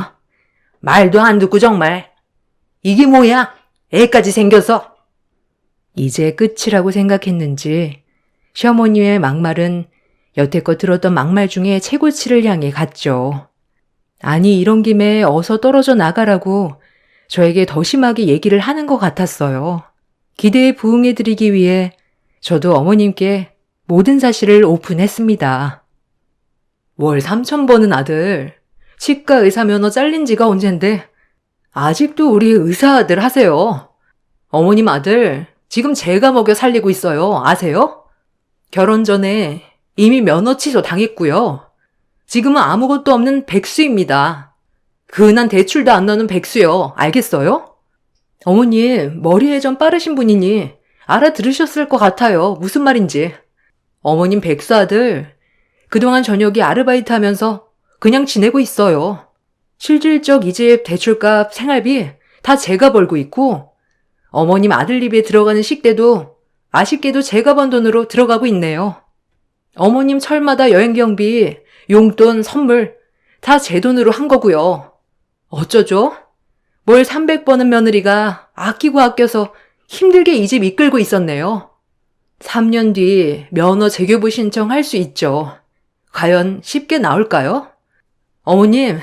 말도 안 듣고 정말. 이게 뭐야? 애까지 생겨서. 이제 끝이라고 생각했는지 시어머니의 막말은 여태껏 들었던 막말 중에 최고치를 향해 갔죠. 아니, 이런 김에 어서 떨어져 나가라고 저에게 더 심하게 얘기를 하는 것 같았어요. 기대에 부응해드리기 위해 저도 어머님께 모든 사실을 오픈했습니다. 월 3천 버는 아들, 치과 의사 면허 잘린 지가 언젠데 아직도 우리 의사 아들 하세요. 어머님 아들 지금 제가 먹여 살리고 있어요. 아세요? 결혼 전에 이미 면허 취소 당했고요. 지금은 아무것도 없는 백수입니다. 근한 대출도 안 나는 백수요. 알겠어요? 어머님, 머리에 좀 빠르신 분이니 알아들으셨을 것 같아요. 무슨 말인지. 어머님 백수 아들, 그동안 저녁에 아르바이트 하면서 그냥 지내고 있어요. 실질적 이 집 대출값, 생활비 다 제가 벌고 있고 어머님 아들 입에 들어가는 식대도 아쉽게도 제가 번 돈으로 들어가고 있네요. 어머님 철마다 여행 경비, 용돈, 선물 다 제 돈으로 한 거고요. 어쩌죠? 월 300버는 며느리가 아끼고 아껴서 힘들게 이 집 이끌고 있었네요. 3년 뒤 면허 재교부 신청할 수 있죠. 과연 쉽게 나올까요? 어머님,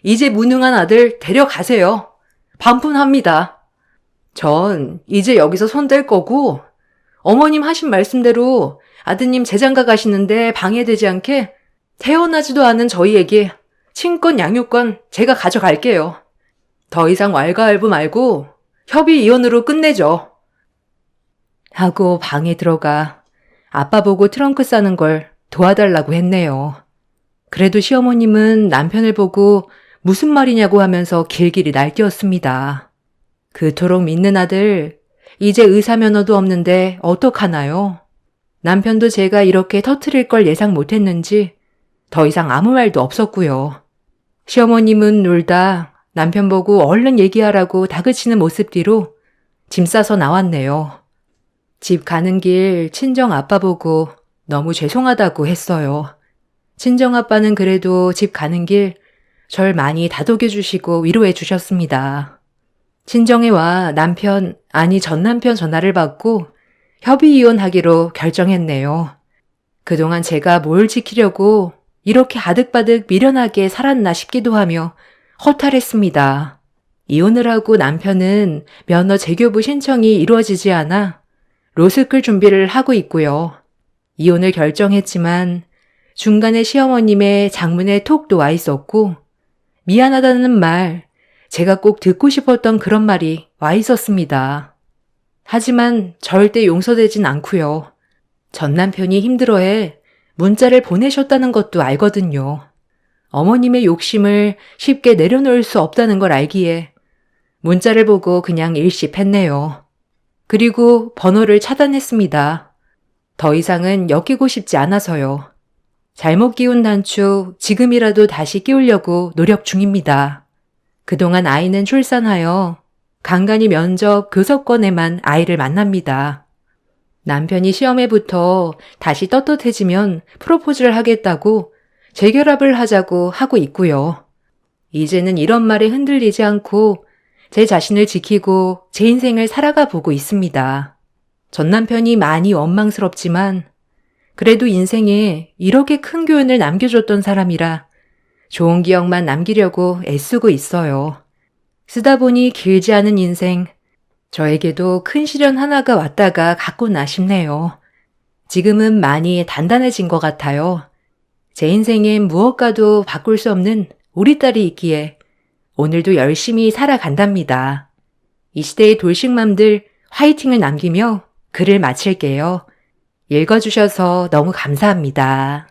이제 무능한 아들 데려가세요. 반품합니다. 전 이제 여기서 손댈 거고 어머님 하신 말씀대로 아드님 재장가 가시는데 방해되지 않게 태어나지도 않은 저희에게 친권 양육권 제가 가져갈게요. 더 이상 왈가왈부 말고 협의 이혼으로 끝내죠. 하고 방에 들어가 아빠 보고 트렁크 싸는 걸 도와달라고 했네요. 그래도 시어머님은 남편을 보고 무슨 말이냐고 하면서 길길이 날뛰었습니다. 그토록 믿는 아들, 이제 의사 면허도 없는데 어떡하나요? 남편도 제가 이렇게 터트릴 걸 예상 못했는지 더 이상 아무 말도 없었고요. 시어머님은 놀다 남편 보고 얼른 얘기하라고 다그치는 모습 뒤로 짐 싸서 나왔네요. 집 가는 길 친정 아빠 보고 너무 죄송하다고 했어요. 친정 아빠는 그래도 집 가는 길 절 많이 다독여 주시고 위로해 주셨습니다. 친정에 와 남편, 아니 전 남편 전화를 받고 협의 이혼하기로 결정했네요. 그동안 제가 뭘 지키려고 이렇게 아득바득 미련하게 살았나 싶기도 하며 허탈했습니다. 이혼을 하고 남편은 면허 재교부 신청이 이루어지지 않아 로스쿨 준비를 하고 있고요. 이혼을 결정했지만 중간에 시어머님의 장문에 톡도 와 있었고 미안하다는 말, 제가 꼭 듣고 싶었던 그런 말이 와 있었습니다. 하지만 절대 용서되진 않고요. 전 남편이 힘들어해 문자를 보내셨다는 것도 알거든요. 어머님의 욕심을 쉽게 내려놓을 수 없다는 걸 알기에 문자를 보고 그냥 일십했네요. 그리고 번호를 차단했습니다. 더 이상은 엮이고 싶지 않아서요. 잘못 끼운 단추 지금이라도 다시 끼우려고 노력 중입니다. 그동안 아이는 출산하여 간간히 면접 교섭권에만 아이를 만납니다. 남편이 시험에 붙어 다시 떳떳해지면 프로포즈를 하겠다고 재결합을 하자고 하고 있고요. 이제는 이런 말에 흔들리지 않고 제 자신을 지키고 제 인생을 살아가 보고 있습니다. 전 남편이 많이 원망스럽지만 그래도 인생에 이렇게 큰 교훈을 남겨줬던 사람이라 좋은 기억만 남기려고 애쓰고 있어요. 쓰다 보니 길지 않은 인생, 저에게도 큰 시련 하나가 왔다가 갔구나 싶네요. 지금은 많이 단단해진 것 같아요. 제 인생엔 무엇과도 바꿀 수 없는 우리 딸이 있기에 오늘도 열심히 살아간답니다. 이 시대의 돌싱맘들 화이팅을 남기며 글을 마칠게요. 읽어주셔서 너무 감사합니다.